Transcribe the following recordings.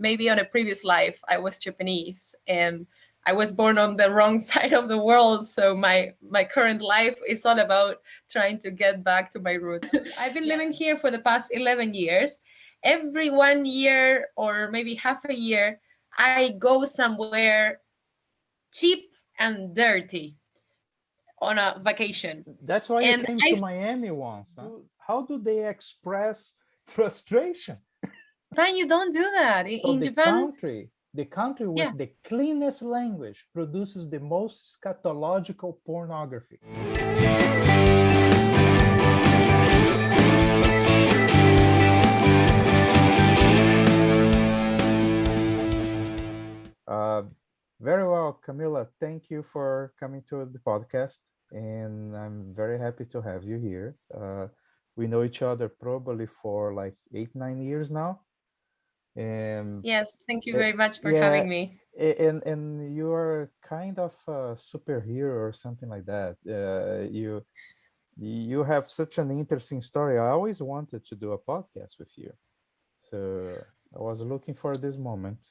maybe on a previous life I was Japanese and I was born on the wrong side of the world. So my current life is all about trying to get back to my roots. I've been living here for the past 11 years. Every 1 year or maybe half a year, I go somewhere cheap and dirty on a vacation. That's why you And came to Miami once. Huh? How do they express frustration? Japan, you don't do that. So In Japan, the country yeah. with the cleanest language produces the most scatological pornography. Very well, Camila. Thank you for coming to the podcast, and I'm very happy to have you here. We know each other probably for like 8, 9 years now, and Yes, thank you very much for yeah, having me. and you are kind of a superhero or something like that. You have such an interesting story. I always wanted to do a podcast with you, so I was looking for this moment.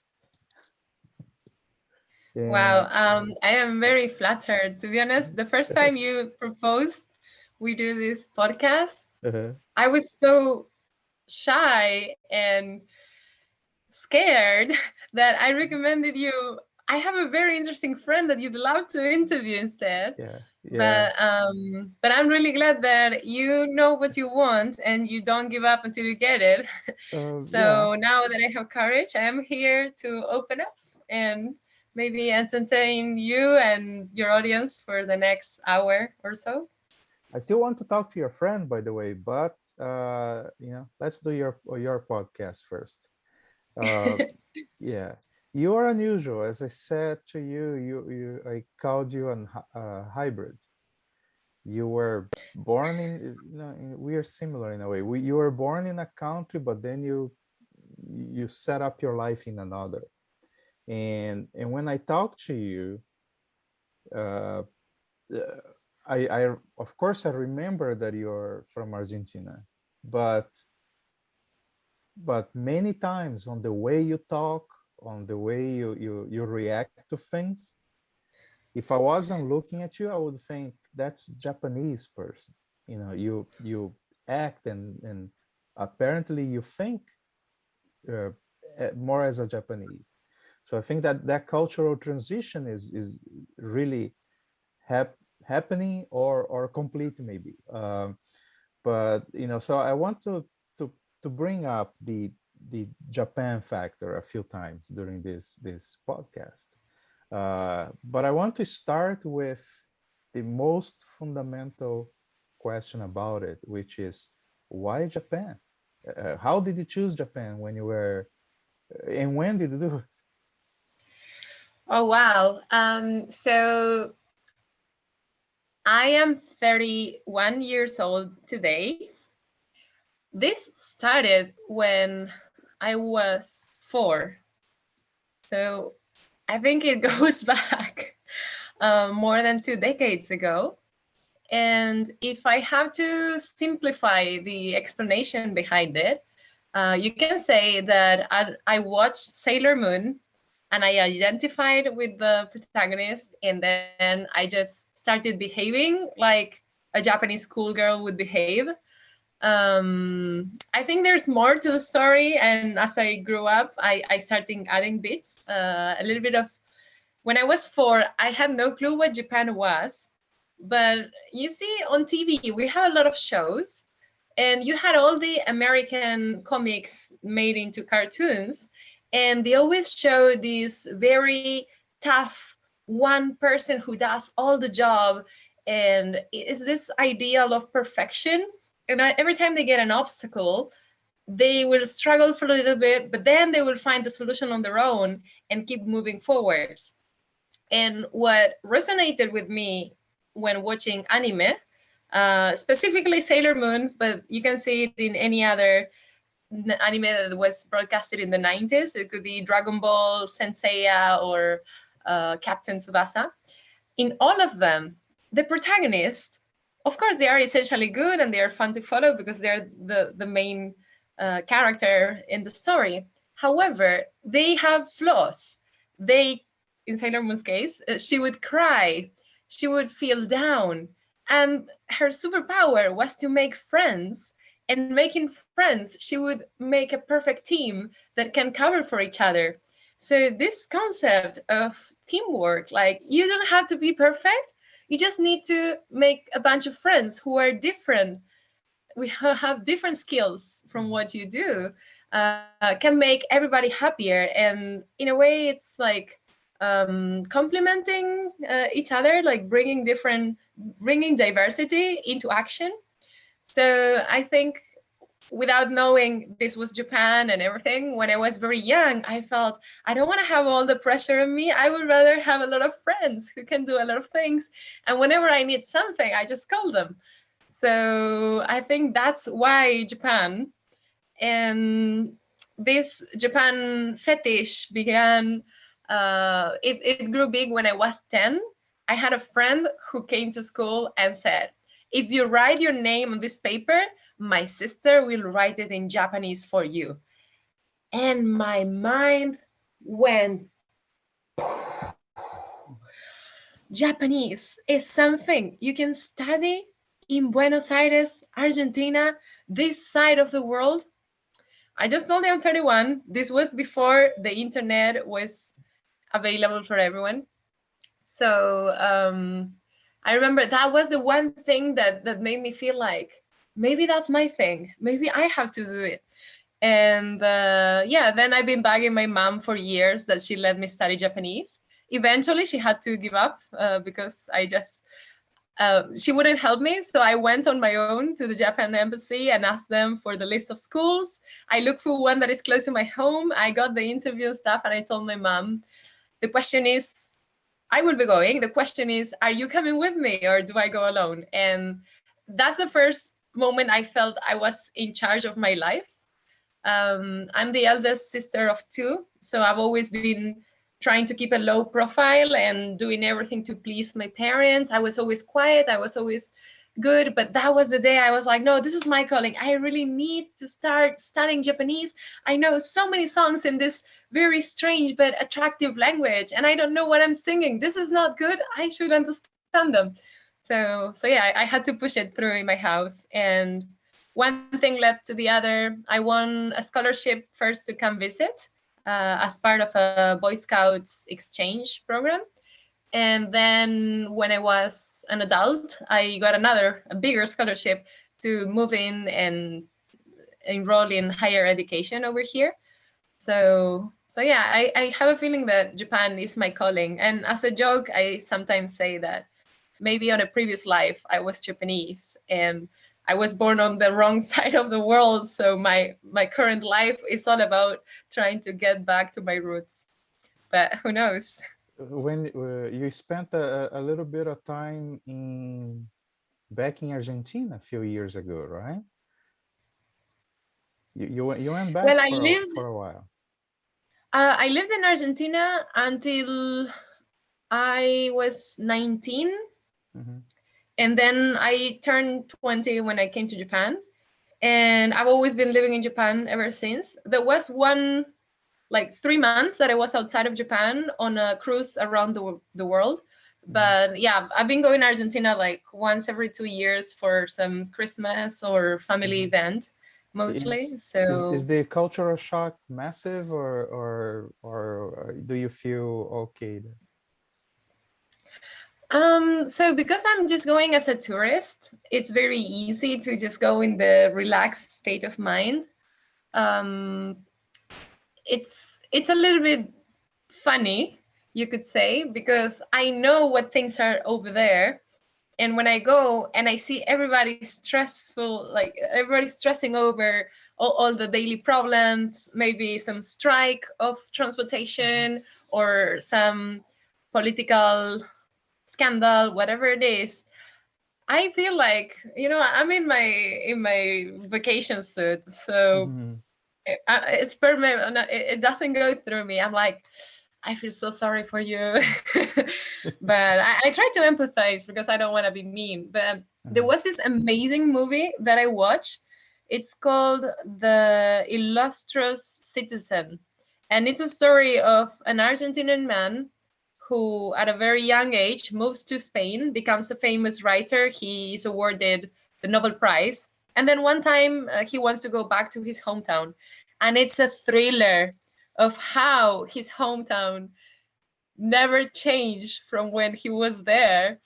Wow, And I am very flattered. To be honest, the first time you proposed we do this podcast, I was so shy and scared that I recommended you. I have a very interesting friend that you'd love to interview instead. yeah, yeah. But I'm really glad that you know what you want and you don't give up until you get it. Yeah. So now that I have courage, I am here to open up and maybe entertain you and your audience for the next hour or so. I still want to talk to your friend, by the way, but let's do your podcast first. Uh, yeah, you are unusual. As I said to you, I called you a hybrid. You were born we are similar in a way. You were born in a country, but then you set up your life in another. And when I talk to you, uh, uh, I of course I remember that you're from Argentina, but many times on the way you talk, on the way you react to things, if I wasn't looking at you, I would think that's Japanese person. You act and apparently you think uh, more as a Japanese. So I think that cultural transition is really happening or complete maybe. But so I want to to bring up the Japan factor a few times during this podcast. But I want to start with the most fundamental question about it, which is why Japan? How did you choose Japan when you were, and when did you do it? Oh, wow. So I am 31 years old today. This started when I was 4. So I think it goes back more than 2 decades ago. And if I have to simplify the explanation behind it, you can say that I watched Sailor Moon and I identified with the protagonist, and then I just started behaving like a Japanese schoolgirl would behave. I think there's more to the story, and as I grew up, I started adding bits, a little bit of. When I was 4, I had no clue what Japan was, but you see on TV we have a lot of shows, and you had all the American comics made into cartoons, and they always show this very tough one person who does all the job, and it's this ideal of perfection. And every time they get an obstacle, they will struggle for a little bit, but then they will find the solution on their own and keep moving forwards. And what resonated with me when watching anime, specifically Sailor Moon, but you can see it in any other anime that was broadcasted in the 90s. It could be Dragon Ball, Senseiya, or Captain Tsubasa. In all of them, the protagonists, of course, they are essentially good and they are fun to follow because they're the main character in the story. However, they have flaws. They, in Sailor Moon's case, she would cry, she would feel down, and her superpower was to make friends. And making friends, she would make a perfect team that can cover for each other. So this concept of teamwork, like you don't have to be perfect, you just need to make a bunch of friends who are different. We have different skills from what you do, can make everybody happier. And in a way, it's like complementing each other, like bringing diversity into action. So I think, without knowing this was Japan and everything, when I was very young, I felt I don't want to have all the pressure on me. I would rather have a lot of friends who can do a lot of things. And whenever I need something, I just call them. So I think that's why Japan. And this Japan fetish began, it grew big when I was 10. I had a friend who came to school and said, if you write your name on this paper, my sister will write it in Japanese for you. And my mind went, Japanese is something you can study in Buenos Aires, Argentina, this side of the world. I just told you I'm 31. This was before the internet was available for everyone. So I remember that was the one thing that made me feel like, maybe that's my thing. Maybe I have to do it. And yeah, then I've been begging my mom for years that she let me study Japanese. Eventually, she had to give up because she wouldn't help me. So I went on my own to the Japan embassy and asked them for the list of schools. I looked for one that is close to my home. I got the interview stuff and I told my mom, the question is, I will be going. The question is, are you coming with me or do I go alone? And that's the first moment I felt I was in charge of my life. I'm the eldest sister of 2. So I've always been trying to keep a low profile and doing everything to please my parents. I was always quiet. I was always good. But that was the day I was like, no, this is my calling. I really need to start studying Japanese. I know so many songs in this very strange but attractive language, and I don't know what I'm singing. This is not good. I should understand them. So yeah, I had to push it through in my house. And one thing led to the other. I won a scholarship first to come visit as part of a Boy Scouts exchange program. And then when I was an adult, I got a bigger scholarship to move in and enroll in higher education over here. So yeah, I have a feeling that Japan is my calling. And as a joke, I sometimes say that maybe on a previous life, I was Japanese and I was born on the wrong side of the world. So my current life is all about trying to get back to my roots. But who knows? When you spent a little bit of time back in Argentina a few years ago, right? You went back Well, for a while. I lived in Argentina until I was 19. Mm-hmm. And then I turned 20 when I came to Japan. And I've always been living in Japan ever since. There was 3 months that I was outside of Japan on a cruise around the world. But yeah, I've been going to Argentina like once every 2 years for some Christmas or family event, mostly. Is the cultural shock massive, or do you feel okay there? So because I'm just going as a tourist, it's very easy to just go in the relaxed state of mind. It's a little bit funny, you could say, because I know what things are over there. And when I go and I see everybody stressful, like everybody's stressing over all the daily problems, maybe some strike of transportation or some political scandal, whatever it is, I feel like, I'm in my vacation suit. So it's permanent. It doesn't go through me. I'm like, I feel so sorry for you. But I try to empathize because I don't want to be mean. But there was this amazing movie that I watched. It's called The Illustrious Citizen. And it's a story of an Argentinian man who, at a very young age, moves to Spain, becomes a famous writer. He is awarded the Nobel Prize. And then one time he wants to go back to his hometown. And it's a thriller of how his hometown never changed from when he was there.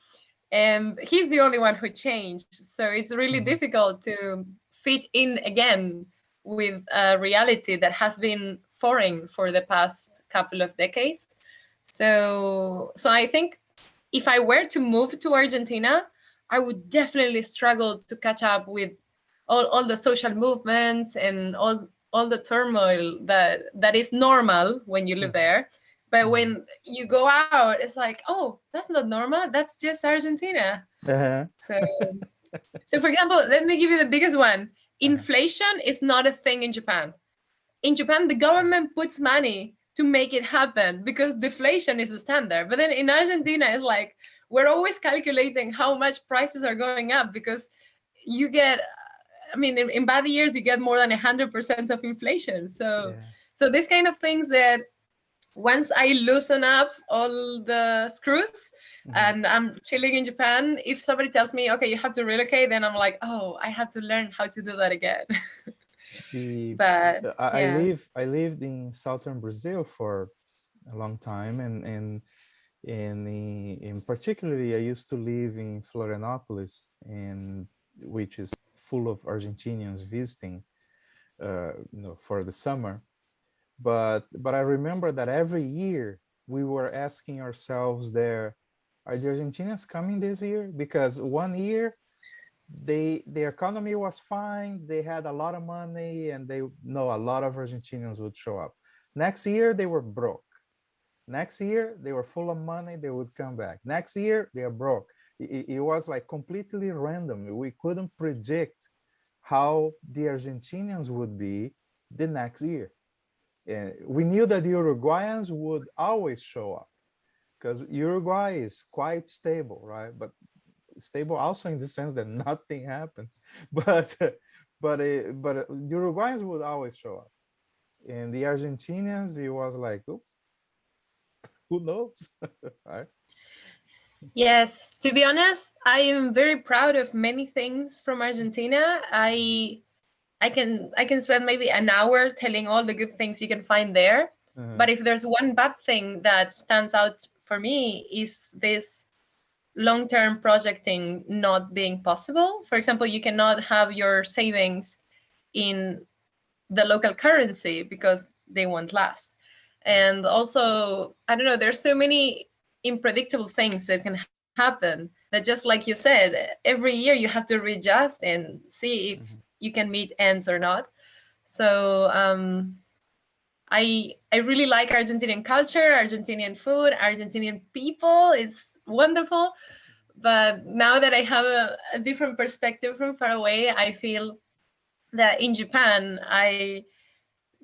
And he's the only one who changed. So it's really difficult to fit in again with a reality that has been foreign for the past couple of decades. So I think if I were to move to Argentina, I would definitely struggle to catch up with all the social movements and all the turmoil that is normal when you live there. But when you go out, it's like, oh, that's not normal. That's just Argentina. Uh-huh. So for example, let me give you the biggest one. Inflation is not a thing in Japan. In Japan, the government puts money to make it happen because deflation is the standard. But then in Argentina, it's like we're always calculating how much prices are going up because you get, I mean, in bad years, you get more than 100% of inflation. So this kind of things that once I loosen up all the screws and I'm chilling in Japan, if somebody tells me, okay, you have to relocate, then I'm like, oh, I have to learn how to do that again. But I lived in southern Brazil for a long time, and in particularly I used to live in Florianopolis, and which is full of Argentinians visiting, for the summer. But I remember that every year we were asking ourselves there, are the Argentinians coming this year? Because one year the economy was fine, they had a lot of money, and they know a lot of Argentinians would show up. Next year they were broke. Next year they were full of money, they would come back. Next year they are broke. It was like completely random. We couldn't predict how the Argentinians would be the next year. And we knew that the Uruguayans would always show up because Uruguay is quite stable, right? But stable also in the sense that nothing happens. But the Uruguayans would always show up, and the Argentinians, it was like, oh, who knows, right? yes, to be honest, I am very proud of many things from Argentina. I can spend maybe an hour telling all the good things you can find there. But if there's one bad thing that stands out for me is this long-term projecting not being possible. For example, you cannot have your savings in the local currency because they won't last. And also, I don't know, there's so many unpredictable things that can happen that, just like you said, every year you have to readjust and see if you can meet ends or not. So I really like Argentinian culture, Argentinian food, Argentinian people. It's wonderful. But now that I have a different perspective from far away, I feel that in Japan, I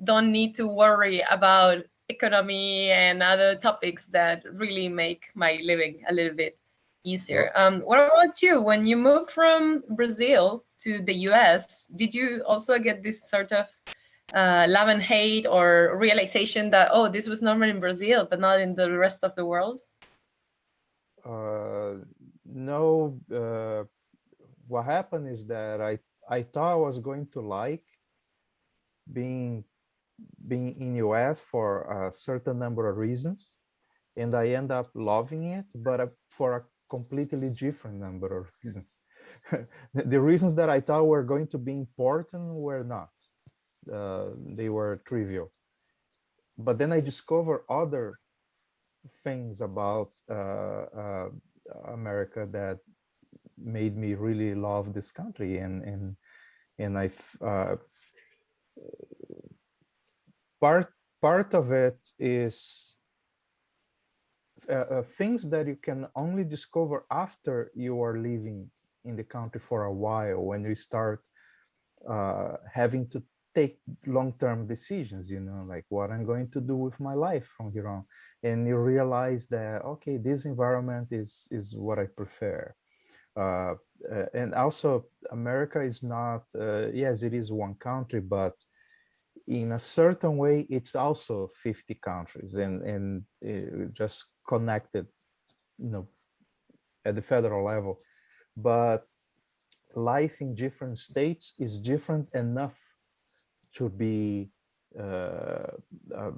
don't need to worry about economy and other topics that really make my living a little bit easier. What about you? When you moved from Brazil to the US, did you also get this sort of love and hate or realization that, oh, this was normal in Brazil, but not in the rest of the world? No. What happened is that I thought I was going to like being in US for a certain number of reasons, and I end up loving it, but for a completely different number of reasons. The reasons that I thought were going to be important were not. They were trivial. But then I discovered other things about America that made me really love this country, and I part of it is things that you can only discover after you are living in the country for a while, when you start having to take long-term decisions, like what I'm going to do with my life from here on. And you realize that, okay, this environment is what I prefer. And also, America is not, yes, it is one country, but in a certain way, it's also 50 countries and just connected, you know, at the federal level. But life in different states is different enough to be uh, uh,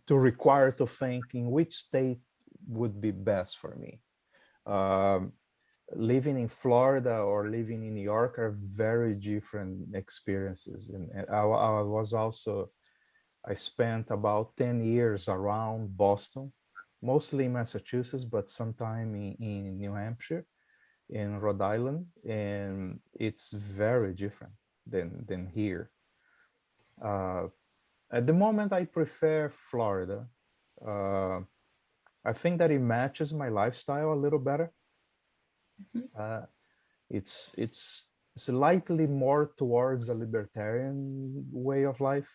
to require to think in which state would be best for me. Um, Living in Florida or living in New York are very different experiences. And I was also, I spent about 10 years around Boston, mostly in Massachusetts, but sometime in New Hampshire, in Rhode Island, and it's very different than here. Uh, at the moment, I prefer Florida. Uh, I think that it matches my lifestyle a little better. Mhm. Uh, it's slightly more towards a libertarian way of life,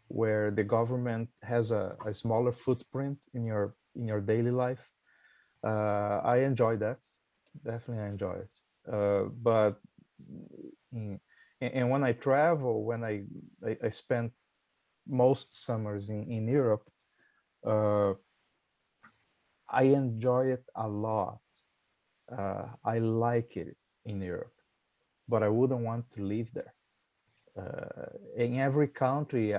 where the government has a smaller footprint in your daily life. I enjoy that. Definitely, I enjoy it. But mm, and when I travel, when I spend most summers in Europe, uh, I enjoy it a lot. I like it in Europe, but I wouldn't want to live there. In every country,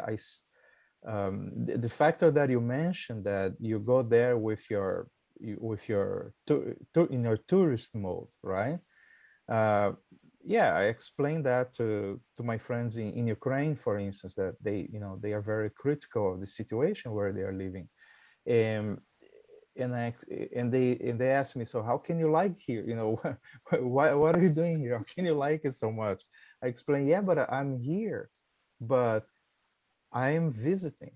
the factor that you mentioned, that you go there with with your in your tourist mode, right? Uh, yeah, I explained that to my friends in Ukraine, for instance, that they are very critical of the situation where they are living. Um, and I, and they asked me, so how can you like here? You know, what are you doing here? How can you like it so much? I explained, yeah, but I'm here, but I'm visiting.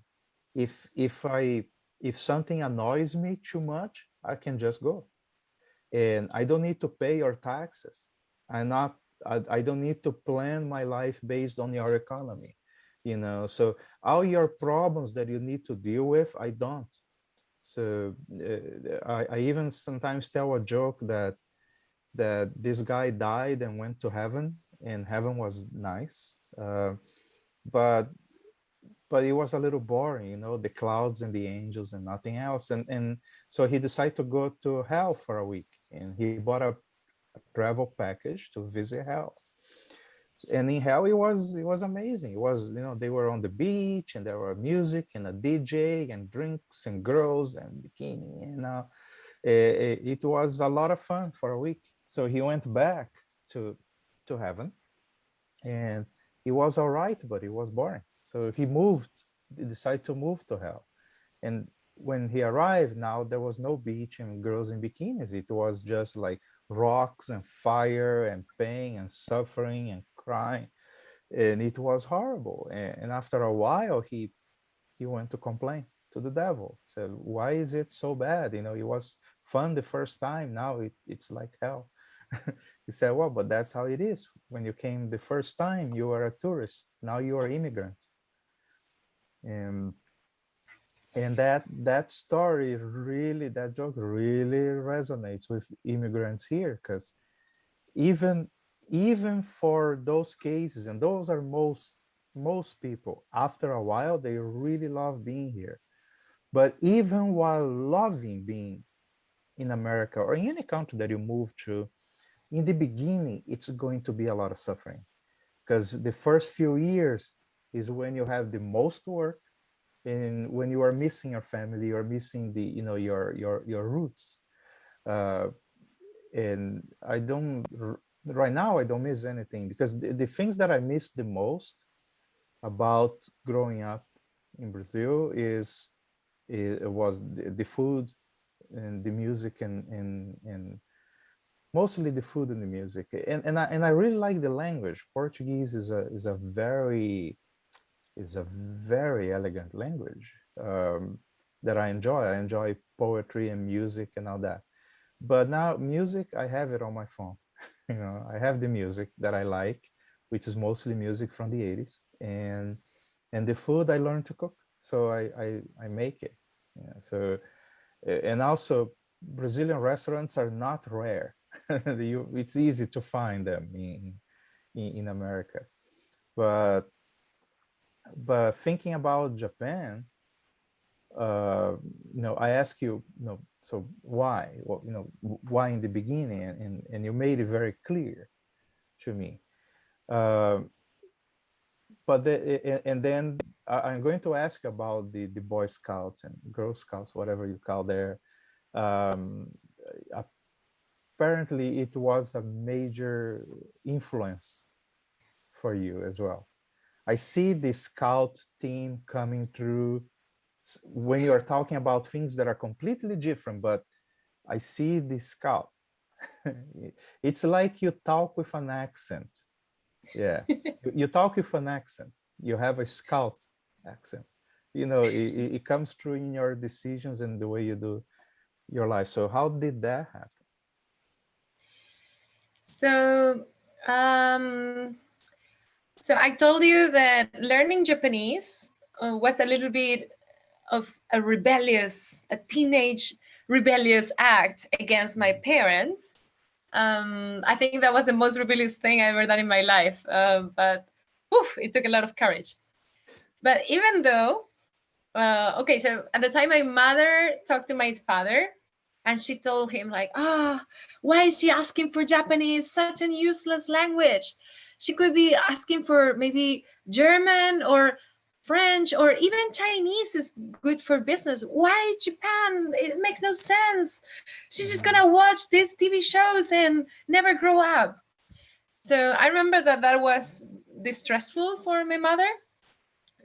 If if something annoys me too much, I can just go, and I don't need to pay your taxes. I'm not. I don't need to plan my life based on your economy. You know, so all your problems that you need to deal with, I don't. So I even sometimes tell a joke that this guy died and went to heaven, and heaven was nice, but it was a little boring, you know, the clouds and the angels and nothing else. And so he decided to go to hell for a week, and he bought a travel package to visit hell. And in hell, it was amazing. It was, you know, they were on the beach and there were music and a DJ and drinks and girls and bikini, you know. It was a lot of fun for a week. So he went back to heaven, and it was all right, but it was boring. So he decided to move to hell. And when he arrived, now there was no beach and girls in bikinis. It was just like rocks and fire and pain and suffering and crying. And it was horrible. And after a while, he went to complain to the devil. Said, why is it so bad? You know, it was fun the first time. Now it's like hell. He said, well, but that's how it is. When you came the first time, you were a tourist. Now you are immigrant. And that story really, that joke really resonates with immigrants here, because even even for those cases, and those are most people, after a while they really love being here. But even while loving being in America or in any country that you move to, in the beginning, it's going to be a lot of suffering, because the first few years is when you have the most work, and when you are missing your family, you're missing the, you know, your roots. Uh, and I don't right now, I don't miss anything, because the things that I miss the most about growing up in Brazil is it was the food and the music, and mostly the food and the music, and I really like the language. Portuguese is a very elegant language, that I enjoy. I enjoy poetry and music and all that. But now music, I have it on my phone. You know, I have the music that I like, which is mostly music from the 80s, and the food I learned to cook. So I make it. Yeah. So and also Brazilian restaurants are not rare. It's easy to find them in America. But But thinking about Japan, I ask you, so why? Well, why in the beginning, and you made it very clear to me. Uh, and then I'm going to ask about the Boy Scouts and Girl Scouts, whatever you call there. Um, Apparently, it was a major influence for you as well. I see the Scout team coming through when you are talking about things that are completely different, but I see the Scout. It's like you talk with an accent. Yeah, you talk with an accent. You have a Scout accent. It comes through in your decisions and the way you do your life. So how did that happen? So, um, so I told you that learning Japanese was a little bit of a teenage rebellious act against my parents. I think that was the most rebellious thing I ever done in my life. But it took a lot of courage. But even though, okay, so at the time my mother talked to my father, and she told him like, why is she asking for Japanese? Such an useless language. She could be asking for maybe German or French, or even Chinese is good for business. Why Japan? It makes no sense. She's just gonna watch these TV shows and never grow up. So I remember that was distressful for my mother.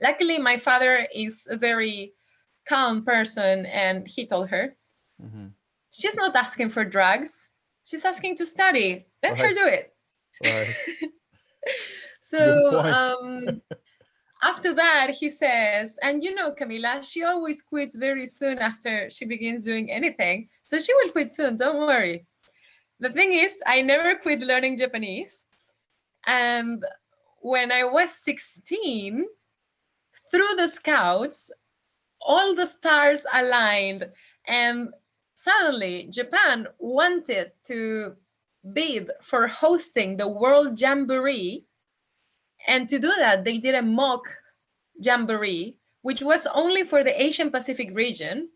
Luckily, my father is a very calm person, and he told her, she's not asking for drugs. She's asking to study. Let her do it. Right. So after that, he says, and Camila, she always quits very soon after she begins doing anything. So she will quit soon, don't worry. The thing is, I never quit learning Japanese. And when I was 16, through the Scouts, all the stars aligned, and suddenly Japan wanted to bid for hosting the World Jamboree. And to do that, they did a mock jamboree, which was only for the Asian Pacific region.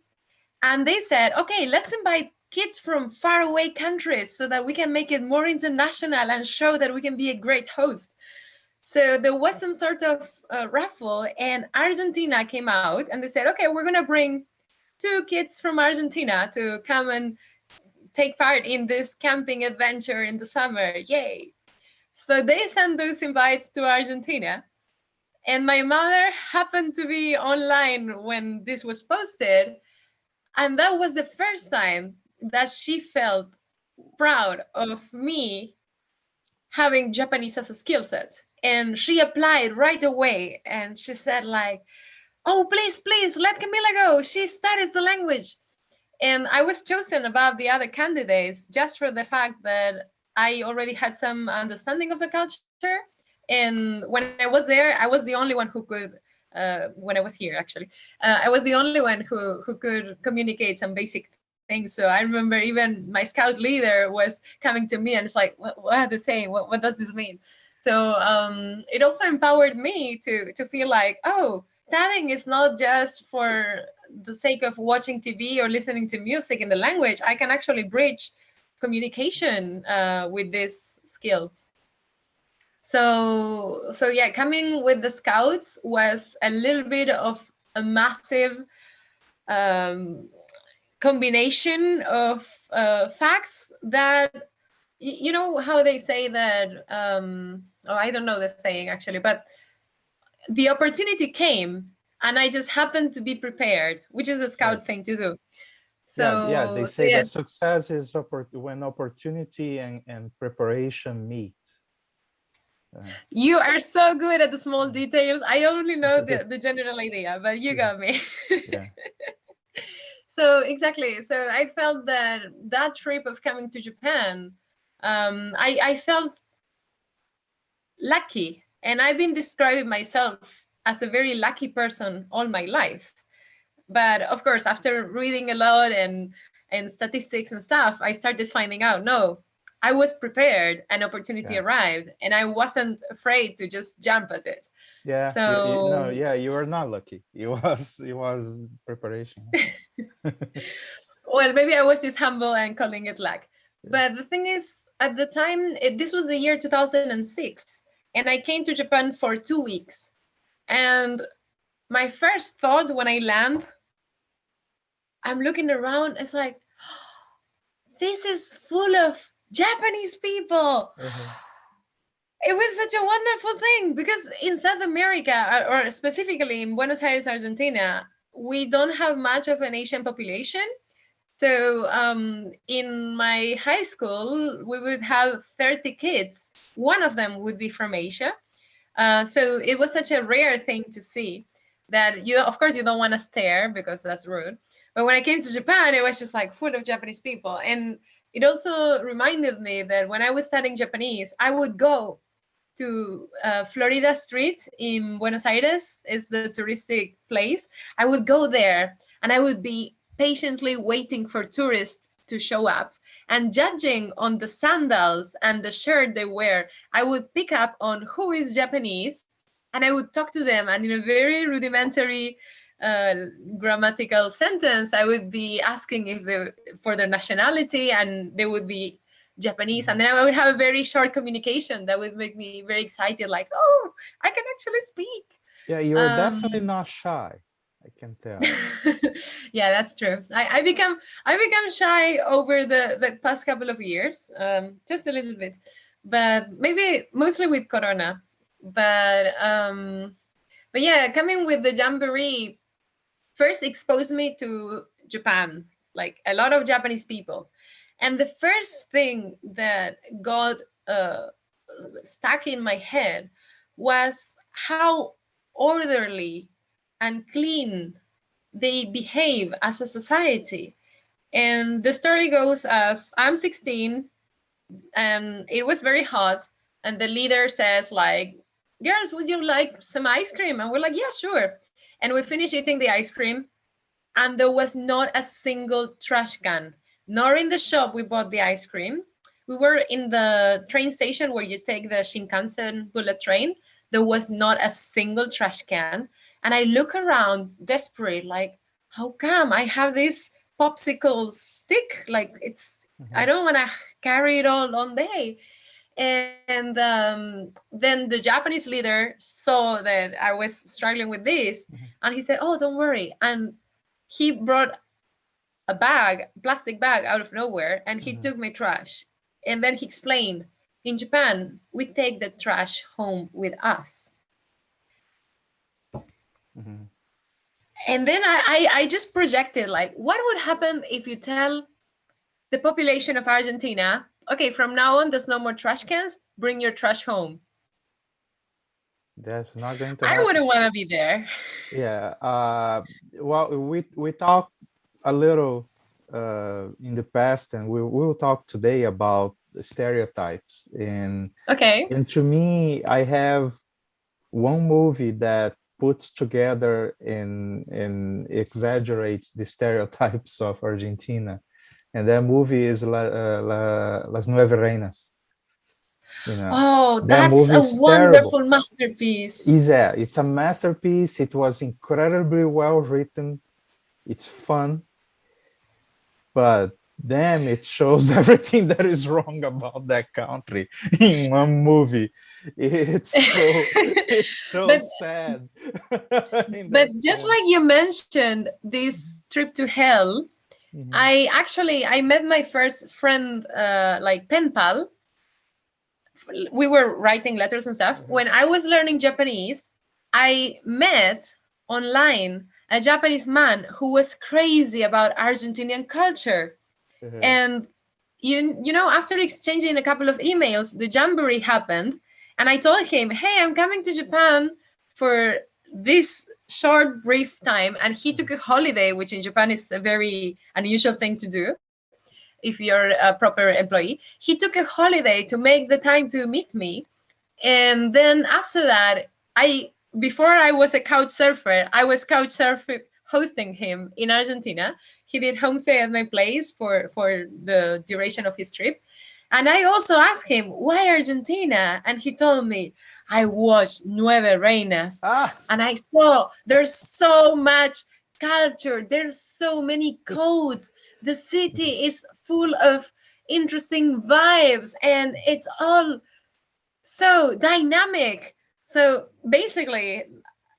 And they said, okay, let's invite kids from faraway countries so that we can make it more international and show that we can be a great host. So there was some sort of raffle, and Argentina came out and they said, okay, we're going to bring 2 kids from Argentina to come and take part in this camping adventure in the summer. Yay. So they sent those invites to Argentina. And my mother happened to be online when this was posted. And that was the first time that she felt proud of me having Japanese as a skill set. And she applied right away. And she said like, oh, please, let Camila go. She studies the language. And I was chosen above the other candidates just for the fact that I already had some understanding of the culture. And when I was there, I was the only one who could, when I was here actually, I was the only one who could communicate some basic things. So I remember even my scout leader was coming to me and it's like, what are they saying? What does this mean? So it also empowered me to feel like, oh, studying is not just for the sake of watching TV or listening to music in the language. I can actually bridge communication with this skill. So yeah, coming with the Scouts was a little bit of a massive combination of facts that, you know how they say that, I don't know the saying actually, but the opportunity came and I just happened to be prepared, which is a Scout thing to do. So they say that success is when opportunity and preparation meet. You are so good at the small details. I only know the general idea, but you got me. Yeah. So exactly. So I felt that trip of coming to Japan, I felt lucky. And I've been describing myself as a very lucky person all my life. But of course, after reading a lot and statistics and stuff, I started finding out, no, I was prepared, an opportunity arrived, and I wasn't afraid to just jump at it. Yeah, no, So yeah, you were not lucky. It was preparation. well, maybe I was just humble and calling it luck. But the thing is, at the time, this was the year 2006, and I came to Japan for 2 weeks. And my first thought when I land, I'm looking around, it's like, this is full of Japanese people. Uh-huh. It was such a wonderful thing because in South America, or specifically in Buenos Aires, Argentina, we don't have much of an Asian population. So in my high school, we would have 30 kids. One of them would be from Asia. So it was such a rare thing to see that of course, you don't want to stare because that's rude. But when I came to Japan, it was just like full of Japanese people. And it also reminded me that when I was studying Japanese, I would go to Florida Street in Buenos Aires. Is the touristic place. I would go there and I would be patiently waiting for tourists to show up, and judging on the sandals and the shirt they wear, I would pick up on who is Japanese, and I would talk to them, and in a very rudimentary uh, grammatical sentence, I would be asking if they for their nationality, and they would be Japanese, and then I would have a very short communication that would make me very excited, like, oh, I can actually speak. Yeah, you're definitely not shy. I can tell. Yeah, that's true. I become shy over the past couple of years, just a little bit, but maybe mostly with Corona. But yeah, coming with the jamboree first exposed me to Japan, like a lot of Japanese people. And the first thing that got stuck in my head was how orderly and clean they behave as a society. And the story goes as I'm 16 and it was very hot, and the leader says, like, girls, would you like some ice cream? And we're like, yeah, sure. And we finish eating the ice cream, and there was not a single trash can, nor in the shop we bought the ice cream. We were in the train station where you take the Shinkansen bullet train. There was not a single trash can. And I look around desperate, like, how come I have this popsicle stick? Like, I don't want to carry it all day. And then the Japanese leader saw that I was struggling with this, and he said, oh, don't worry. And he brought a plastic bag out of nowhere, and he took my trash. And then he explained, in Japan, we take the trash home with us. And then I just projected, like, what would happen if you tell the population of Argentina, okay, from now on, there's no more trash cans, bring your trash home. That's not going to happen. I wouldn't want to be there. Yeah. Well, we talked a little in the past, and we will talk today about stereotypes. And to me, I have one movie that puts together and exaggerates the stereotypes of Argentina, and that movie is Las Nueve Reinas. Oh, that's a wonderful masterpiece. It's a masterpiece. It was incredibly well written. It's fun, but damn, it shows everything that is wrong about that country in one movie. It's so sad. But just like you mentioned, this trip to hell, I met my first friend, like pen pal. We were writing letters and stuff. When I was learning Japanese, I met online a Japanese man who was crazy about Argentinian culture. And you know, after exchanging a couple of emails, the jamboree happened, and I told him, hey, I'm coming to Japan for this short brief time. And he took a holiday, which in Japan is a very unusual thing to do if you're a proper employee. He took a holiday to make the time to meet me. And then after that, before I was a couch surfer, I was couch surfing hosting him in Argentina. He did homestay at my place for the duration of his trip. And I also asked him, why Argentina? And he told me, I watched Nueve Reinas Ah, and I saw there's so much culture, there's so many codes. The city is full of interesting vibes and it's all so dynamic. So basically,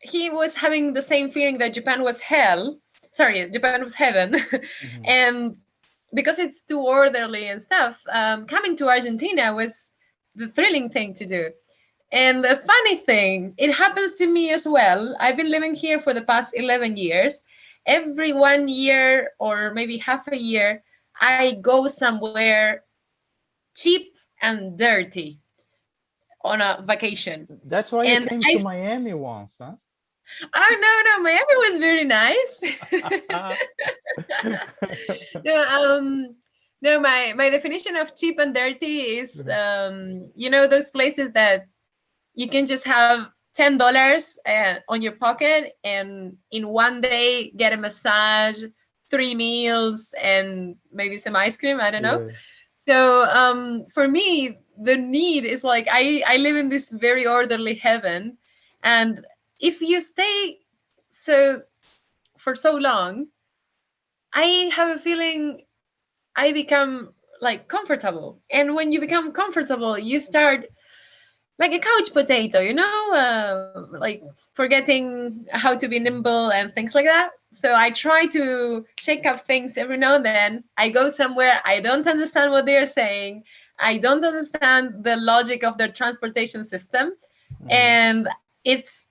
he was having the same feeling that Japan was hell. Sorry, Japan was heaven. mhm. And because it's too orderly and stuff, coming to Argentina was the thrilling thing to do. And the funny thing, it happens to me as well. I've been living here for the past 11 years. Every 1 year or maybe half a year, I go somewhere cheap and dirty on a vacation. That's why you And came to I, Miami once, huh? oh no, Miami was very nice. No, no, my definition of cheap and dirty is, those places that you can just have $10 on your pocket and in 1 day get a massage, 3 meals, and maybe some ice cream. I don't know. Yeah. So for me, the need is like I live in this very orderly heaven, and if you stay so for so long, I have a feeling I become like comfortable. And when you become comfortable, you start like a couch potato, like forgetting how to be nimble and things like that. So I try to shake up things every now and then. I go somewhere, I don't understand what they're saying. I don't understand the logic of their transportation system. Mhm. And it's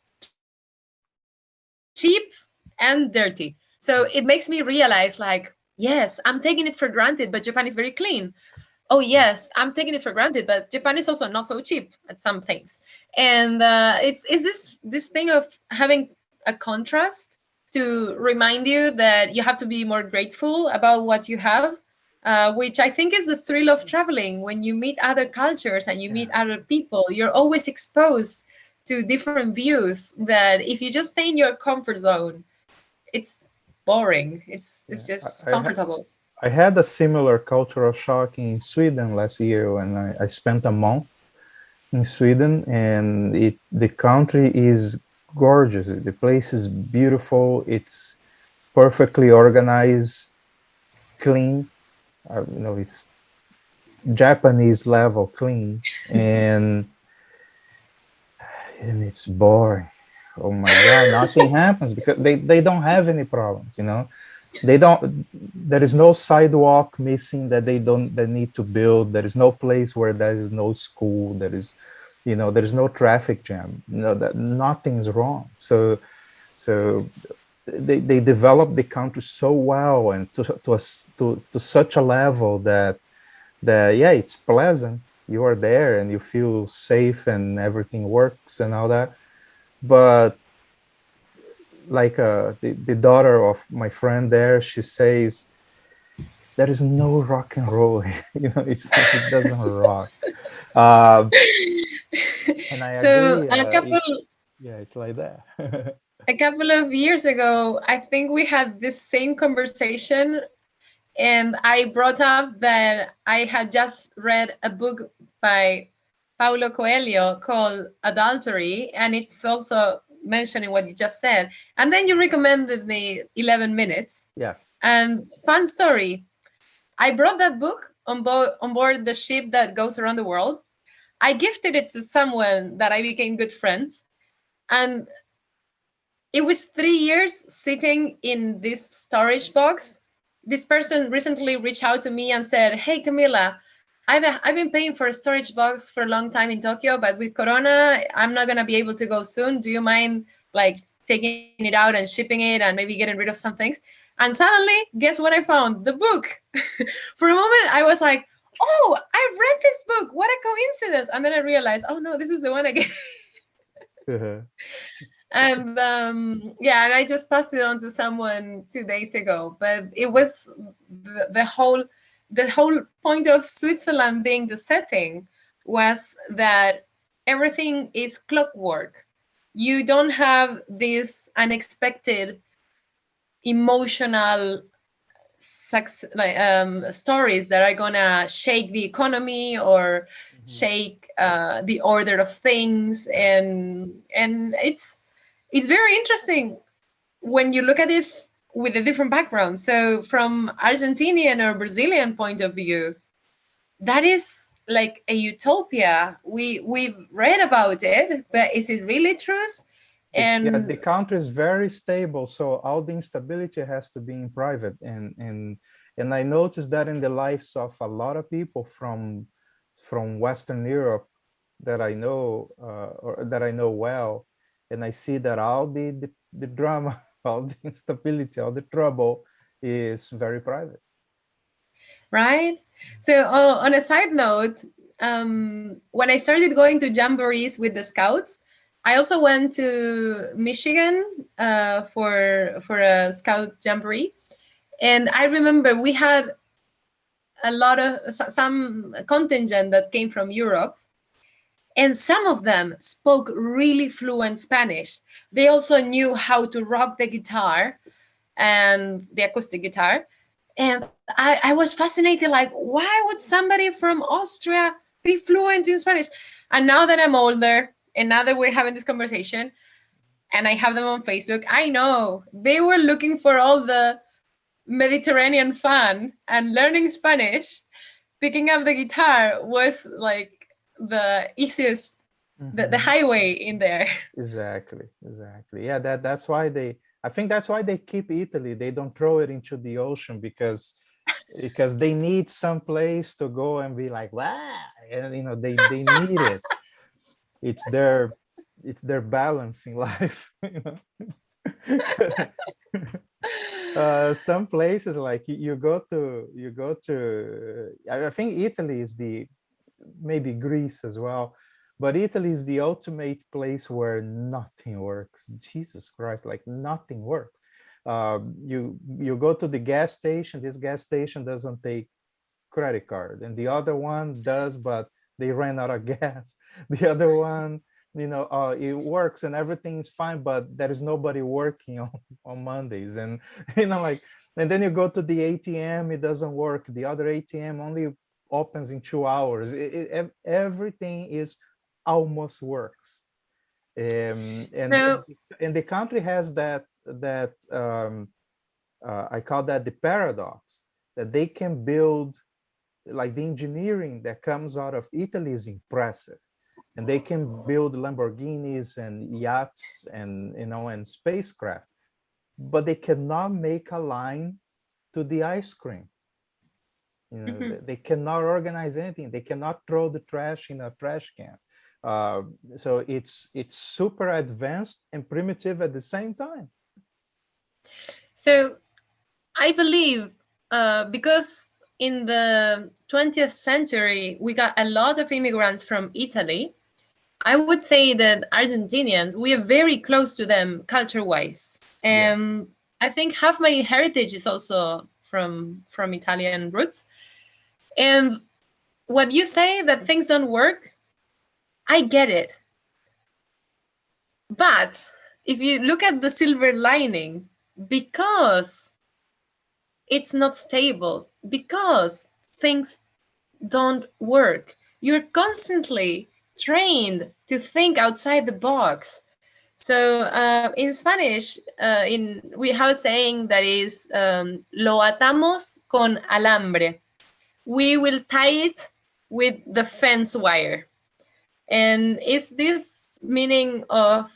cheap and dirty. So it makes me realize, like, yes, I'm taking it for granted, but Japan is very clean. Oh yes, I'm taking it for granted, but Japan is also not so cheap at some things. And it's this thing of having a contrast to remind you that you have to be more grateful about what you have, which I think is the thrill of traveling. When you meet other cultures and you meet Yeah. other people, you're always exposed to different views that if you just stay in your comfort zone, it's boring. It's Yeah. just comfortable. I had a similar cultural shock in Sweden last year when I spent a month in Sweden, and the country is gorgeous. The place is beautiful. It's perfectly organized, clean. It's Japanese level clean, and it's boring. Oh my God, nothing happens because they don't have any problems, they don't, there is no sidewalk missing that they need to build. There is no place where there is no school. There is no traffic jam, that nothing's wrong. So they develop the country so well and to such a level that yeah, it's pleasant. You are there and you feel safe and everything works and all that. But like the daughter of my friend there, she says there is no rock and roll. It doesn't rock. uh, and I So agree. It's like that. a couple of years ago, I think we had this same conversation, and I brought up that I had just read a book by Paulo Coelho called Adultery, and it's also mentioning what you just said. And then you recommended me 11 Minutes. Yes. And fun story, I brought that book on board the ship that goes around the world. I gifted it to someone that I became good friends. And it was 3 years sitting in this storage box. This person recently reached out to me and said, "Hey, Camila, I've been paying for a storage box for a long time in Tokyo, but with Corona, I'm not gonna be able to go soon. Do you mind like taking it out and shipping it and maybe getting rid of some things?" And suddenly, guess what I found? The book. For a moment, I was like, "Oh, I've read this book. What a coincidence!" And then I realized, "Oh no, this is the one again." Uh-huh. And yeah, and I just passed it on to someone 2 days ago. But it was the whole point of Switzerland being the setting was that everything is clockwork. You don't have this unexpected emotional stories that are gonna shake the economy or shake the order of things, and it's very interesting when you look at it with a different background. So from Argentinian or Brazilian point of view, that is like a utopia. We've read about it, but is it really truth? Yeah, And the country is very stable, so all the instability has to be in private. And I noticed that in the lives of a lot of people from Western Europe that I know, or that I know well, and I see that all the drama, all the instability, all the trouble is very private. right. So on a side note, when I started going to jamborees with the scouts, I also went to Michigan for a scout jamboree, and I remember we had a lot of some contingent that came from Europe, and some of them spoke really fluent Spanish. They also knew how to rock the guitar and the acoustic guitar. And I was fascinated, like, why would somebody from Austria be fluent in Spanish? And now that I'm older, and now that we're having this conversation, and I have them on Facebook, I know they were looking for all the Mediterranean fun, and learning Spanish, picking up the guitar was like the easiest, the highway in there. Exactly, exactly. Yeah, that's why I think that's why they keep Italy. They don't throw it into the ocean because they need some place to go and be like, wow, and they need it. It's their balance in life. Some places like you go to I think Italy is maybe Greece as well, but Italy is the ultimate place where nothing works. Jesus Christ, like nothing works. You go to the gas station, this gas station doesn't take credit card, and the other one does, but they ran out of gas. The other one, it works and everything's fine, but there is nobody working on Mondays. And like, and then you go to the ATM, it doesn't work. The other ATM only opens in 2 hours. Everything is almost works. So, And the country has that I call that the paradox, that they can build, like the engineering that comes out of Italy is impressive, and they can build Lamborghinis and yachts and and spacecraft, but they cannot make a line to the ice cream. They cannot organize anything. They cannot throw the trash in a trash can. So it's super advanced and primitive at the same time. so I believe because in the 20th century we got a lot of immigrants from Italy, I would say that Argentinians, we are very close to them culture-wise. And I think half my heritage is also from Italian roots. And what you say, that things don't work, I get it. But if you look at the silver lining, because it's not stable, because things don't work, you're constantly trained to think outside the box. So in Spanish, we have a saying that is lo atamos con alambre. We will tie it with the fence wire. And it's this meaning of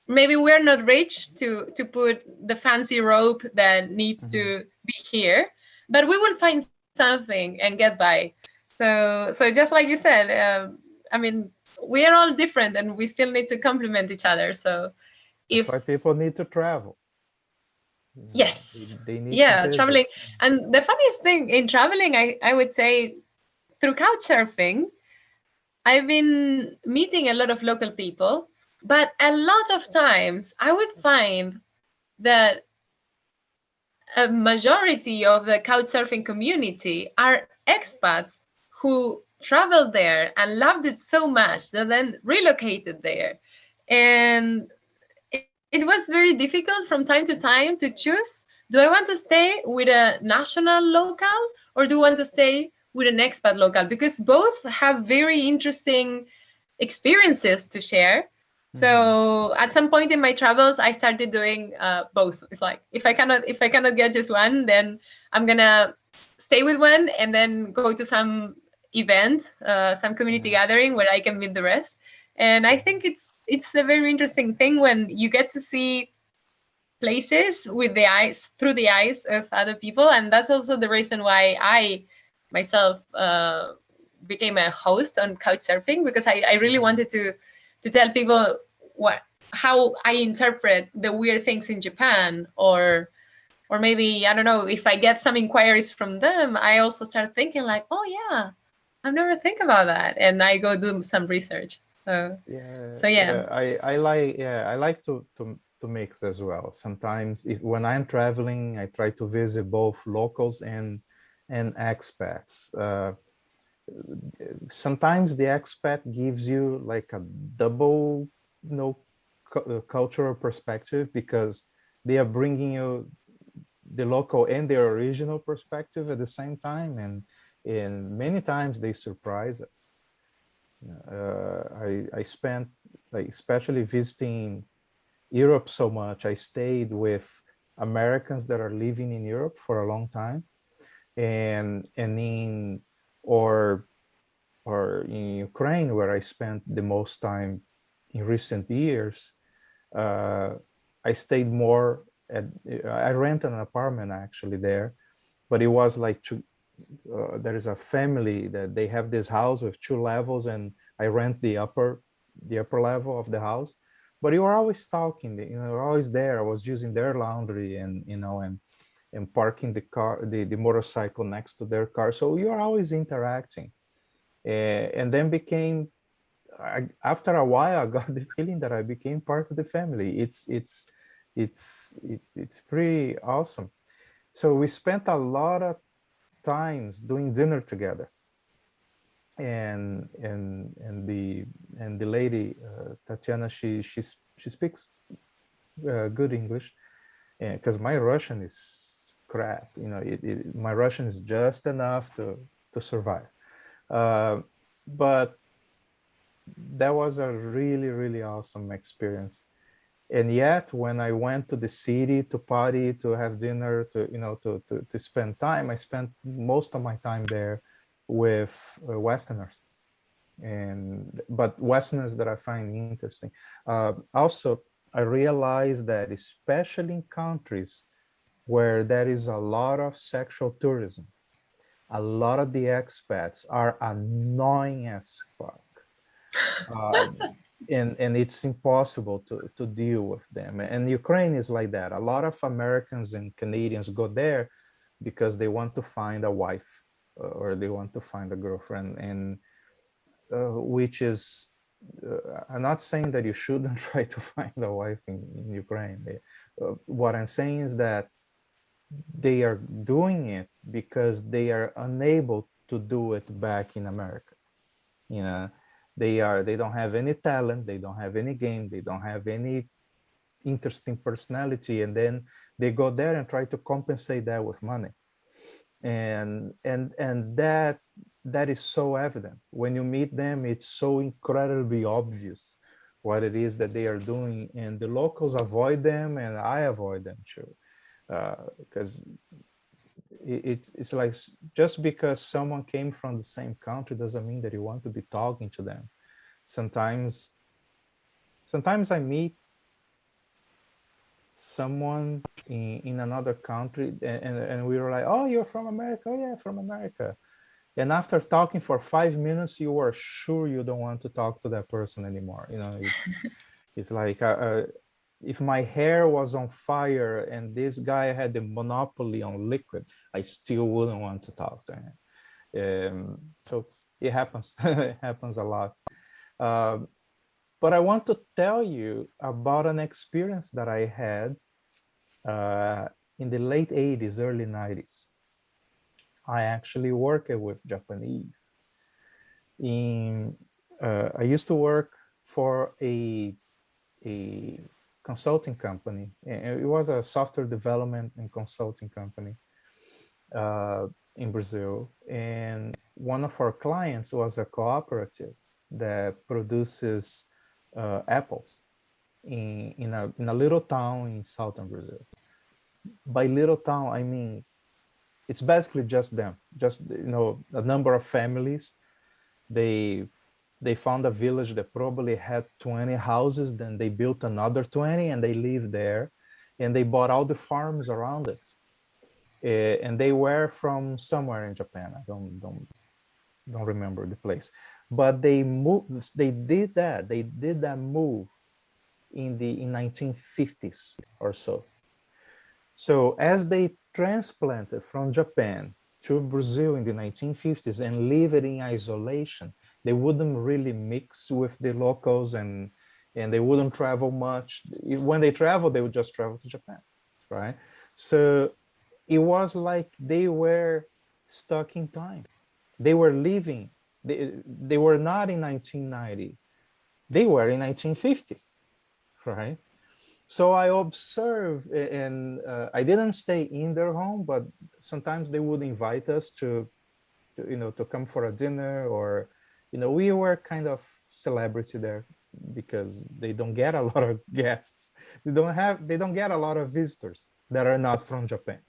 maybe we're not rich to put the fancy rope that needs to be here, but we will find something and get by. So just like you said, I mean, we are all different and we still need to complement each other. So that's why people need to travel. Yes, they need to visit. Traveling. And the funniest thing in traveling, I would say, through couch surfing, I've been meeting a lot of local people, but a lot of times I would find that a majority of the couch surfing community are expats who traveled there and loved it so much that then relocated there. And it was very difficult from time to time to choose do I want to stay with a national local, or do I want to stay with an expat local? Because both have very interesting experiences to share. So at some point in my travels, I started doing both. It's like if I cannot get just one, then I'm gonna stay with one and then go to some event, some community gathering where I can meet the rest. And I think it's a very interesting thing when you get to see places with the eyes through the eyes of other people, and that's also the reason why I myself became a host on Couchsurfing, because I really wanted to tell people how I interpret the weird things in Japan, or maybe, I don't know, if I get some inquiries from them, I also start thinking like, oh yeah, I've never think about that, and I go do some research. So yeah. I like to mix as well. Sometimes when I'm traveling, I try to visit both locals and expats. Sometimes the expat gives you like a double, cultural perspective, because they are bringing you the local and their original perspective at the same time, and many times they surprise us. I spent, like, especially visiting Europe so much. I stayed with Americans that are living in Europe for a long time, and in or in Ukraine, where I spent the most time in recent years. uh, I stayed more at. I rented an apartment actually there, but it was like there is a family that they have this house with 2 levels, and I rent the upper level of the house. But you were always talking, you're always there. I was using their laundry, and parking the motorcycle next to their car. So you're always interacting. And then after a while, I got the feeling that I became part of the family. It's pretty awesome. So we spent a lot of times doing dinner together, and the lady, Tatiana, she speaks good English, because my Russian is crap. My Russian is just enough to survive. But that was a really, really awesome experience. And yet, when I went to the city to party, to have dinner, to spend time, I spent most of my time there with Westerners, but Westerners that I find interesting. Also, I realized that especially in countries where there is a lot of sexual tourism, a lot of the expats are annoying as fuck. And it's impossible to deal with them. And Ukraine is like that. A lot of Americans and Canadians go there because they want to find a wife, or they want to find a girlfriend, and which is, I'm not saying that you shouldn't try to find a wife in Ukraine. What I'm saying is that they are doing it because they are unable to do it back in America. You know, they don't have any talent, they don't have any game, they don't have any interesting personality, and then they go there and try to compensate that with money. And that is so evident when you meet them. It's so incredibly obvious what it is that they are doing, and the locals avoid them, and I avoid them too, because it's like, just because someone came from the same country doesn't mean that you want to be talking to them. Sometimes I meet someone in another country, and we were like, oh, you're from America? Oh yeah, from America. And after talking for 5 minutes, you are sure you don't want to talk to that person anymore. It's like, if my hair was on fire and this guy had the monopoly on liquid, I still wouldn't want to talk to him. So it happens. It happens a lot. But I want to tell you about an experience that I had in the late 80s, early 90s. I actually worked with Japanese. I used to work for a consulting company. It was a software development and consulting company in Brazil. And one of our clients was a cooperative that produces apples in a little town in southern Brazil. By little town, I mean it's basically just them, just a number of families. They they found a village that probably had 20 houses, then they built another 20 and they live there, and they bought all the farms around it. And they were from somewhere in Japan. I don't remember the place, but they moved. They did that move in 1950s or so. So as they transplanted from Japan to Brazil in the 1950s and lived in isolation, they wouldn't really mix with the locals, and they wouldn't travel much. When they travel, they would just travel to Japan, right? So it was like they were stuck in time. They were living. They were not in 1990. They were in 1950, right? So I observed, and I didn't stay in their home, but sometimes they would invite us to come for a dinner, or we were kind of celebrity there because they don't get a lot of guests. They don't get a lot of visitors that are not from Japan.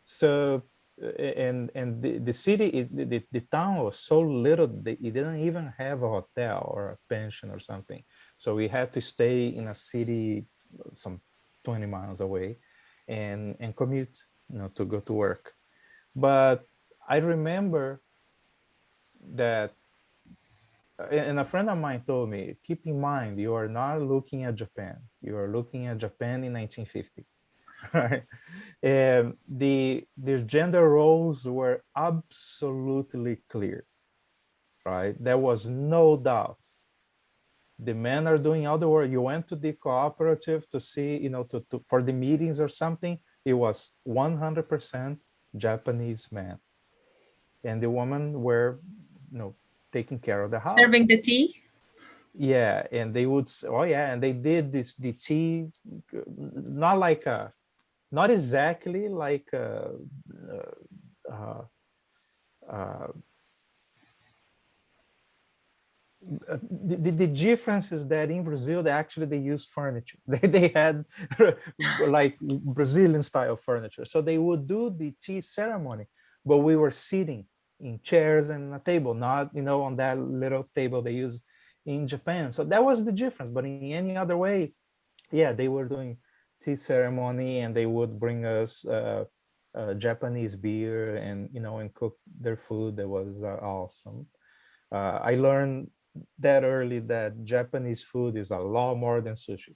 So and the city the town was so little, it didn't even have a hotel or a pension or something. So we had to stay in a city some 20 miles away and commute, to go to work. But I remember that, and a friend of mine told me, keep in mind, you are not looking at Japan, you are looking at Japan in 1950. Right? And the gender roles were absolutely clear, right? There was no doubt. The men are doing all the work. You went to the cooperative to see, for the meetings or something, it was 100% Japanese men. And the women were, taking care of the house. Serving the tea. Yeah, and they would, oh yeah, and they did the tea, not like not exactly like uh, uh, the difference is that in Brazil they use furniture. They had like Brazilian style furniture, so they would do the tea ceremony, but we were sitting in chairs and a table, not on that little table they use in Japan. So that was the difference. But in any other way, yeah, they were doing tea ceremony, and they would bring us Japanese beer, and cook their food. That was awesome. I learned that early that Japanese food is a lot more than sushi.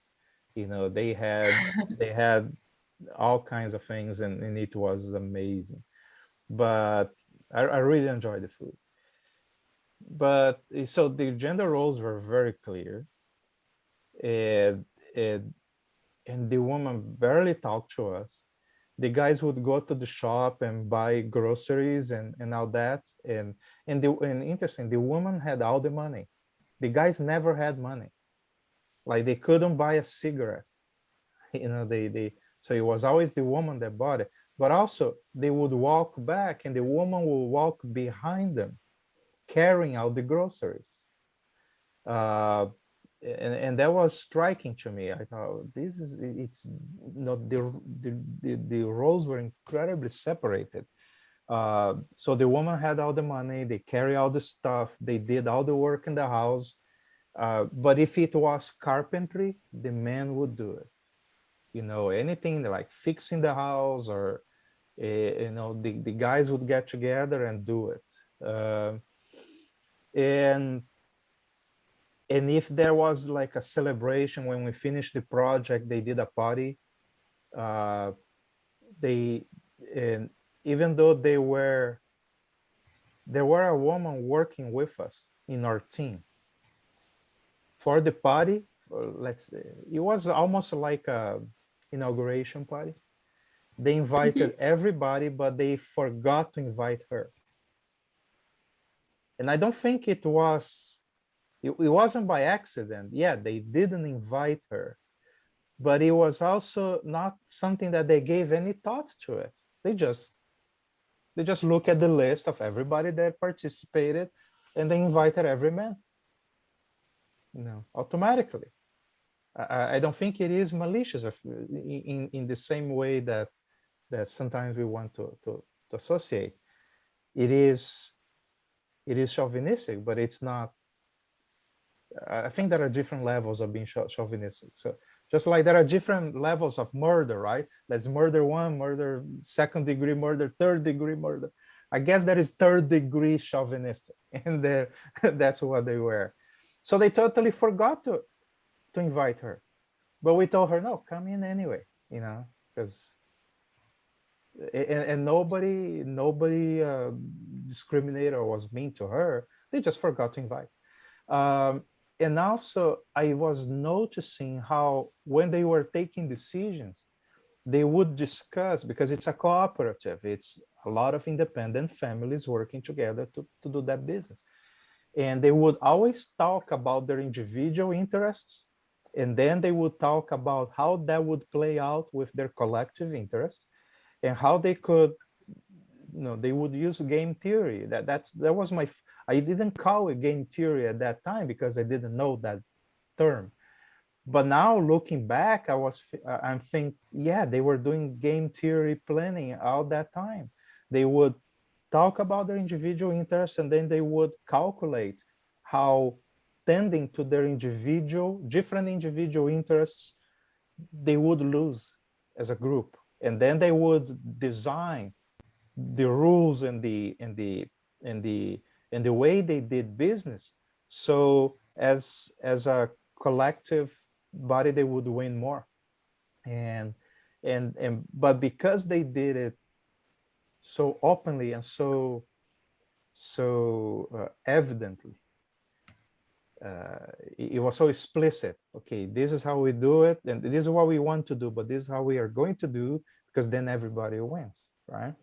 They had all kinds of things, and it was amazing. But I really enjoyed the food. But so the gender roles were very clear, and, and and the woman barely talked to us. The guys would go to the shop and buy groceries and all that. And interesting, the woman had all the money. The guys never had money. Like they couldn't buy a cigarette. They so it was always the woman that bought it. But also they would walk back, and the woman would walk behind them, carrying out the groceries. And that was striking to me. I thought it's not the roles were incredibly separated. So the woman had all the money, they carry all the stuff, they did all the work in the house. But if it was carpentry, the man would do it. Anything like fixing the house, or the guys would get together and do it. And if there was like a celebration when we finished the project, they did a party. They and even though there were a woman working with us in our team for the party. Let's say it was almost like a inauguration party. They invited everybody, but they forgot to invite her. And I don't think it wasn't by accident. Yeah, they didn't invite her, but it was also not something that they gave any thought to it. They just look at the list of everybody that participated, and they invited every man, automatically. I don't think it is malicious in the same way that sometimes we want to associate. It is chauvinistic, but it's not. I think there are different levels of being chauvinistic. So just like there are different levels of murder, right? Let's murder one, murder, second degree murder, third degree murder. I guess that is third degree chauvinistic, and that's what they were. So they totally forgot to invite her, but we told her, no, come in anyway, because and nobody discriminated or was mean to her. They just forgot to invite. And also, I was noticing how when they were taking decisions, they would discuss, because it's a cooperative, it's a lot of independent families working together to do that business. And they would always talk about their individual interests, and then they would talk about how that would play out with their collective interests, and how they could, they would use game theory. That was I didn't call it game theory at that time because I didn't know that term. But now looking back, I'm thinking, yeah, they were doing game theory planning all that time. They would talk about their individual interests, and then they would calculate how, tending to their different individual interests, they would lose as a group. And then they would design the rules and the way they did business, so as a collective body they would win more. And but because they did it so openly and so evidently, it was so explicit. Okay, this is how we do it, and this is what we want to do, but this is how we are going to do, because then everybody wins, right?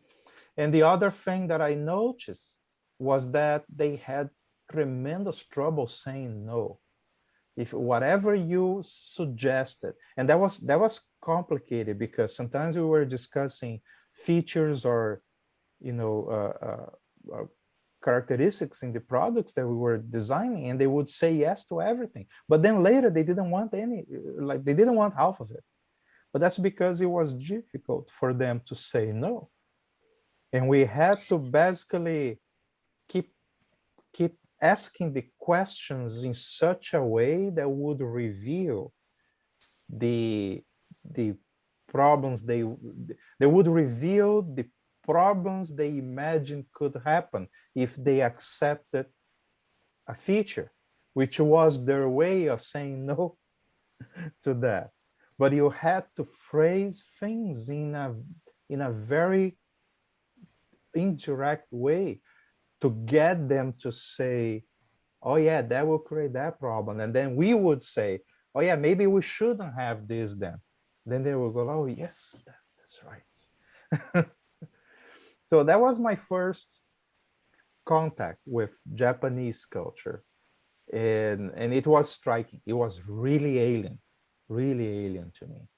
And the other thing that I noticed was that they had tremendous trouble saying no. If whatever you suggested, and that was complicated, because sometimes we were discussing features or characteristics in the products that we were designing, and they would say yes to everything. But then later they didn't want they didn't want half of it. But that's because it was difficult for them to say no. And we had to basically keep asking the questions in such a way that would reveal the problems they would reveal the problems they imagined could happen if they accepted a feature, which was their way of saying no to that. But you had to phrase things in a very indirect way to get them to say, oh yeah, that will create that problem. And then we would say, oh yeah, maybe we shouldn't have this then. Then they will go, oh yes, that's right. So that was my first contact with Japanese culture. And it was striking. It was really alien to me.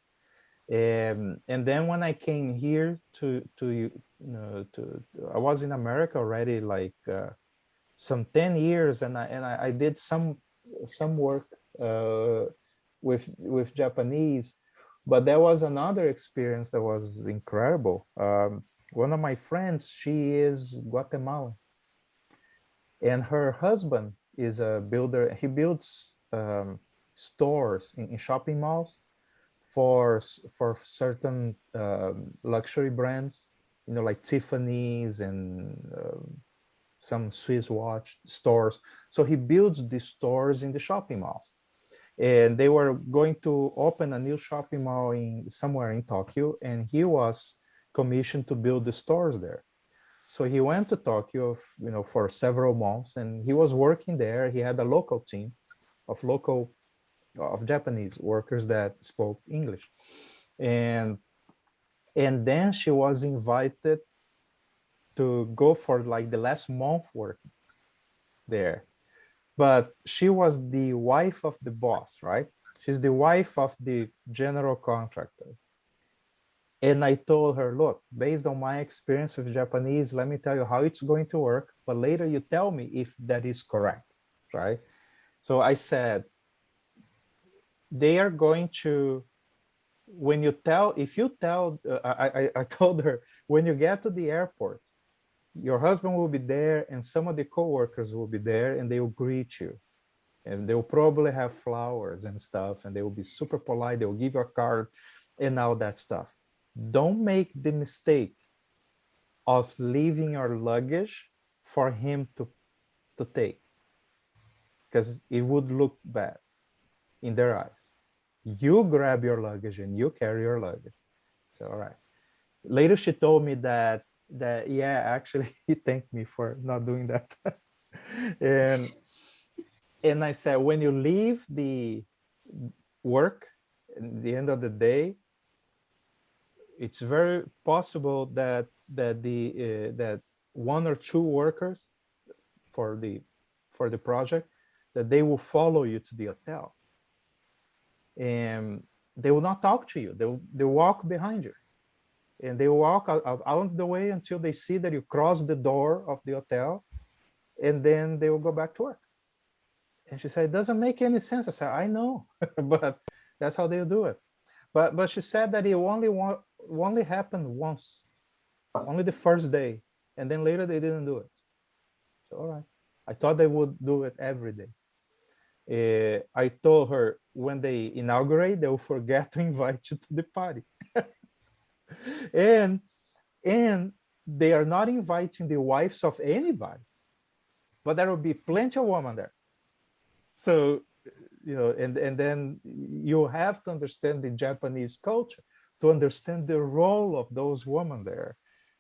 And then when I came here I was in America already, like some 10 years, and I did some work with Japanese, but there was another experience that was incredible. One of my friends, she is Guatemalan, and her husband is a builder. He builds stores in shopping malls for certain luxury brands, like Tiffany's and some Swiss watch stores. So he builds these stores in the shopping malls. And they were going to open a new shopping mall somewhere in Tokyo, and he was commissioned to build the stores there. So he went to Tokyo, for several months, and he was working there. He had a local team of Japanese workers that spoke English. And then she was invited to go for like the last month working there. But she was the wife of the boss, right? She's the wife of the general contractor. And I told her, look, based on my experience with Japanese, let me tell you how it's going to work, but later you tell me if that is correct, right? So I said, they are going to, when you tell, if you tell, I told her, when you get to the airport, your husband will be there and some of the coworkers will be there and they will greet you. And they'll probably have flowers and stuff and they will be super polite. They'll give you a card and all that stuff. Don't make the mistake of leaving your luggage for him to take, because it would look bad in their eyes. You grab your luggage and you carry your luggage. So, all right. Later, she told me that yeah, actually, he thanked me for not doing that. and I said, when you leave the work at the end of the day, it's very possible that that one or two workers for the project, that they will follow you to the hotel, and they will not talk to you. They'll walk behind you, and they walk out the way until they see that you cross the door of the hotel, and then they will go back to work. And she said, it doesn't make any sense. I said, I know, but that's how they do it. But she said that it only happened once, only the first day, and then later they didn't do it. So, all right. I thought they would do it every day. I told her, when they inaugurate, they will forget to invite you to the party. and they are not inviting the wives of anybody, but there will be plenty of women there. So, and then you have to understand the Japanese culture to understand the role of those women there.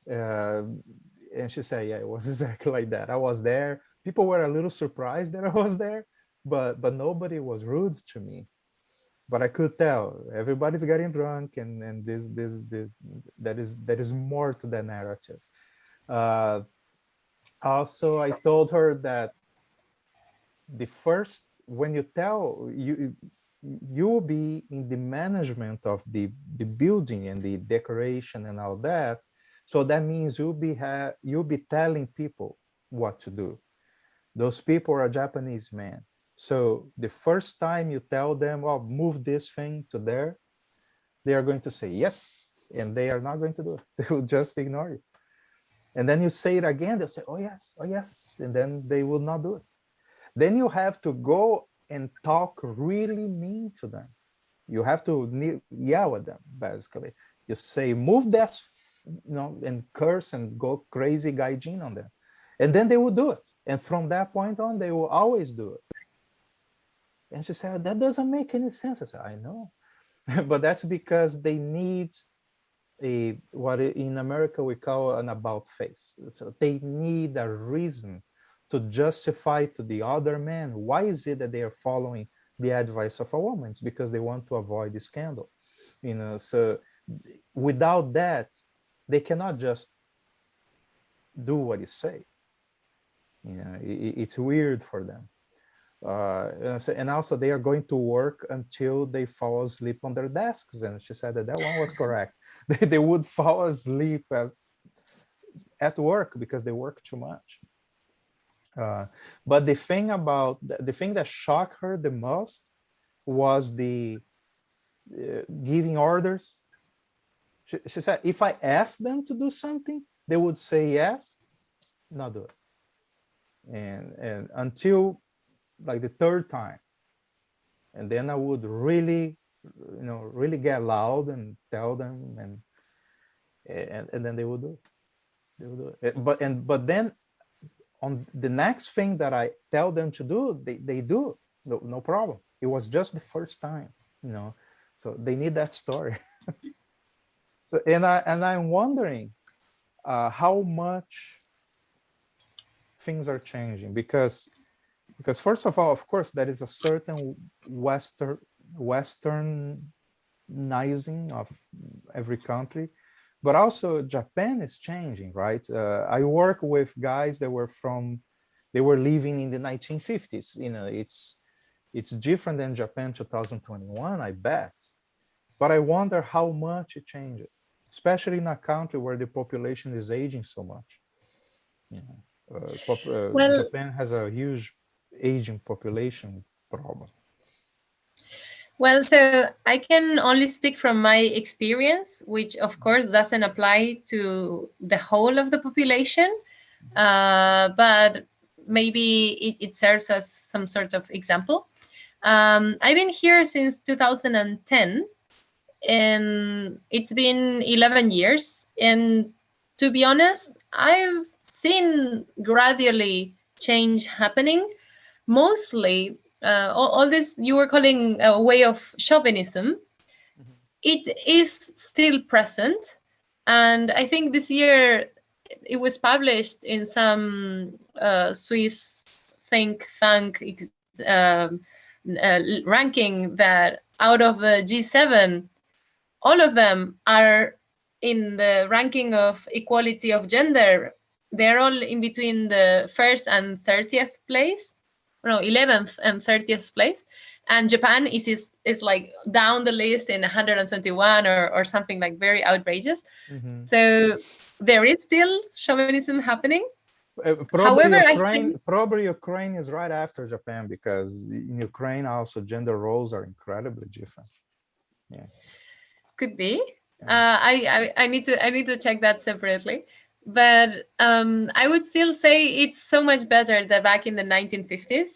And she said, yeah, it was exactly like that. I was there. People were a little surprised that I was there, but nobody was rude to me. But I could tell everybody's getting drunk, and this that is more to the narrative. Also, I told her that the first, when you tell, you will be in the management of the building and the decoration and all that. So that means you'll be telling people what to do. Those people are Japanese men. So the first time you tell them, oh, move this thing to there, they are going to say yes, and they are not going to do it. They will just ignore you. And then you say it again, they'll say, oh yes, and then they will not do it. Then you have to go and talk really mean to them. You have to yell at them, basically. You say, move this, and curse and go crazy gaijin on them. And then they will do it. And from that point on, they will always do it. And she said, that doesn't make any sense. I said, I know. But that's because they need what in America we call an about face. So they need a reason to justify to the other man why is it that they are following the advice of a woman. It's because they want to avoid the scandal. So without that, they cannot just do what you say. It's weird for them. And also they are going to work until they fall asleep on their desks. And she said that one was correct. They would fall asleep at work because they work too much. But the thing that shocked her the most was the giving orders. She said, if I asked them to do something, they would say yes, not do it. And until like the third time, and then I would really get loud and tell them, and then they would do it. But then on the next thing that I tell them to do, they do it. No problem. It was just the first time, so they need that story. So and I'm wondering how much things are changing, because first of all, of course, there is a certain westernizing of every country, but also Japan is changing, right? I work with guys that were living in the 1950s. It's different than Japan 2021, I bet. But I wonder how much it changed, especially in a country where the population is aging so much. You know, Well, Japan has a huge aging population problem. well, so I can only speak from my experience, which of course doesn't apply to the whole of the population, but maybe it serves as some sort of example. I've been here since 2010, and it's been 11 years. And to be honest, I've seen gradually change happening. Mostly, all this you were calling a way of chauvinism, it is still present. And I think this year it was published in some Swiss think tank ranking that out of the G7, all of them are in the ranking of equality of gender. They're all in between the first and 30th place, no, 11th and 30th place. And Japan is like down the list in 121 or something like very outrageous. Mm-hmm. So there is still chauvinism happening. Probably However, probably Ukraine is right after Japan, because in Ukraine also gender roles are incredibly different. Yeah, could be. I need to check that separately. But I would still say it's so much better than back in the 1950s.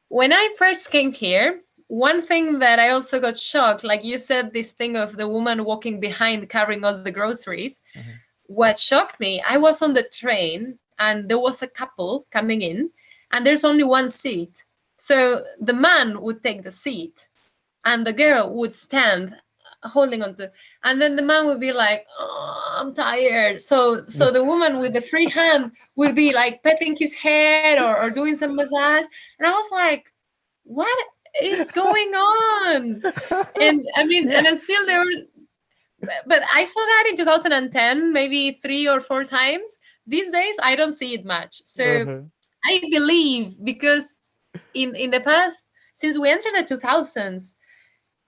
When I first came here, one thing that I also got shocked, like you said, this thing of the woman walking behind carrying all the groceries. Mm-hmm. What shocked me, I was on the train and there was a couple coming in and there's only one seat. So the man would take the seat and the girl would stand holding on to, and then the man would be like, oh, I'm tired. So the woman with the free hand would be like petting his head or doing some massage. And I was like, what is going on? And I mean, yes. And still there were, but I saw that in 2010, maybe 3 or 4 times. These days, I don't see it much. So I believe, because in the past, since we entered the 2000s,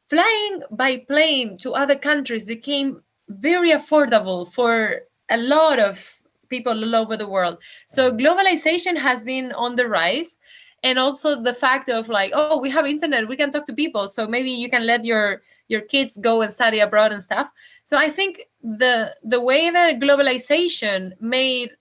flying by plane to other countries became very affordable for a lot of people all over the world. So globalization has been on the rise. And also the fact of like, oh, we have internet, we can talk to people. So maybe you can let your kids go and study abroad and stuff. So I think the way that globalization made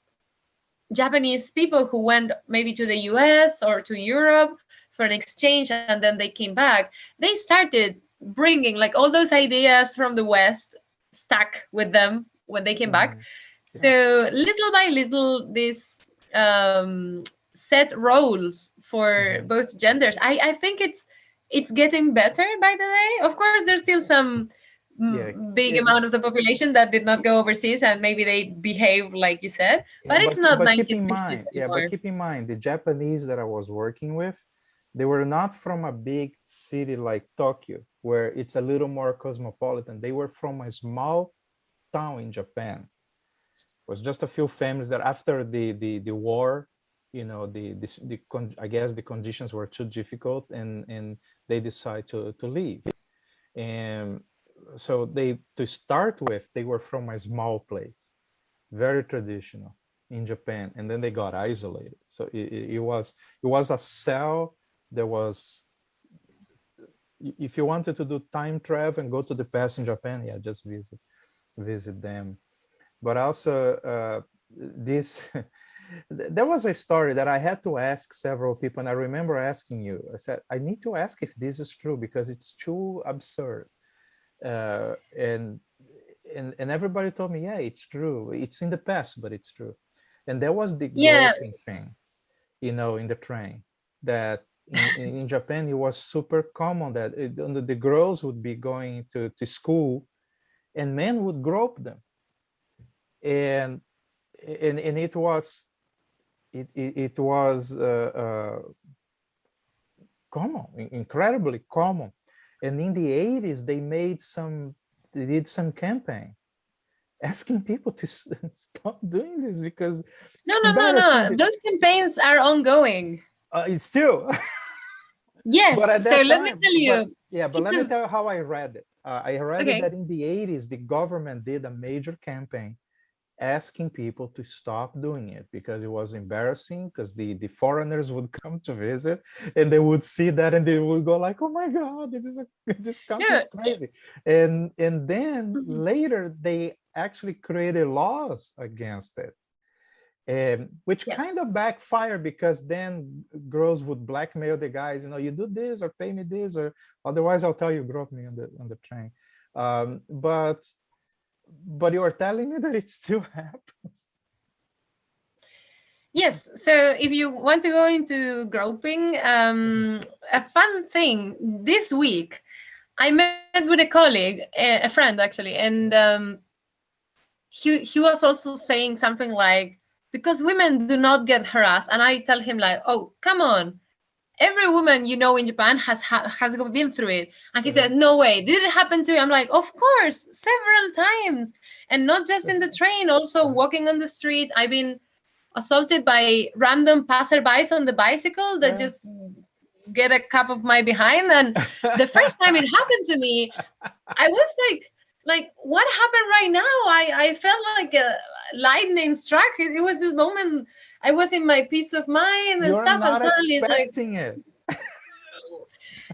Japanese people who went maybe to the US or to Europe for an exchange and then they came back, they started bringing like all those ideas from the West stuck with them when they came back. Yeah. So little by little, this set roles for both genders. I think it's getting better by the way. Of course, there's still some big amount of the population that did not go overseas and maybe they behave like you said, but it's not 1950s anymore. But keep in mind, the Japanese that I was working with, they were not from a big city like Tokyo, where it's a little more cosmopolitan. They were from a small town in Japan. It was just a few families that after the war, you know, I guess the conditions were too difficult and they decide to leave. And so to start with, they were from a small place, very traditional in Japan, and then they got isolated. So it was a cell. There was, if you wanted to do time travel and go to the past in Japan, yeah, just visit them. But also there was a story that I had to ask several people, and I remember asking you. I said, I need to ask if this is true because it's too absurd. And everybody told me, yeah, it's true. It's in the past, but it's true. And there was the groping thing, you know, in the train, that in Japan, it was super common that the girls would be going to school and men would grope them. And it was common, incredibly common. And in the 80s, they did some campaign asking people to stop doing this because no. Those campaigns are ongoing. It's still Yes. But at So that let me time, tell you. but let me tell you how I read it. I read it Okay. that in the 80s, the government did a major campaign asking people to stop doing it because it was embarrassing, because the foreigners would come to visit and they would see that and they would go like, oh my God, this country No. is crazy. And then Mhm. later they actually created laws against it. Which Yes. kind of backfired because then girls would blackmail the guys, you do this or pay me this, or otherwise I'll tell you drop me on the train. But you are telling me that it still happens. Yes. So if you want to go into groping, a fun thing this week, I met with a colleague, a friend actually, and he was also saying something like, because women do not get harassed, and I tell him like, oh, come on, every woman you know in Japan has been through it. And he said, no way, did it happen to you? I'm like, of course, several times, and not just in the train, also walking on the street. I've been assaulted by random passerbys on the bicycle that just get a cup of my behind. And the first time it happened to me, I was like, what happened right now? I felt like a lightning struck. It was this moment I was in my peace of mind and You're stuff, and not suddenly it's like, expecting it.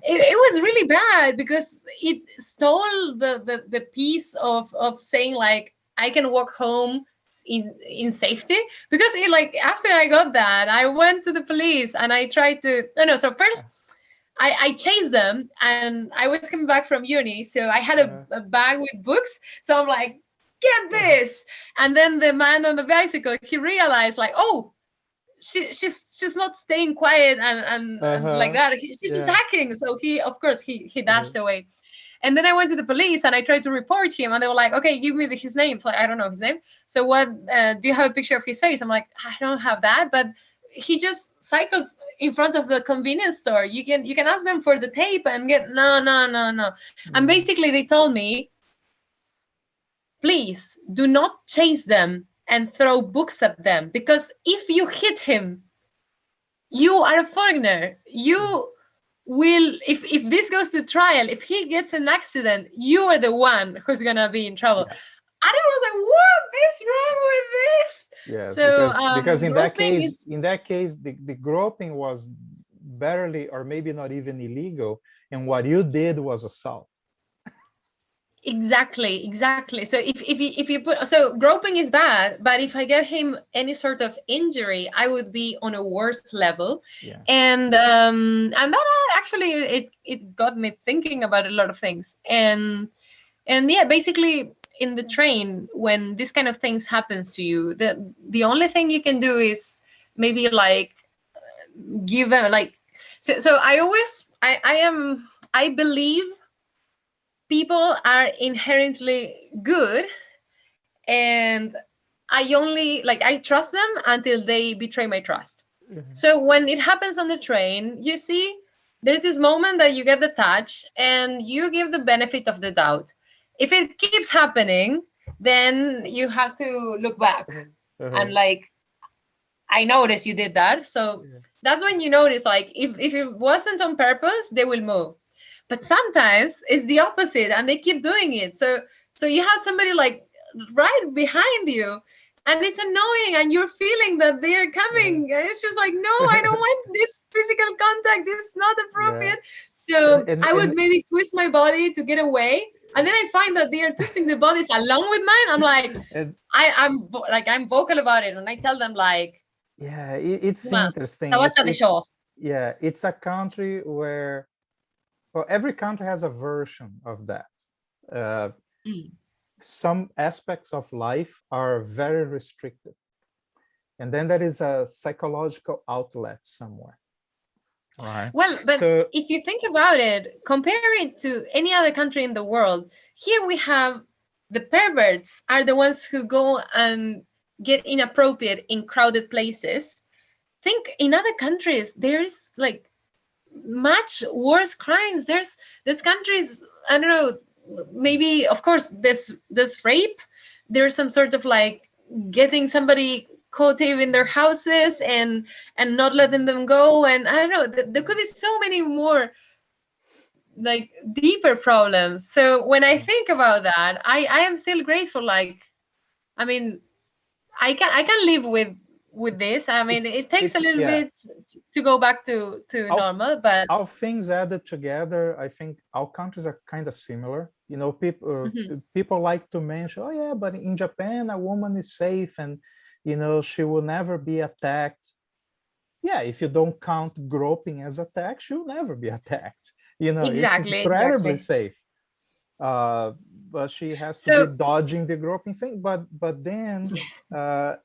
it was really bad because it stole the piece of saying like I can walk home in safety. Because like after I got that, I went to the police and I tried to no, so first I chased them, and I was coming back from uni, so I had a bag with books. So I'm like, get this. And then the man on the bicycle, he realized like, oh, she's not staying quiet and like that. She's attacking. So of course he dashed away. And then I went to the police and I tried to report him, and they were like, okay, give me his name. So I don't know his name. So what, do you have a picture of his face? I'm like, I don't have that, but he just cycled in front of the convenience store. You can ask them for the tape and get no. And basically they told me, please do not chase them and throw books at them, because if you hit him, you are a foreigner. You will, if this goes to trial, if he gets an accident, you are the one who's gonna be in trouble. And I was like, what is wrong with this? Yes, So because in that case, is the groping was barely or maybe not even illegal, and what you did was assault. exactly. So if you put, so groping is bad, but if I get him any sort of injury, I would be on a worse level. And that actually it got me thinking about a lot of things. And yeah, basically in the train, when this kind of things happens to you, the only thing you can do is maybe like give them like, so I believe people are inherently good, and I trust them until they betray my trust. So when it happens on the train, you see, there's this moment that you get the touch and you give the benefit of the doubt. If it keeps happening, then you have to look back and like, I noticed you did that. So that's when you notice, like, if it wasn't on purpose, they will move. But sometimes it's the opposite and they keep doing it. So you have somebody like right behind you, and it's annoying, and you're feeling that they're coming. And it's just like, no, I don't want this physical contact. This is not appropriate. So I would maybe twist my body to get away. And then I find that they are twisting their bodies along with mine. I'm like, I'm vocal about it. And I tell them like, it's interesting. It's a country where, well, every country has a version of that. Some aspects of life are very restricted. And then there is a psychological outlet somewhere. Right. Well, but if you think about it, compare it to any other country in the world, here we have the perverts are the ones who go and get inappropriate in crowded places. Think in other countries, there's like much worse crimes. There's countries, I don't know, maybe, of course, there's rape. There's some sort of like getting somebody cotive in their houses and not letting them go. And I don't know, there could be so many more like deeper problems. So when I think about that, I am still grateful. Like, I mean, I can live with this. I mean, it takes a little yeah. bit to go back to All, normal, but all things added together, I think all countries are kind of similar. You know, people like to mention, oh yeah, but in Japan a woman is safe and you know she will never be attacked. Yeah, if you don't count groping as attack, she'll never be attacked. You know, it's incredibly exactly. safe. But she has to be So dodging the groping thing. But then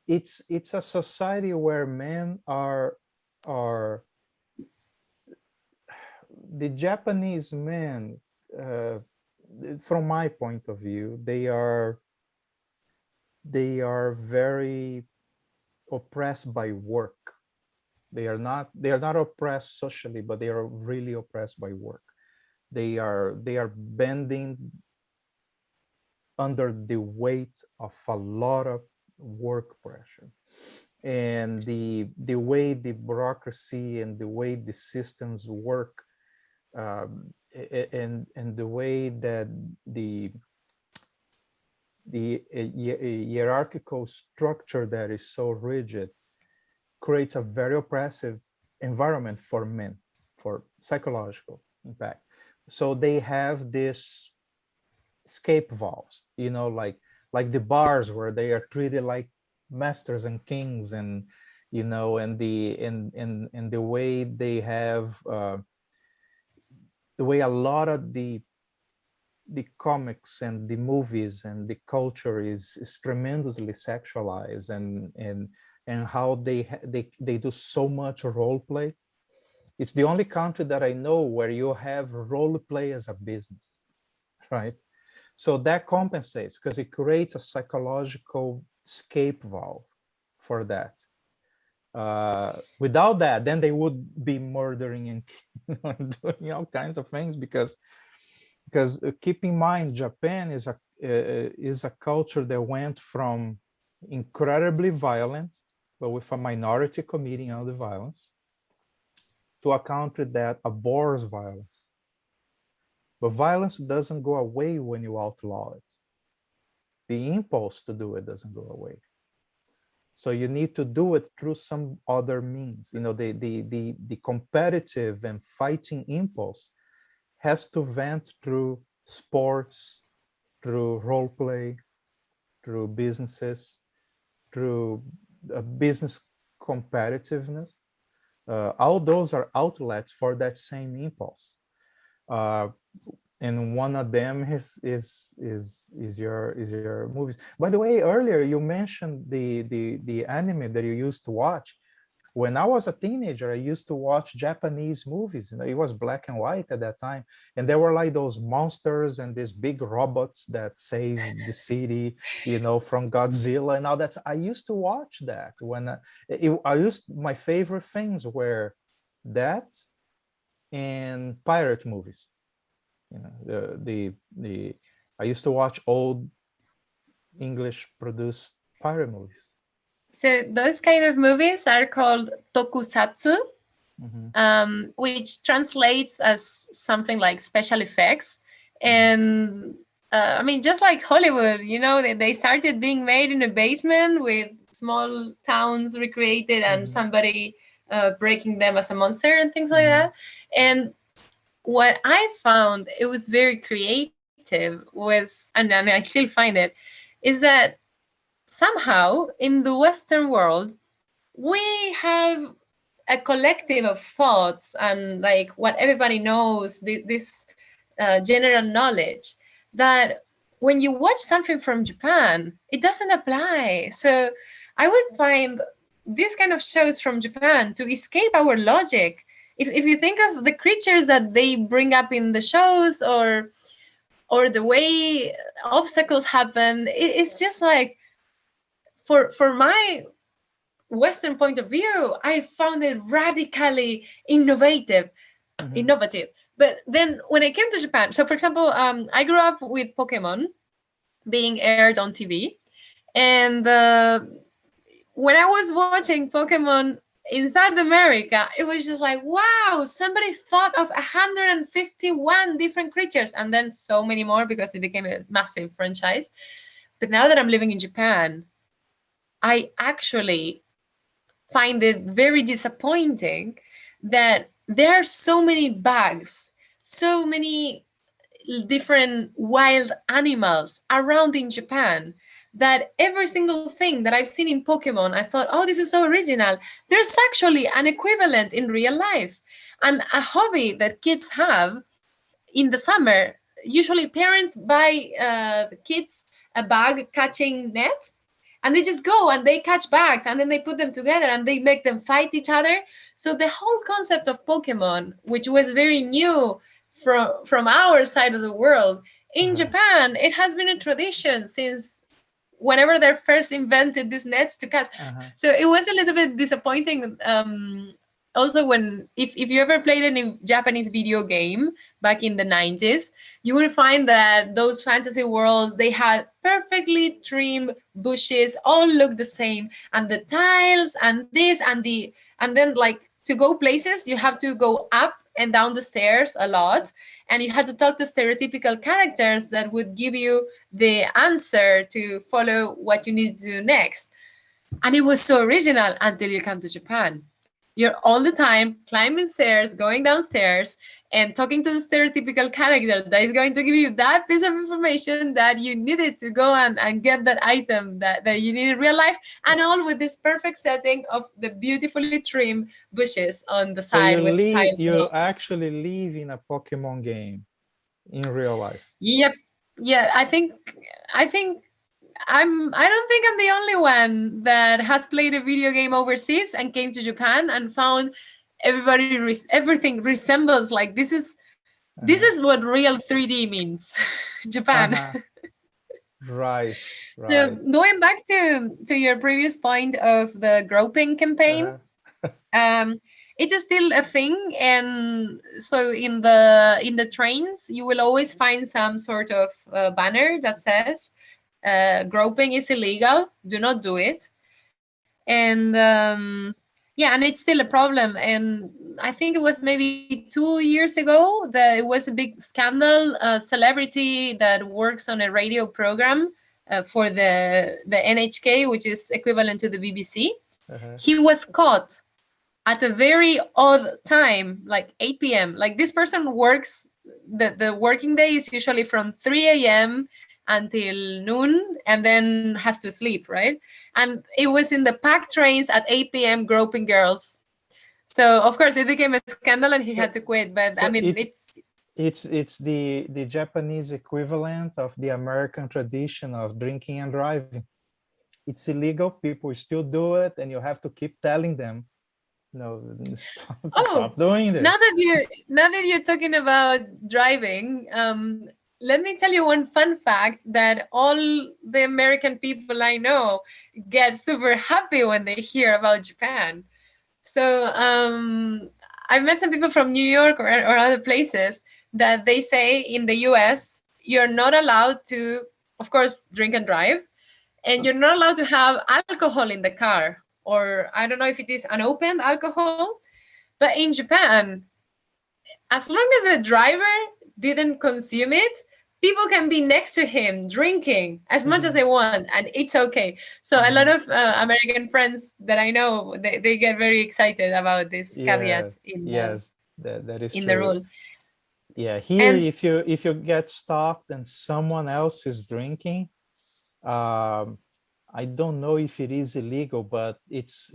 it's a society where men are the Japanese men. From my point of view, they are very oppressed by work. They are not oppressed socially, but they are really oppressed by work. They are bending under the weight of a lot of work pressure, and the way the bureaucracy and the way the systems work, and the way that the hierarchical structure that is so rigid creates a very oppressive environment for men, for psychological impact. So they have this escape valves, you know, like the bars where they are treated like masters and kings, and you know, and the way they have the way a lot of the comics and the movies and the culture is tremendously sexualized, and how they do so much role play. It's the only country that I know where you have role play as a business, right? So that compensates because it creates a psychological escape valve for that. Without that, then they would be murdering and doing all kinds of things, because keep in mind, Japan is a culture that went from incredibly violent, but with a minority committing all the violence, to a country that abhors violence. But violence doesn't go away when you outlaw it. The impulse to do it doesn't go away. So you need to do it through some other means. You know, the competitive and fighting impulse has to vent through sports, through role play, through businesses, through business competitiveness. All those are outlets for that same impulse. And one of them is your movies. By the way, earlier you mentioned the anime that you used to watch. When I was a teenager, I used to watch Japanese movies. You know, it was black and white at that time, and there were like those monsters and these big robots that save the city, you know, from Godzilla and all that. I used to watch that when I used, my favorite things were that and pirate movies. You know, the I used to watch old English produced pirate movies. so those kind of movies are called tokusatsu, which translates as something like special effects. And I mean, just like Hollywood, you know, they started being made in a basement with small towns recreated and somebody breaking them as a monster and things like that. And what I found, it was very creative, was, and I still find it, is that somehow in the Western world, we have a collective of thoughts and like what everybody knows, this general knowledge, that when you watch something from Japan, it doesn't apply. So I would find these kind of shows from Japan to escape our logic. If you think of the creatures that they bring up in the shows, or the way obstacles happen, it's just like, for my Western point of view, I found it radically innovative. But then when I came to Japan, so for example, I grew up with Pokemon being aired on TV, and when I was watching Pokemon in South America, it was just like, wow, somebody thought of 151 different creatures and then so many more because it became a massive franchise. But now that I'm living in Japan, I actually find it very disappointing that there are so many bugs, so many different wild animals around in Japan, that every single thing that I've seen in Pokemon, I thought, oh, this is so original. There's actually an equivalent in real life. And a hobby that kids have in the summer, usually parents buy the kids a bag catching net, and they just go and they catch bags and then they put them together and they make them fight each other. So the whole concept of Pokemon, which was very new from our side of the world, in Japan, it has been a tradition since whenever they first invented these nets to catch. So it was a little bit disappointing. Also, when if you ever played any Japanese video game back in the 90s, you will find that those fantasy worlds, they had perfectly trimmed bushes, all look the same, and the tiles and this and then like to go places, you have to go up and down the stairs a lot, and you had to talk to stereotypical characters that would give you the answer to follow what you need to do next. And it was so original until you come to Japan. You're all the time climbing stairs, going downstairs, and talking to the stereotypical character that is going to give you that piece of information that you needed to go and get that item that you need in real life, and all with this perfect setting of the beautifully trimmed bushes on the So side with tiles. you actually live in a Pokemon game in real life. Yep. Yeah, I think I don't think I'm the only one that has played a video game overseas and came to Japan and found everything resembles like this is what real 3D means. Japan. Right. So going back to your previous point of the groping campaign, it is still a thing, and so in the trains you will always find some sort of banner that says groping is illegal, do not do it. And yeah, and it's still a problem. And I think it was maybe 2 years ago that it was a big scandal. A celebrity that works on a radio program for the NHK, which is equivalent to the BBC, he was caught at a very odd time, like 8 p.m. Like this person works, the working day is usually from 3 a.m. until noon and then has to sleep, right? And it was in the packed trains at 8 p.m. groping girls. So of course it became a scandal and he had to quit. But so I mean, it's the Japanese equivalent of the American tradition of drinking and driving. It's illegal, people still do it, and you have to keep telling them, no, stop doing this. Now that you're talking about driving, let me tell you one fun fact that all the American people I know get super happy when they hear about Japan. So I've met some people from New York or other places that they say in the US, you're not allowed to, of course, drink and drive, and you're not allowed to have alcohol in the car, or I don't know if it is unopened alcohol. But in Japan, as long as the driver didn't consume it, people can be next to him drinking as much as they want, and it's okay. So a lot of American friends that I know, they get very excited about this caveat that is in true. the rule. Yeah, here, and if you get stopped and someone else is drinking, I don't know if it is illegal, but it's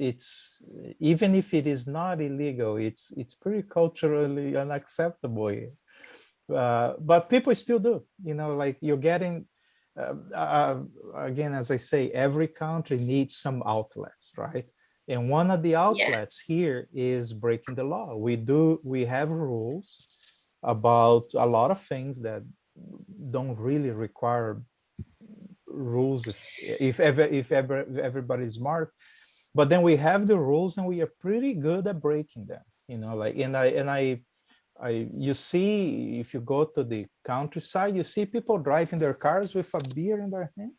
even if it is not illegal, it's pretty culturally unacceptable here. But people still do, like you're getting, again, as I say, every country needs some outlets, right? And one of the outlets here is breaking the law. We have rules about a lot of things that don't really require rules if everybody's smart, but then we have the rules and we are pretty good at breaking them, like, you see, if you go to the countryside, you see people driving their cars with a beer in their hand.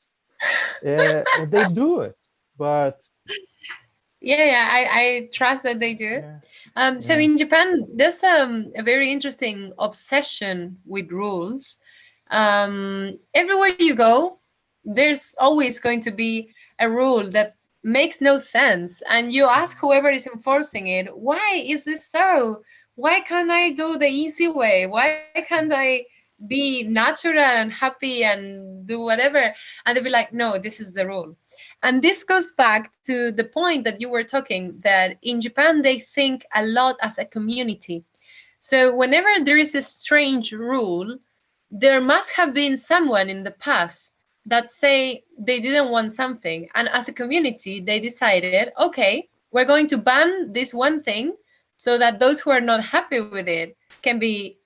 And they do it, But Yeah, I trust that they do. yeah, So yeah, in Japan, there's a very interesting obsession with rules. Everywhere you go, there's always going to be a rule that makes no sense, and you ask whoever is enforcing it, why is this so? Why can't I do the easy way? Why can't I be natural and happy and do whatever? And they'll be like, no, this is the rule. And this goes back to the point that you were talking, that in Japan they think a lot as a community. So whenever there is a strange rule, there must have been someone in the past that say they didn't want something, and as a community they decided, okay, we're going to ban this one thing so that those who are not happy with it can be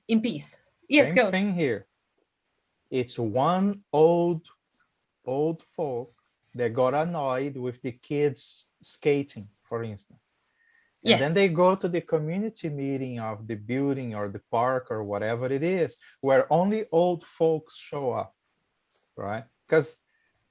in peace. Yes, same go. thing here. It's one old folk that got annoyed with the kids skating, for instance. And then they Yes. go to the community meeting of the building or the park or whatever it is, where only old folks show up, right? Because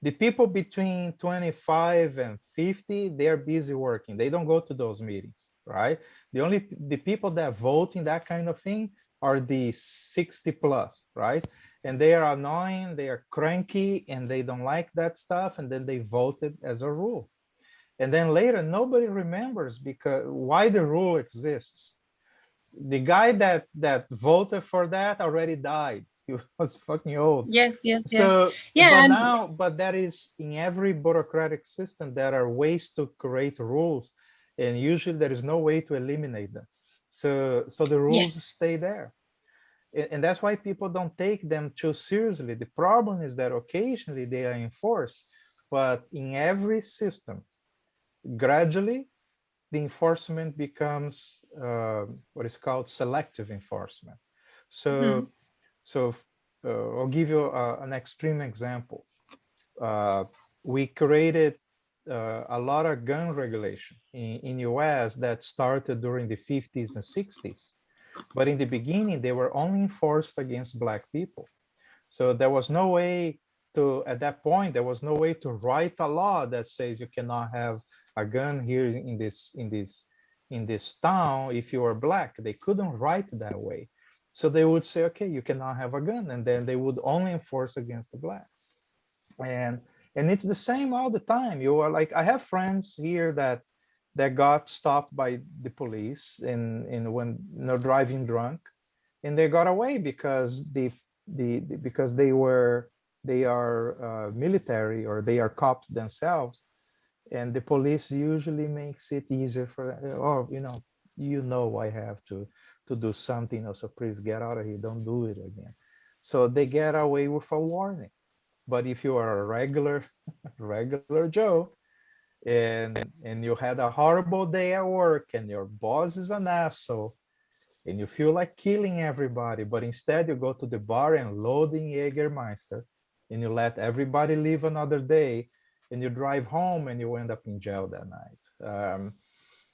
the people between 25 and 50, they're busy working. They don't go to those meetings, right? The people that vote in that kind of thing are the 60 plus, right? And they are annoying, they are cranky, and they don't like that stuff, and then they voted as a rule. And then later, nobody remembers because why the rule exists. The guy that voted for that already died. He was fucking old. Yes, yes, yes. So, Yeah, and but that is in every bureaucratic system, there are ways to create rules, and usually there is no way to eliminate them. So the rules yes. stay there. And that's why people don't take them too seriously. The problem is that occasionally they are enforced, but in every system, gradually the enforcement becomes what is called selective enforcement. Mhm. So, so I'll give you an extreme example. Uh, we created a lot of gun regulation in US that started during the 50s and 60s. But in the beginning, they were only enforced against Black people. So there was no way to, at that point, there was no way to write a law that says you cannot have a gun here in this town if you are Black. They couldn't write that way. So they would say, okay, you cannot have a gun, and then they would only enforce against the Blacks. And it's the same all the time. You are like, I have friends here that got stopped by the police in when driving drunk, and they got away because because they are military or they are cops themselves, and the police usually makes it easier for, oh, I have to do something, so please get out of here, don't do it again. So they get away with a warning. But if you are a regular Joe, and you had a horrible day at work and your boss is an asshole, and you feel like killing everybody, but instead you go to the bar and load in Jägermeister, and you let everybody live another day, and you drive home and you end up in jail that night.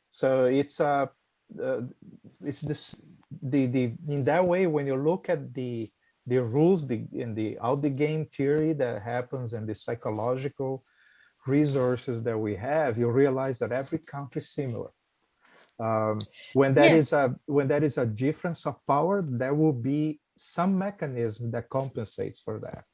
So it's this the in that way, when you look at the rules, in the out the game theory that happens, and the psychological resources that we have, you realize that every country is similar. Yes. When that is a difference of power, there will be some mechanism that compensates for that.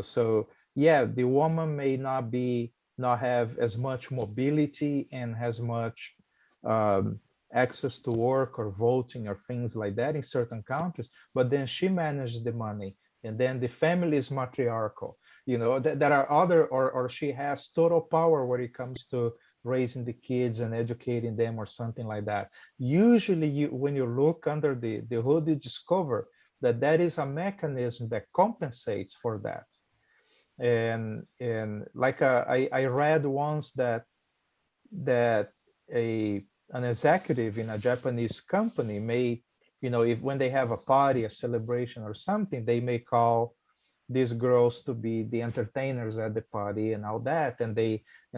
So yeah, the woman may not have as much mobility and as much um, access to work or voting or things like that in certain countries, but then she manages the money, and then the family is matriarchal. There are other, or she has total power when it comes to raising the kids and educating them or something like that. Usually when you look under the hood, you discover that that is a mechanism that compensates for that. And like I read once that an executive in a Japanese company may, if when they have a party, a celebration or something, they may call these girls to be the entertainers at the party and all that, and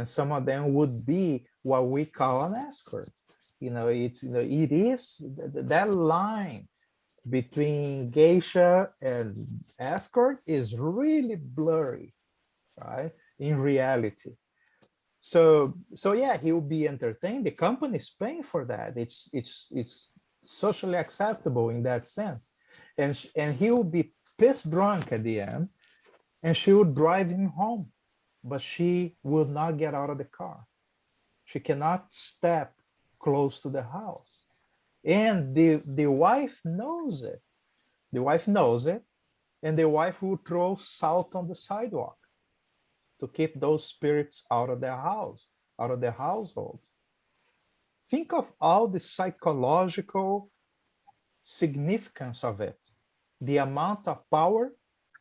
some of them would be what we call an escort. It is that line between geisha and escort is really blurry, right, in reality. So yeah, he will be entertained. The company is paying for that. It's socially acceptable in that sense, and he will be pissed drunk at the end, and she will drive him home, but she will not get out of the car. She cannot step close to the house, and the wife knows it. The wife knows it, and the wife will throw salt on the sidewalk to keep those spirits out of their house, out of their household. Think of all the psychological significance of it, the amount of power,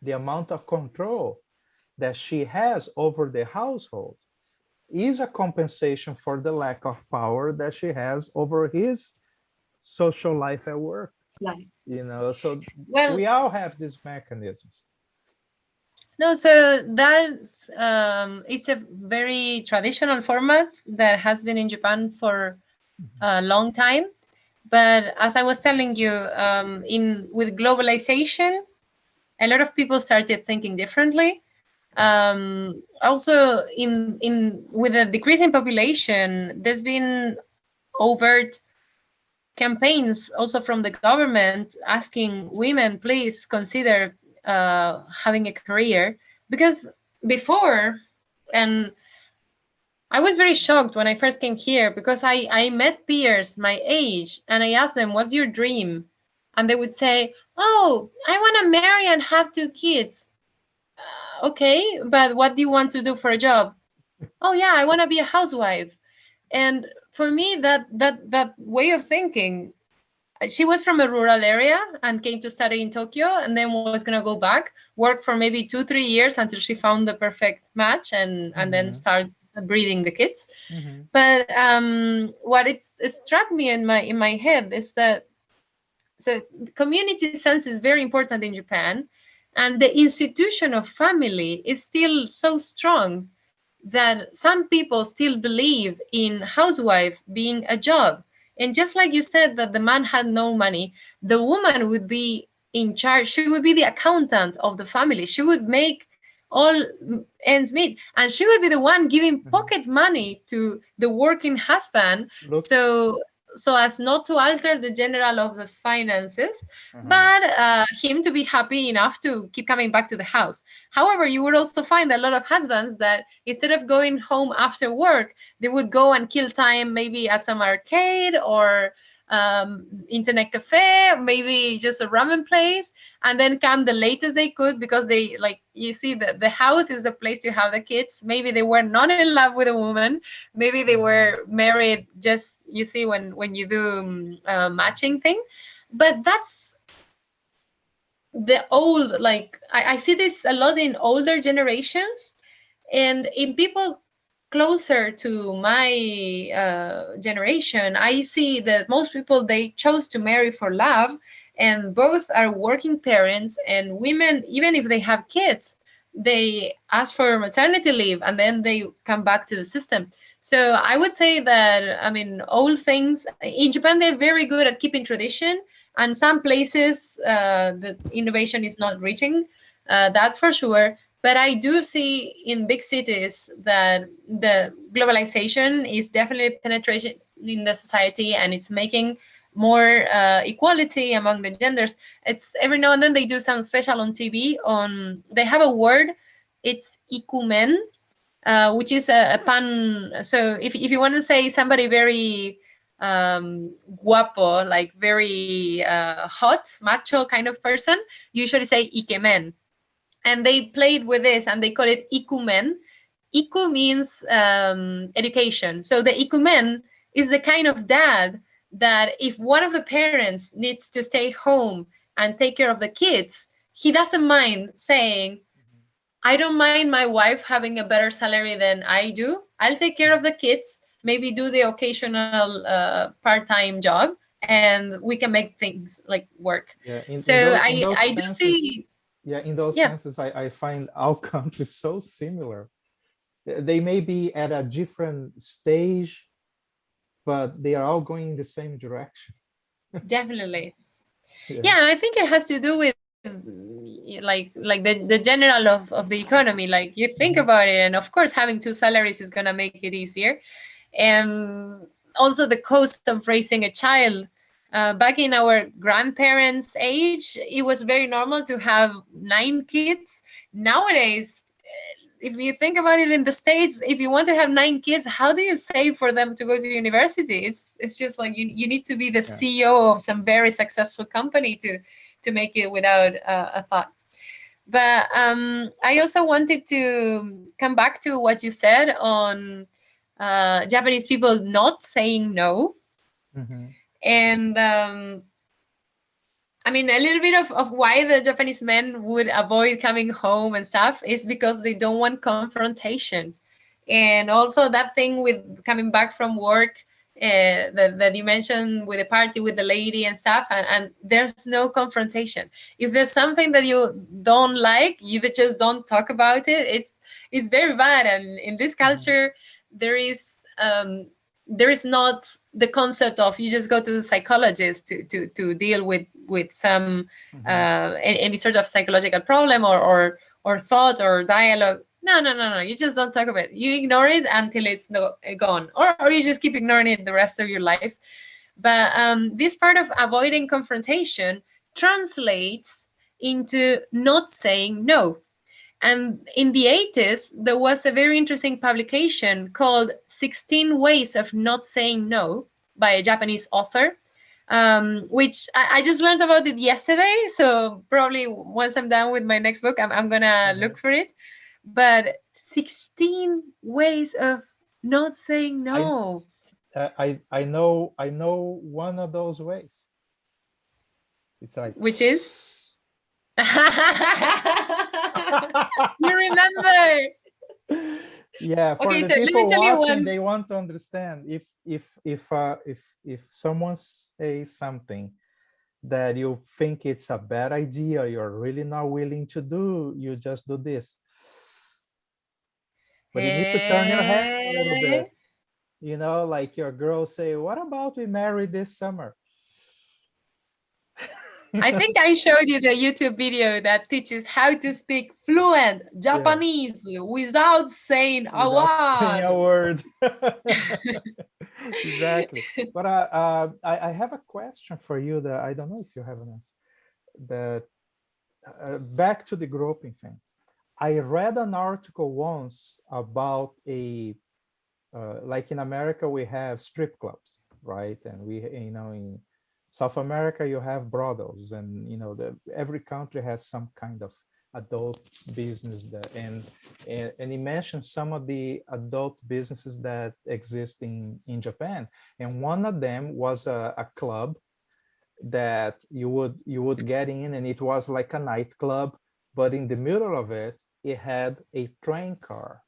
the amount of control that she has over the household is a compensation for the lack of power that she has over his social life at work. Life. So Well, we all have these mechanisms. no, so that's it's a very traditional format that has been in Japan for a long time. But as I was telling you, with globalization, a lot of people started thinking differently. Also, with a decreasing population, there's been overt campaigns also from the government asking women, please consider having a career. Because before, and I was very shocked when I first came here, because I met peers my age and I asked them, what's your dream? And they would say, oh, I want to marry and have 2 kids. Okay, but what do you want to do for a job? Oh yeah, I want to be a housewife. And for me, that way of thinking, she was from a rural area and came to study in Tokyo, and then was going to go back, work for maybe 2-3 years until she found the perfect match, and then start breeding the kids. But what it struck me in my head is that, so community sense is very important in Japan, and the institution of family is still so strong that some people still believe in housewife being a job. And just like you said that the man had no money, the woman would be in charge. She would be the accountant of the family. She would make all ends meet, and she would be the one giving pocket money to the working husband. So as not to alter the general of the finances, but him to be happy enough to keep coming back to the house. However, you would also find a lot of husbands that instead of going home after work, they would go and kill time maybe at some arcade or internet cafe, maybe just a ramen place, and then come the latest they could, because they, like, you see, the house is the place to have the kids. Maybe they were not in love with a woman, maybe they were married, just, you see, when you do matching thing. But that's the old, like, I see this a lot in older generations, and in people closer to my generation, I see that most people, they chose to marry for love, and both are working parents, and women, even if they have kids, they ask for maternity leave and then they come back to the system. So I would say that, I mean, old things in Japan, they're very good at keeping tradition, and some places the innovation is not reaching that, for sure. But I do see in big cities that the globalization is definitely penetrating in the society, and it's making more equality among the genders. It's every now and then they do some special on TV. They have a word, it's ikumen, which is a pun. So if you want to say somebody very guapo, like very hot, macho kind of person, you usually say ikemen. And they played with this and they call it ikumen. Iku means education. So the ikumen is the kind of dad that if one of the parents needs to stay home and take care of the kids, he doesn't mind saying, I don't mind my wife having a better salary than I do. I'll take care of the kids, maybe do the occasional part-time job, and we can make things like work. Yeah, I do see. Yeah, in those senses, I find our countries so similar. They may be at a different stage, but they are all going in the same direction. Definitely. Yeah, and I think it has to do with, like the general of the economy. Like you think about it, and of course having two salaries is gonna make it easier. And also the cost of raising a child. Back in our grandparents' age, it was very normal to have 9 kids. Nowadays, if you think about it in the States, if you want to have 9 kids, how do you save for them to go to university? It's just like you need to be the CEO of some very successful company to make it without a thought. But I also wanted to come back to what you said on Japanese people not saying no. And I mean, a little bit of why the Japanese men would avoid coming home and stuff is because they don't want confrontation. And also that thing with coming back from work that you mentioned with the party with the lady and stuff, and there's no confrontation. If there's something that you don't like, you just don't talk about it. It's very bad. And in this culture, there is not the concept of you just go to the psychologist to deal with some any sort of psychological problem or thought or dialogue. No. You just don't talk about it. You ignore it until it's gone, or you just keep ignoring it the rest of your life. But this part of avoiding confrontation translates into not saying no. And in the 80s, there was a very interesting publication called 16 Ways of Not Saying No by a Japanese author, which I just learned about it yesterday. So probably once I'm done with my next book, I'm going to look for it. But 16 ways of not saying no. I know one of those ways. It's like, which is? You remember? Yeah, for okay, the so people watching, they want to understand if someone says something that you think it's a bad idea, you're really not willing to do, you just do this. But you need to turn your head a little bit, you know, like your girl say, what about we marry this summer? I think I showed you the YouTube video that teaches how to speak fluent Japanese without saying a word. Exactly. But I have a question for you that I don't know if you have an answer. That back to the groping thing. I read an article once about like in America, we have strip clubs, right? And we, you know, in South America, you have brothels, and you know, every country has some kind of adult business that, and he mentioned some of the adult businesses that exist in Japan, and one of them was a club that you would get in, and it was like a nightclub, but in the middle of it, it had a train car.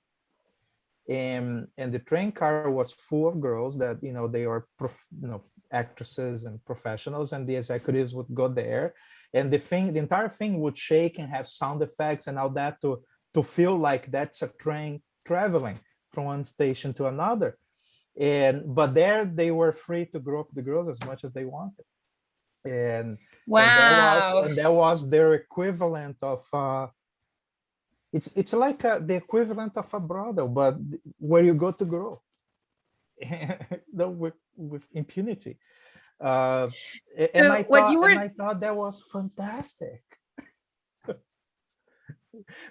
And the train car was full of girls that, you know, they are actresses and professionals, and the executives would go there, and the entire thing would shake and have sound effects and all that to feel like that's a train traveling from one station to another. But there they were free to grope the girls as much as they wanted. And wow. and that was their equivalent of it's like the equivalent of a brothel, but where you go to grow with impunity. And I thought that was fantastic.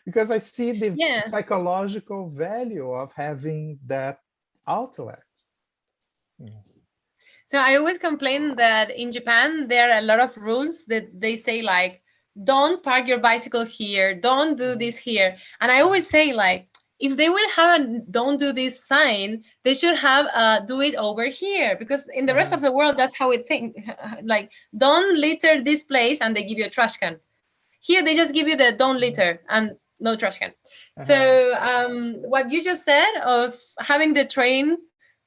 Because I see the psychological value of having that outlet. So I always complain that in Japan, there are a lot of rules that they say, like, don't park your bicycle here, don't do this here. And I always say, like, if they will have a don't do this sign, they should have a do it over here, because in the rest of the world, that's how it think. Like, don't litter this place, and they give you a trash can. Here, they just give you the don't litter and no trash can. So what you just said of having the train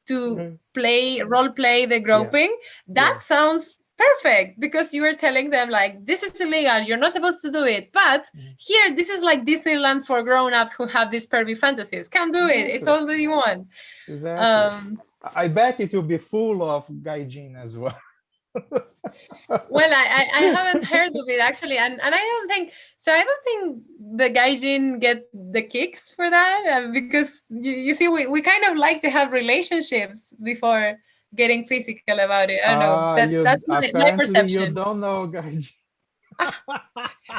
to role play the groping, that sounds perfect, because you are telling them, like, this is illegal, you're not supposed to do it, but here, this is like Disneyland for grown-ups who have these pervy fantasies. Come do it, it's all that you want. Exactly. I bet it will be full of gaijin as well. Well, I haven't heard of it actually, and I don't think so. I don't think the gaijin gets the kicks for that because you see, we kind of like to have relationships before getting physical about it. I don't know. You That's my apparently you perception. don't know, guys.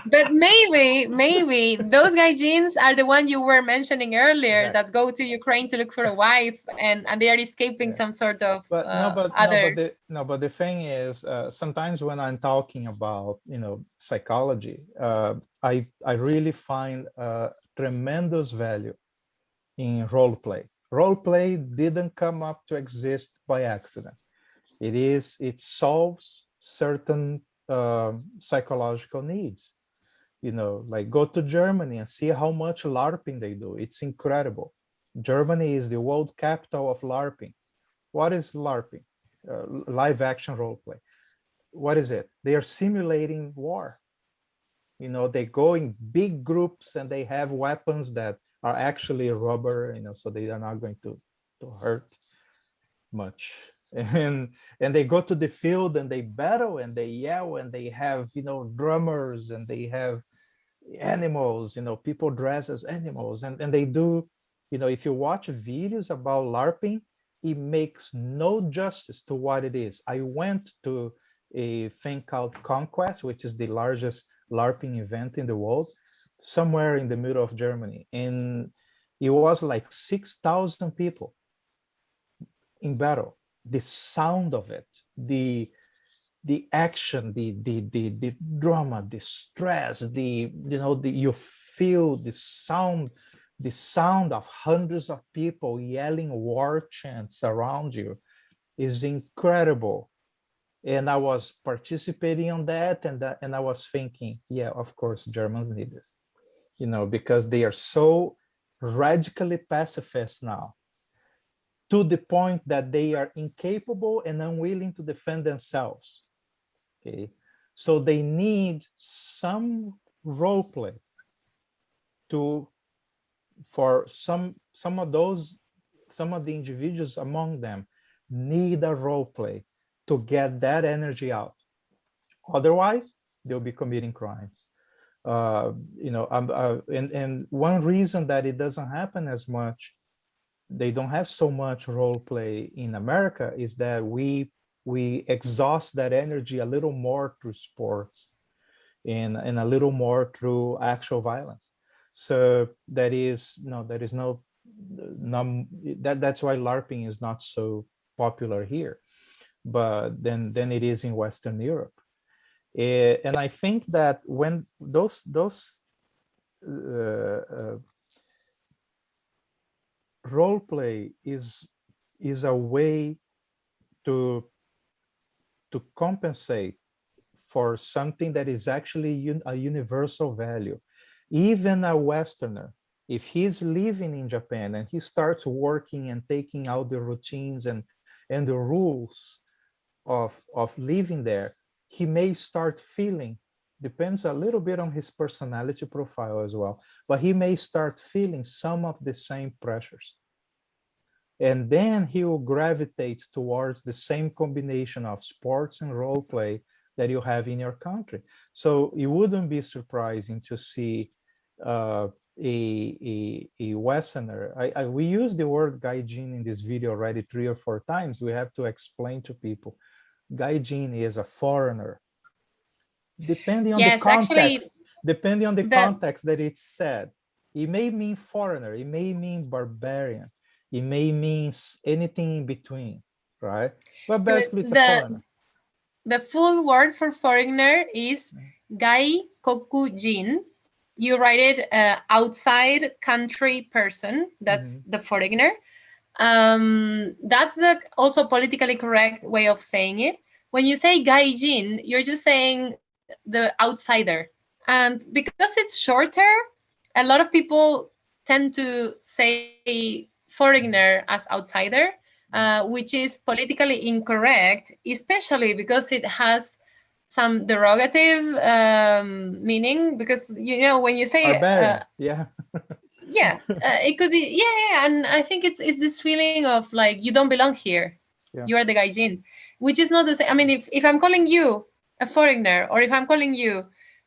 But maybe those gaijins are the one you were mentioning earlier Exactly. that go to Ukraine to look for a wife, and they are escaping Yeah. some sort of But no, other. but the thing is, sometimes when I'm talking about psychology, I really find tremendous value in role play. Role play didn't come up to exist by accident. It solves certain psychological needs. Like go to Germany and see how much LARPing they do. It's incredible. Germany is the world capital of LARPing. What is LARPing? Live action role play. What is it? They are simulating war. They go in big groups and they have weapons that are actually rubber, so they are not going to hurt much. And they go to the field and they battle and they yell and they have drummers and they have animals, people dress as animals, and they do, if you watch videos about LARPing, it makes no justice to what it is. I went to a thing called Conquest, which is the largest LARPing event in the world, somewhere in the middle of Germany, and it was like 6,000 people in battle. The sound of it, the action, the drama, the stress, you feel the sound of hundreds of people yelling war chants around you is incredible. And I was participating on that, and I was thinking, yeah, of course, Germans need this, because they are so radically pacifist now, to the point that they are incapable and unwilling to defend themselves. Okay, so they need some role play for some of the individuals among them need a role play to get that energy out. Otherwise, they'll be committing crimes. And one reason that it doesn't happen as much, they don't have so much role play in America, is that we exhaust that energy a little more through sports and a little more through actual violence. So that's why LARPing is not so popular here, but then it is in Western Europe. And I think that when those role play is a way to compensate for something that is actually a universal value. Even a Westerner, if he's living in Japan and he starts working and taking out the routines and the rules of living there, he may start feeling, depends a little bit on his personality profile as well, but he may start feeling some of the same pressures. And then he will gravitate towards the same combination of sports and role play that you have in your country. So it wouldn't be surprising to see a Westerner. We use the word gaijin in this video already 3 or 4 times. We have to explain to people. Gaijin is a foreigner. Depending on the context, that it's said, it may mean foreigner, it may mean barbarian, it may mean anything in between, right? But basically, it's a foreigner. The full word for foreigner is gai kokujin. You write it outside country person. That's the foreigner. That's the also politically correct way of saying it. When you say gaijin, you're just saying the outsider. And because it's shorter, a lot of people tend to say foreigner as outsider, which is politically incorrect, especially because it has some derogative meaning. Because when you say it could be and I think it's this feeling of like you don't belong here. You are the gaijin. which is not the same. I mean, if I'm calling you a foreigner, or if I'm calling you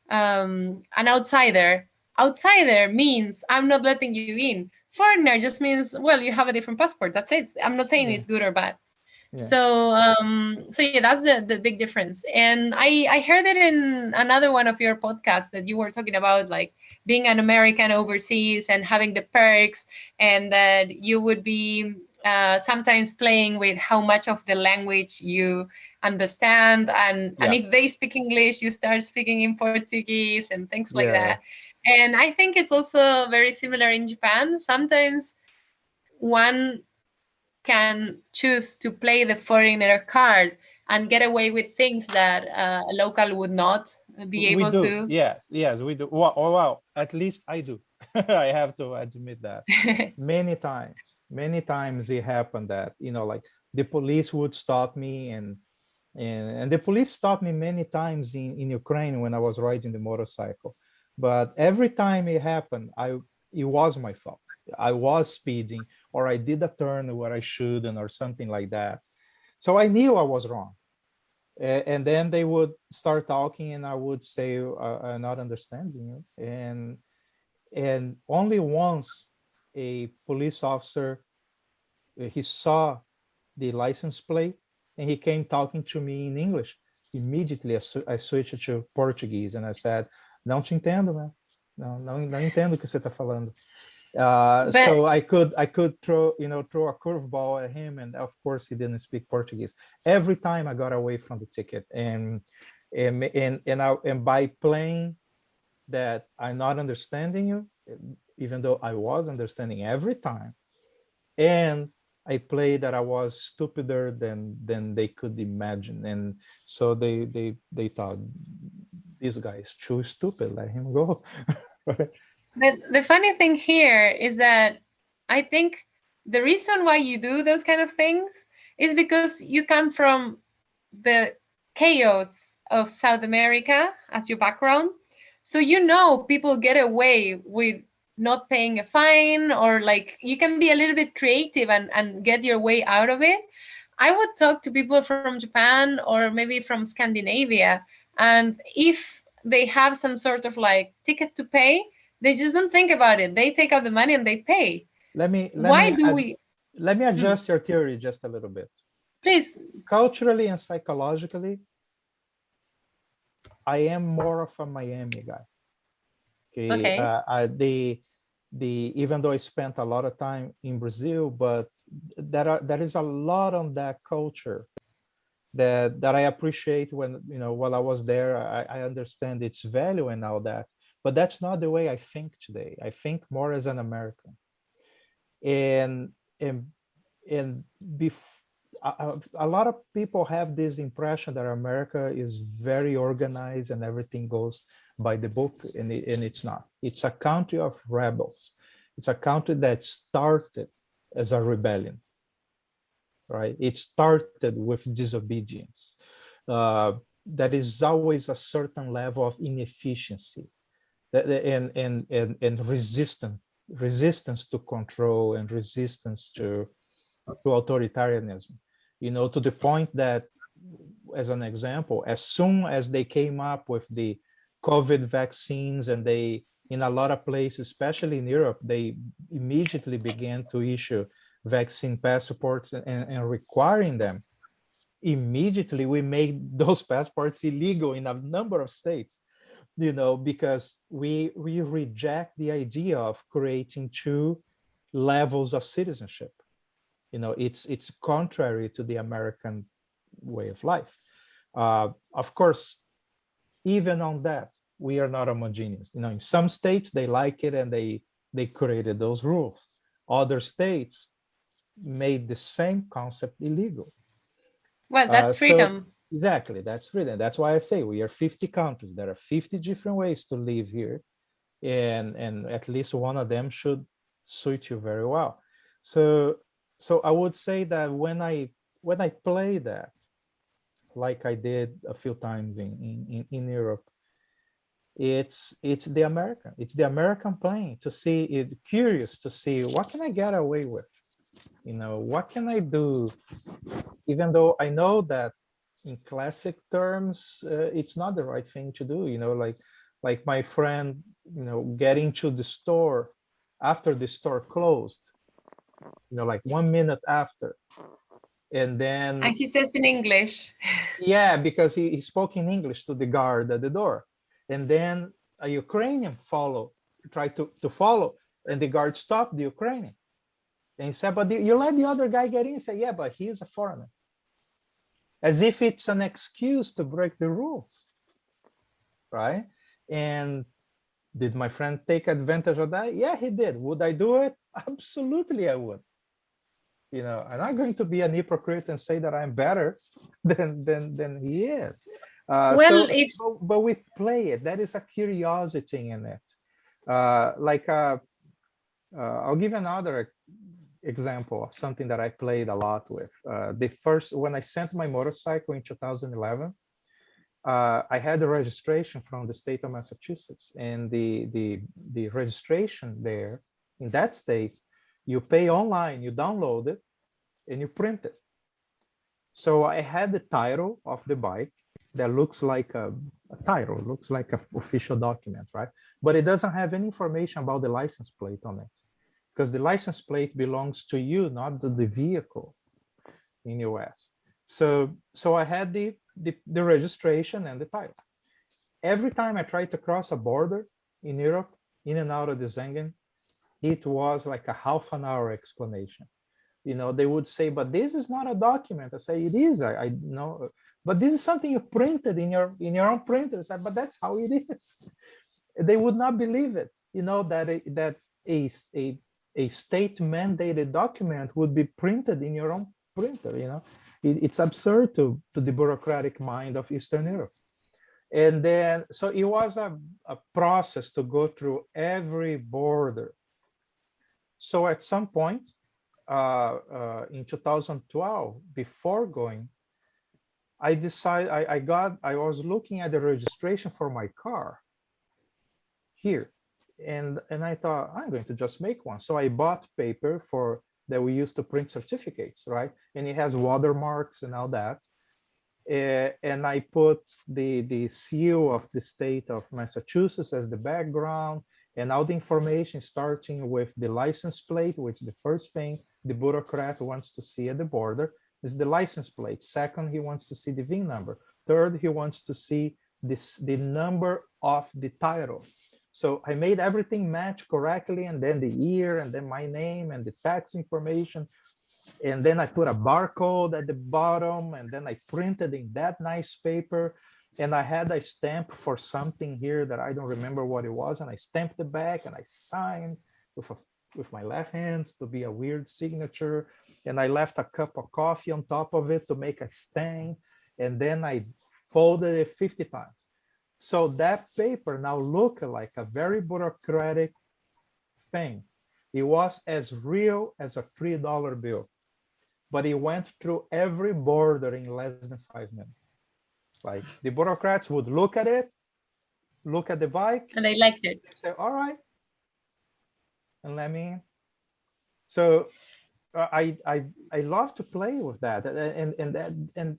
an outsider, outsider means I'm not letting you in. Foreigner just means, well, you have a different passport. That's it. I'm not saying Yeah. it's good or bad. Yeah. So yeah, that's the big difference. And I heard it in another one of your podcasts that you were talking about, like being an American overseas and having the perks, and that you would be sometimes playing with how much of the language you understand, and Yeah. if they speak English, you start speaking in Portuguese and things like Yeah. that. And I think it's also very similar in Japan. Sometimes one can choose to play the foreigner card and get away with things that a local would not be We able do. to. Yes. Yes, we do. Well, oh, wow. At least I do. I have to admit that. Many times it happened that, like the police would stop me, and the police stopped me many times in Ukraine when I was riding the motorcycle. But every time it happened, it was my fault. I was speeding, or I did a turn where I shouldn't, or something like that. So I knew I was wrong. And then they would start talking, and I would say, I'm not understanding you. And only once a police officer, he saw the license plate, and he came talking to me in English. Immediately, I switched to Portuguese, and I said, "Não te entendo, né? Não entendo o que você está falando." But So I could throw a curveball at him, and of course he didn't speak Portuguese. Every time I got away from the ticket, and by playing that I'm not understanding you, even though I was understanding every time, and I played that I was stupider than they could imagine, and so they thought, this guy is too stupid, let him go. Right? the funny thing here is that I think the reason why you do those kind of things is because you come from the chaos of South America as your background. So people get away with not paying a fine, or like you can be a little bit creative and get your way out of it. I would talk to people from Japan or maybe from Scandinavia, and if they have some sort of like ticket to pay, they just don't think about it. They take out the money and they pay. let me let Why me do we? let me adjust your theory just a little bit. Please. Culturally and psychologically, I am more of a Miami guy. Okay, Okay. even though I spent a lot of time in Brazil, but there is a lot on that culture that I appreciate. When while I was there, I understand its value and all that. But that's not the way I think today. I think more as an American, and and and a lot of people have this impression that America is very organized and everything goes by the book, and it's not. It's a country of rebels. It's a country that started as a rebellion, right? It started with disobedience. That is always a certain level of inefficiency, and resistance to control, and resistance to authoritarianism, to the point that, as an example, as soon as they came up with the COVID vaccines, and they, in a lot of places, especially in Europe, they immediately began to issue vaccine passports and requiring them. Immediately, we made those passports illegal in a number of states, because we reject the idea of creating two levels of citizenship. It's contrary to the American way of life. Of course, even on that, we are not homogeneous. In some states they like it, and they created those rules. Other states made the same concept illegal. Well, that's So freedom. exactly, that's freedom. That's why I say we are 50 countries. There are 50 different ways to live here, and at least one of them should suit you very well. So I would say that when I play that, like I did a few times in Europe, it's the American playing, to see it, curious to see what can I get away with, what can I do, even though I know that in classic terms, it's not the right thing to do. Like my friend, getting to the store after the store closed, like 1 minute after, and then And he says in English. yeah, because he spoke in English to the guard at the door, and then a Ukrainian tried to follow, and the guard stopped the Ukrainian, and he said, "But you let the other guy get in." He said, "Yeah, but he's a foreigner," as if it's an excuse to break the rules, right? And did my friend take advantage of that? Yeah, he did. Would I do it? Absolutely, I would. I'm not going to be an hypocrite and say that I'm better than he is. Well, if But we play it. That is a curiosity in it. I'll give another example of something that I played a lot with. When I sent my motorcycle in 2011, I had a registration from the state of Massachusetts, and the registration there in that state, you pay online, you download it, and you print it. So I had the title of the bike that looks like a title, looks like an official document, right? But it doesn't have any information about the license plate on it, because the license plate belongs to you, not to the vehicle in US. So I had the registration and the title. Every time I tried to cross a border in Europe, in and out of the Schengen, it was like a half an hour explanation. They would say, "But this is not a document." I say, "It is. I know, but this is something you printed in your own printer." I said, "But that's how it is." They would not believe it. That a state mandated document would be printed in your own printer. It's absurd to the bureaucratic mind of Eastern Europe. And then, so it was a process to go through every border. So at some point, in 2012, before going, I decided I was looking at the registration for my car here, and I thought, I'm going to just make one. So I bought paper that we used to print certificates, right? And it has watermarks and all that. And I put the seal of the state of Massachusetts as the background, and all the information starting with the license plate, which the first thing the bureaucrat wants to see at the border is the license plate. Second, he wants to see the VIN number. Third, he wants to see the number of the title. So I made everything match correctly, and then the year, and then my name and the tax information. And then I put a barcode at the bottom, and then I printed in that nice paper. And I had a stamp for something here that I don't remember what it was. And I stamped the back and I signed with my left hands to be a weird signature. And I left a cup of coffee on top of it to make a stain. And then I folded it 50 times. So that paper now looked like a very bureaucratic thing. It was as real as a $3 bill, but it went through every border in less than 5 minutes. Like, the bureaucrats would look at it, look at the bike, and they liked it. Say, "All right," and let me. So I love to play with that, and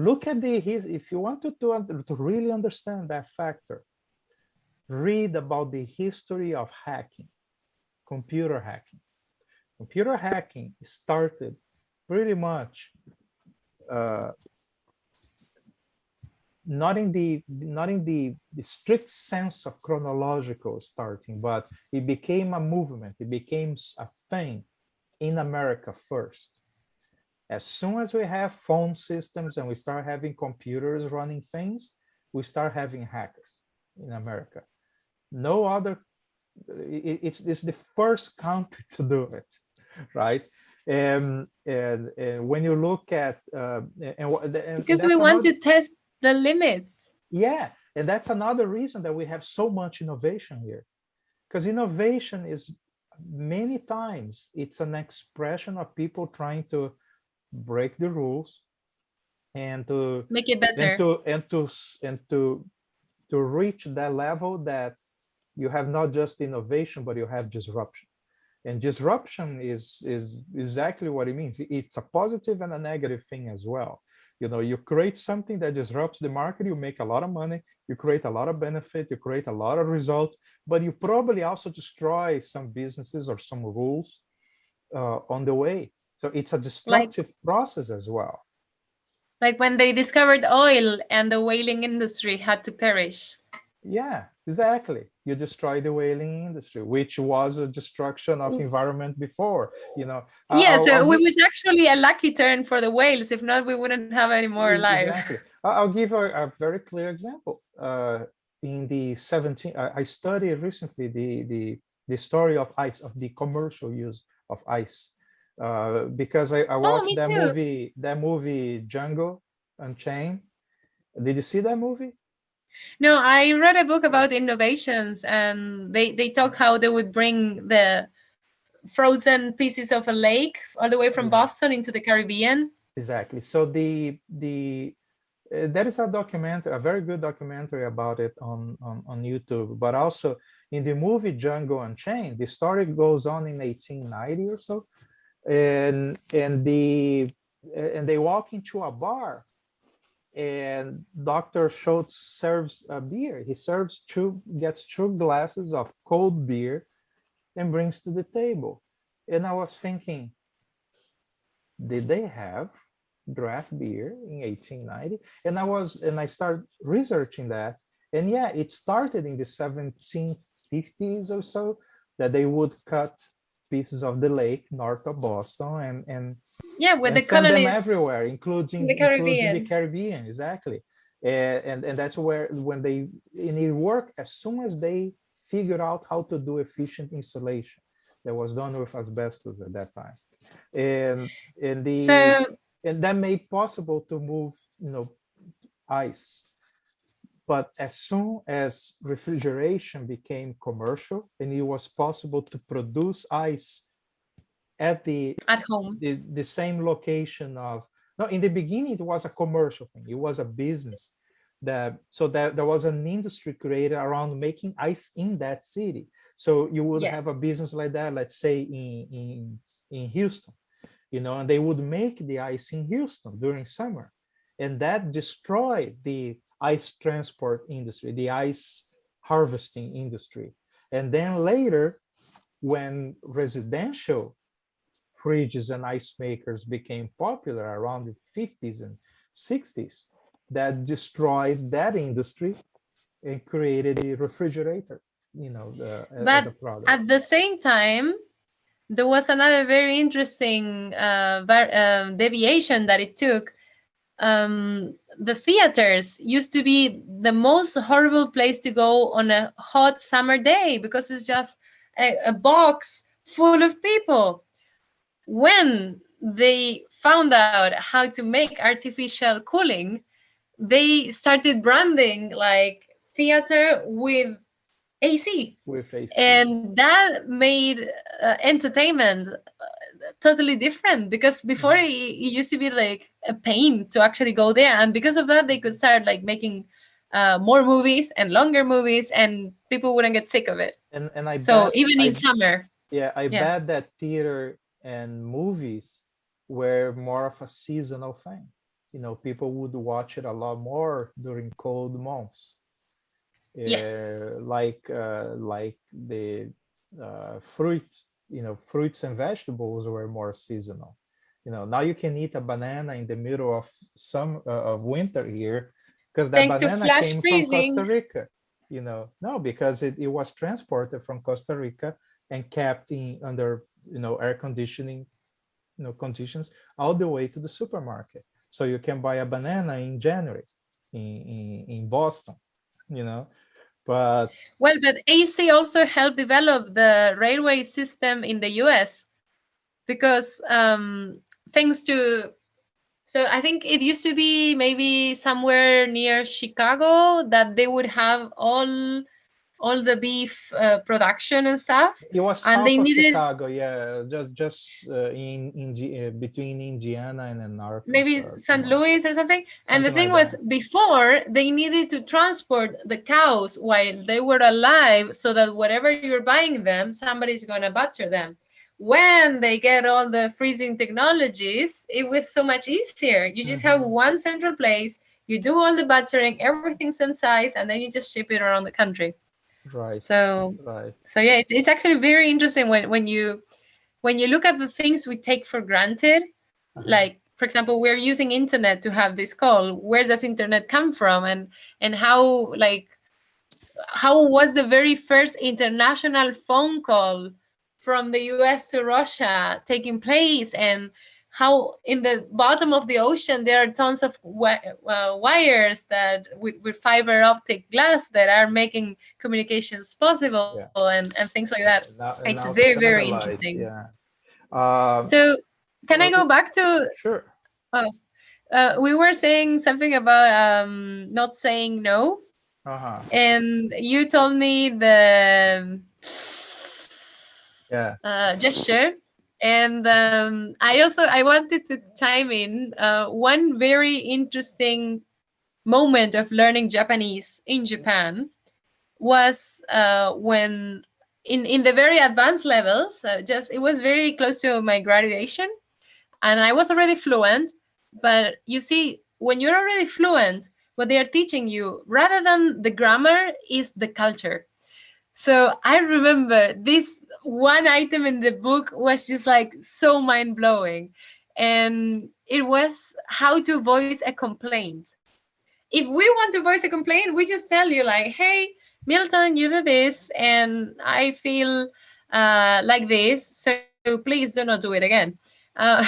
look at if you want to really understand that factor, read about the history of hacking, computer hacking. Computer hacking started pretty much not in the strict sense of chronological starting, but it became a movement. It became a thing in America first. As soon as we have phone systems and we start having computers running things, we start having hackers in America. No other, it's the first country to do it, right? And when you look at because we want to test the limits. Yeah, and that's another reason that we have so much innovation here, because innovation is many times it's an expression of people trying to break the rules and to make it better, and to reach that level that you have not just innovation, but you have disruption. And disruption is exactly what it means. It's a positive and a negative thing as well. You create something that disrupts the market, you make a lot of money, you create a lot of benefit, you create a lot of result, but you probably also destroy some businesses or some rules on the way. So it's a Like destructive process as well. like when they discovered oil and the whaling industry had to perish. Yeah, exactly. You destroy the whaling industry, which was a destruction of environment before. Yeah, I'll, so I'll it give was actually a lucky turn for the whales. If not, we wouldn't have any more alive. exactly. I'll give a very clear example. In the 17, I studied recently the story of ice, of the commercial use of ice, because I Oh, watched me too. that movie Django Unchained. Did you see that movie? No, I read a book about innovations, and they talk how they would bring the frozen pieces of a lake all the way from Yeah, Boston into the Caribbean. exactly. So there is a documentary, a very good documentary about it on YouTube, but also in the movie Django Unchained, the story goes on in 1890 or so, and they walk into a bar, and Dr. Schultz serves a beer. He gets two glasses of cold beer and brings to the table. And I was thinking, did they have draft beer in 1890? And I started researching that. And yeah, it started in the 1750s or so, that they would cut pieces of the lake north of Boston Yeah, with and the send them colonies everywhere, in the including the Caribbean. Caribbean, exactly. And that's where and it worked as soon as they figured out how to do efficient insulation that was done with asbestos at that time, and and the So, and that made possible to move ice. But as soon as refrigeration became commercial and it was possible to produce ice at at home. the same location of, no, in the beginning it was a commercial thing, it was a business, that there was an industry created around making ice in that city. So you would Yes. have a business like that, let's say in Houston, and they would make the ice in Houston during summer, and that destroyed the ice transport industry, the ice harvesting industry. And then later, when residential fridges and ice makers became popular around the 50s and 60s, that destroyed that industry and created the refrigerator, as a But product. at the same time, there was another very interesting deviation that it took. The theaters used to be the most horrible place to go on a hot summer day because it's just a box full of people. When they found out how to make artificial cooling, they started branding like theater with AC. With AC. And that made entertainment totally different, because before Mhm. it used to be like a pain to actually go there, and because of that they could start like making more movies and longer movies, and people wouldn't get sick of it. And I So bet even in I summer. yeah, I Yeah. bet that theater and movies were more of a seasonal thing. People would watch it a lot more during cold months. Yes. Like the fruits and vegetables were more seasonal. Now you can eat a banana in the middle of of winter here, because that Thanks to banana flash came from freezing. Costa Rica. No, because it was transported from Costa Rica and kept under air conditioning conditions all the way to the supermarket. So you can buy a banana in January in Boston. you know but Well, but AC also helped develop the railway system in the US, because thanks to, so I think it used to be maybe somewhere near Chicago that they would have all the beef production and stuff, it was and they south of needed Chicago, yeah, just between Indiana and then maybe Arkansas, St. somewhere, Louis or something. And the something thing like was, that. before they needed to transport the cows while they were alive, so that whatever you're buying them, somebody's going to butcher them. when they get all the freezing technologies, it was so much easier. You just have one central place, you do all the buttering, everything's in size, and then you just ship it around the country. Right. So Right. so yeah, it's actually very interesting when you look at the things we take for granted. Like, for example, we're using internet to have this call. Where does internet come from, and how, like, how was the very first international phone call from the US to Russia taking place, and how in the bottom of the ocean there are tons of wires that with fiber optic glass that are making communications possible, Yeah. and things like that. And It's now very, very satellites. interesting. Yeah. Um, So can I go back to sure. we were saying something about not saying no, Uh-huh. and you told me the Yeah. gesture, and I wanted to chime in one very interesting moment of learning Japanese in Japan was when in the very advanced levels, just it was very close to my graduation, and I was already fluent. But you see, when you're already fluent, what they are teaching you, rather than the grammar, is the culture. So I remember this one item in the book was just like so mind blowing. And it was how to voice a complaint. If we want to voice a complaint, we just tell you, like, hey, Milton, you do this, and I feel like this. So please do not do it again. Uh,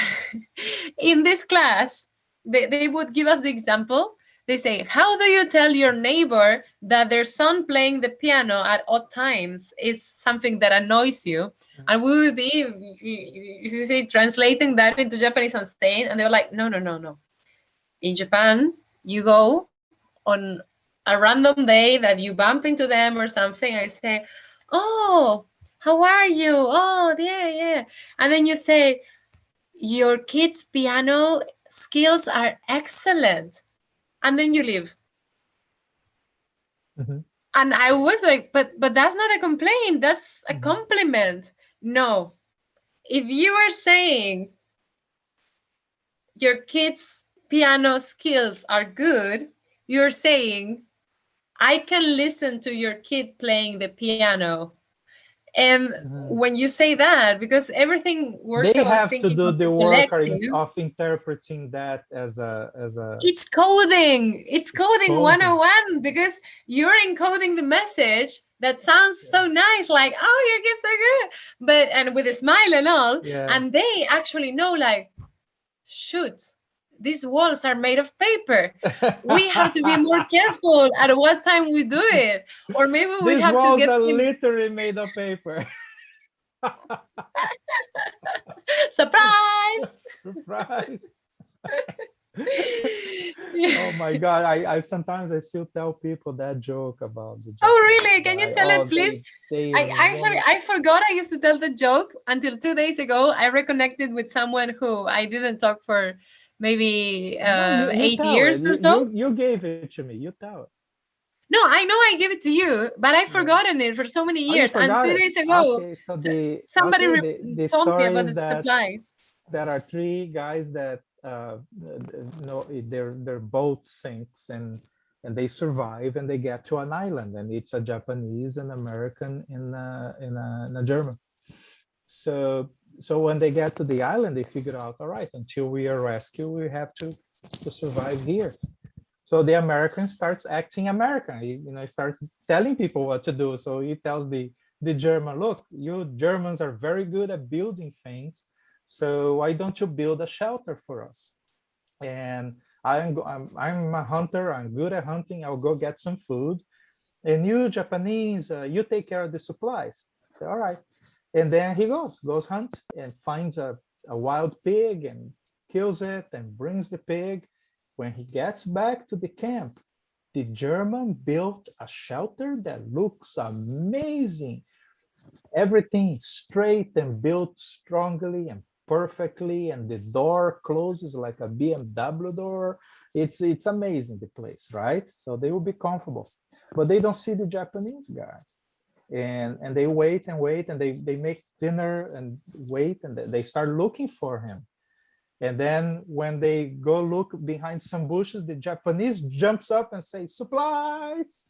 in this class, they would give us the example. They say, how do you tell your neighbor that their son playing the piano at odd times is something that annoys you? And we would be, you see, translating that into Japanese and saying, and they were like, no, no, no, no. In Japan, you go on a random day that you bump into them or something. I say, oh, how are you? Oh, yeah, yeah. And then you say, your kid's piano skills are excellent. And then you leave. Mhm. And I was like, but that's not a complaint, that's a compliment. No. If you are saying your kid's piano skills are good, you're saying, I can listen to your kid playing the piano. And when you say that, because everything works They about have to thinking do of the the work collective, of interpreting that as a it's coding. It's coding coding. 101, because you're encoding the message that sounds so nice, like, oh, your kid's so good. But, and with a smile and all, Yeah. and they actually know, like, shoot, these walls are made of paper. We have to be more careful at what time we do it. Or maybe we These have to walls get are them. literally made of paper. Surprise! Surprise. Yeah. Oh my God. I sometimes I still tell people that joke about the Oh, Japanese really? Can you guy. tell Oh, it, please? they I actually won't. I forgot I used to tell the joke until 2 days ago. I reconnected with someone who I didn't talk for maybe No, you 8 years tell or it. so. You gave it to me. You tell it. No, I know I gave it to you, but I've Yeah. forgotten it for so many Oh, you years. And forgot three it. days ago, Okay, so somebody the told me story about is the that supplies. there are three guys that no, their boat sinks and they survive and they get to an island, and it's a Japanese, an American, and a German. So when they get to the island, they figure out, all right, until we are rescued, we have to survive here. So the American starts acting American. He starts telling people what to do. So he tells the German, look, you Germans are very good at building things. So why don't you build a shelter for us? And I'm a hunter. I'm good at hunting. I'll go get some food. And you Japanese, you take care of the supplies. So, all right. And then he goes hunt and finds a wild pig and kills it and brings the pig. When he gets back to the camp, the German built a shelter that looks amazing. Everything is straight and built strongly and perfectly, and the door closes like a BMW door. It's amazing, the place, right? So they will be comfortable, but they don't see the Japanese guy. and they wait and wait, and they make dinner and wait, and they start looking for him. And then when they go look behind some bushes, the Japanese jumps up and says, "Supplies!"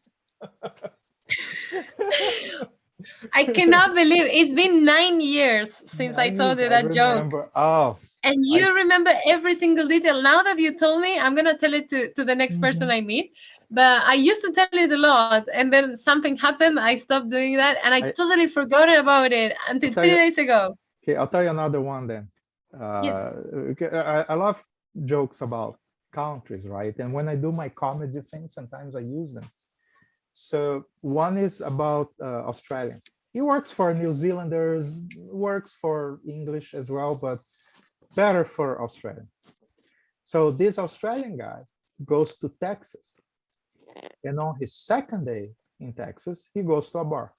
I cannot believe it's been 9 years since I told you I that joke. remember. Oh, And you remember every single detail. Now that you told me, I'm going to tell it to the next person I meet. But I used to tell it a lot. And then something happened. I stopped doing that. And I totally forgot about it until 3 days ago. Okay, I'll tell you another one then. Yes. Okay, I love jokes about countries, right? And when I do my comedy things, sometimes I use them. So one is about Australians. He works for New Zealanders, works for English as well, but better for Australians. So this Australian guy goes to Texas, and on his second day in Texas, he goes to a bar.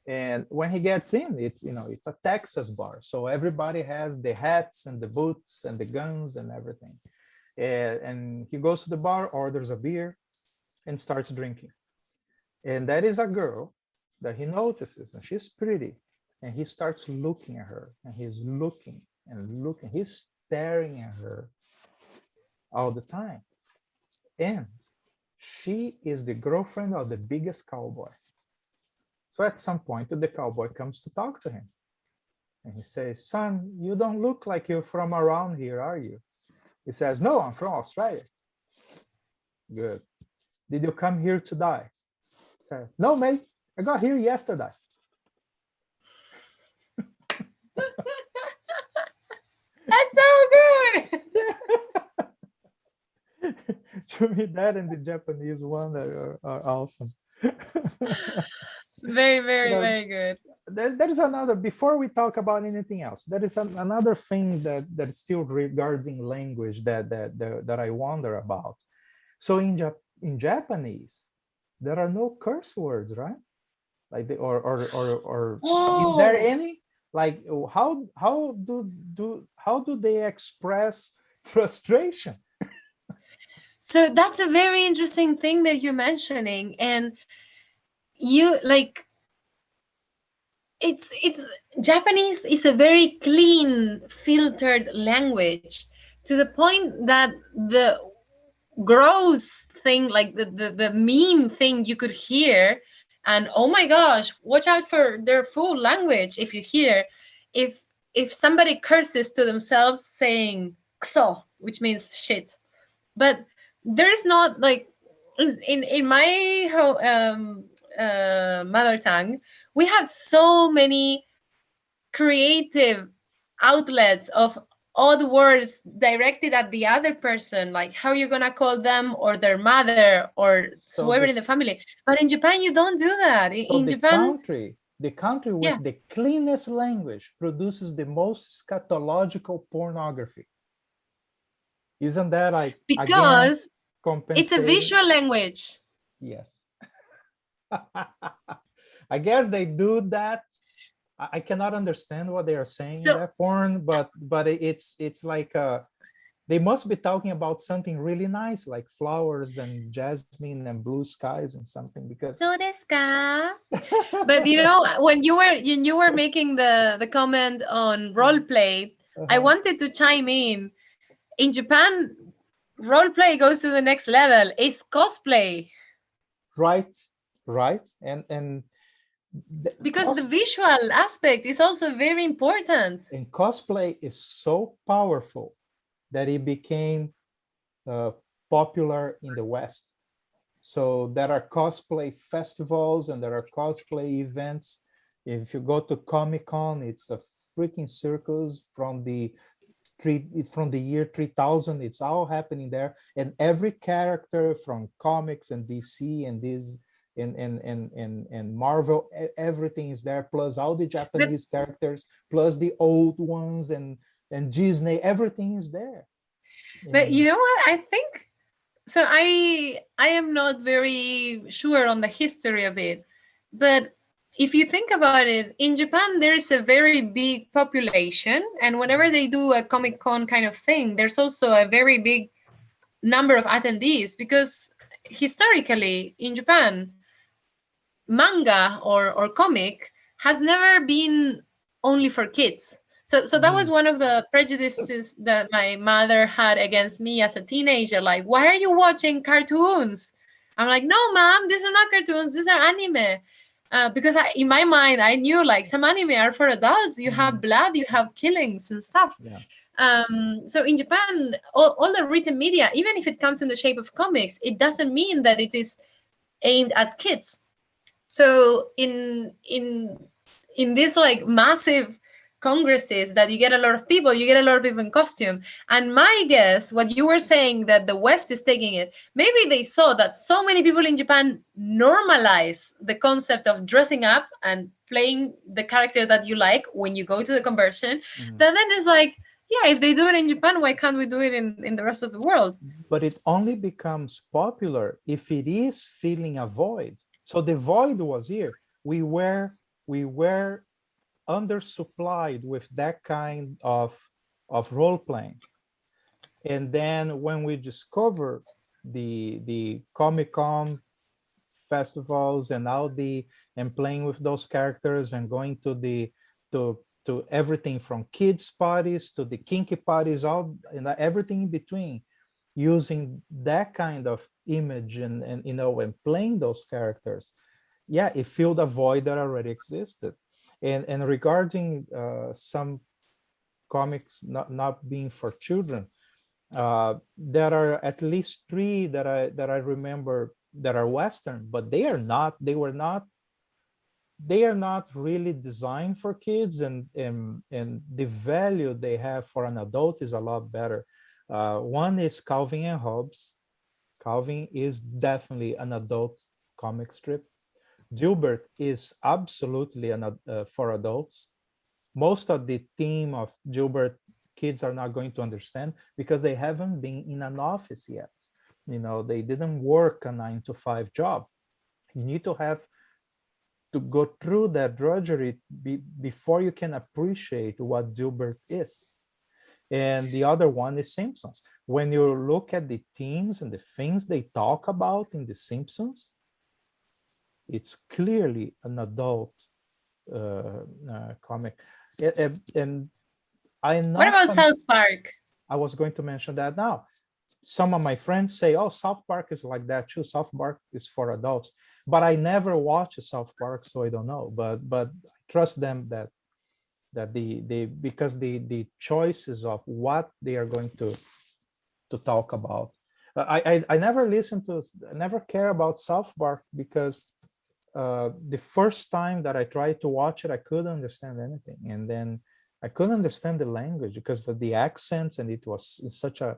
And when he gets in, it's it's a Texas bar, so everybody has the hats and the boots and the guns and everything. And he goes to the bar, orders a beer, and starts drinking. And that is a girl that he notices, and she's pretty. And he starts looking at her, and he's looking and looking. He's staring at her all the time. And she is the girlfriend of the biggest cowboy. So at some point, the cowboy comes to talk to him. And he says, "Son, you don't look like you're from around here, are you?" He says, "No, I'm from Australia." "Good. Did you come here to die?" He says, "No, mate. I got here yesterday." That's so good. To me, that and the Japanese one are awesome. Very, very, very good. There is another, before we talk about anything else, there is another thing that is still regarding language that I wonder about. So in Japanese, there are no curse words, right? Like is there any? Like how do they express frustration? So that's a very interesting thing that you're mentioning. And you like it's Japanese is a very clean, filtered language, to the point that the gross thing, like the mean thing you could hear, and oh my gosh, watch out for their full language. If you hear, if somebody curses to themselves saying "kso," which means shit, but there is not, like, in my mother tongue, we have so many creative outlets of odd words directed at the other person, like how you're gonna call them, or their mother, or whoever in the family. But in Japan, you don't do that. In Japan, the country with the cleanest language produces the most scatological pornography. Isn't that like, because again, it's a visual language? Yes. I guess they do that. I cannot understand what they are saying in that porn, but it's like they must be talking about something really nice, like flowers and jasmine and blue skies and something, because so desu ka? But when you were making the comment on role play, I wanted to chime in. In Japan, role play goes to the next level. It's cosplay. Right. And because the visual aspect is also very important. And cosplay is so powerful that it became popular in the West. So there are cosplay festivals and there are cosplay events. If you go to Comic-Con, it's a freaking circus from the year 3000. It's all happening there, and every character from comics and DC and this and Marvel, everything is there, plus all the Japanese characters, plus the old ones and Disney, everything is there. But you know what I think? So I am not very sure on the history of it, but if you think about it, in Japan, there is a very big population, and whenever they do a Comic-Con kind of thing, there's also a very big number of attendees, because historically in Japan, manga or comic has never been only for kids. So that was Mhm. one of the prejudices that my mother had against me as a teenager. Like, why are you watching cartoons? I'm like, no, mom, these are not cartoons. These are anime. Because in my mind, I knew like some anime are for adults. You have Mhm. blood, you have killings and stuff. Yeah. So in Japan, all the written media, even if it comes in the shape of comics, it doesn't mean that it is aimed at kids. So in this like massive congresses that you get a lot of people, you get a lot of people in costume. And my guess, what you were saying that the West is taking it, maybe they saw that so many people in Japan normalize the concept of dressing up and playing the character that you like when you go to the conversion, Mhm. that then it's like, yeah, if they do it in Japan, why can't we do it in the rest of the world? But it only becomes popular if it is filling a void. So the void was here. We were undersupplied with that kind of role playing. And then when we discover the Comic Con festivals and all the and playing with those characters and going to the to everything from kids parties to the kinky parties, all and everything in between, using that kind of image and and playing those characters, yeah, it filled a void that already existed. And regarding some comics not being for children, there are at least three that I remember that are Western, but they are not really designed for kids, and the value they have for an adult is a lot better. One is Calvin and Hobbes. Calvin is definitely an adult comic strip. Gilbert is absolutely for adults. Most of the theme of Gilbert kids are not going to understand because they haven't been in an office yet. They didn't work a 9 to 5 job. You need to have to go through that drudgery before you can appreciate what Gilbert is. And the other one is Simpsons. When you look at the themes and the things they talk about in the Simpsons, it's clearly an adult comic. And I'm What not about South Park? I was going to mention that now. Some of my friends say, "Oh, South Park is like that too. South Park is for adults," but I never watch South Park, so I don't know. But I trust them that the because the choices of what they are going to talk about. I never listen to, I never care about South Park because the first time that I tried to watch it, I couldn't understand anything, and then I couldn't understand the language because of the accents, and it was in such a,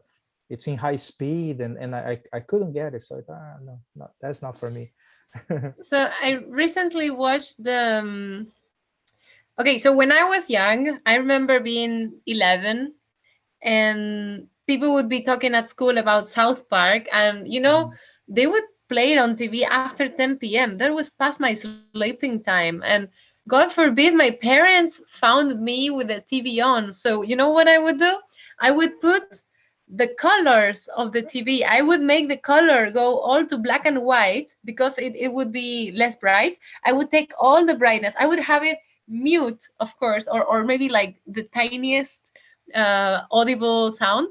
it's in high speed, and I couldn't get it. So no, no, that's not for me. So I recently watched the okay, so when I was young, I remember being 11 and people would be talking at school about South Park, and they would play it on TV after 10 p.m. That was past my sleeping time, and God forbid my parents found me with the TV on. So you know what I would do? I would put the colors of the TV. I would make the color go all to black and white because it would be less bright. I would take all the brightness. I would have it mute, of course, or maybe like the tiniest audible sound,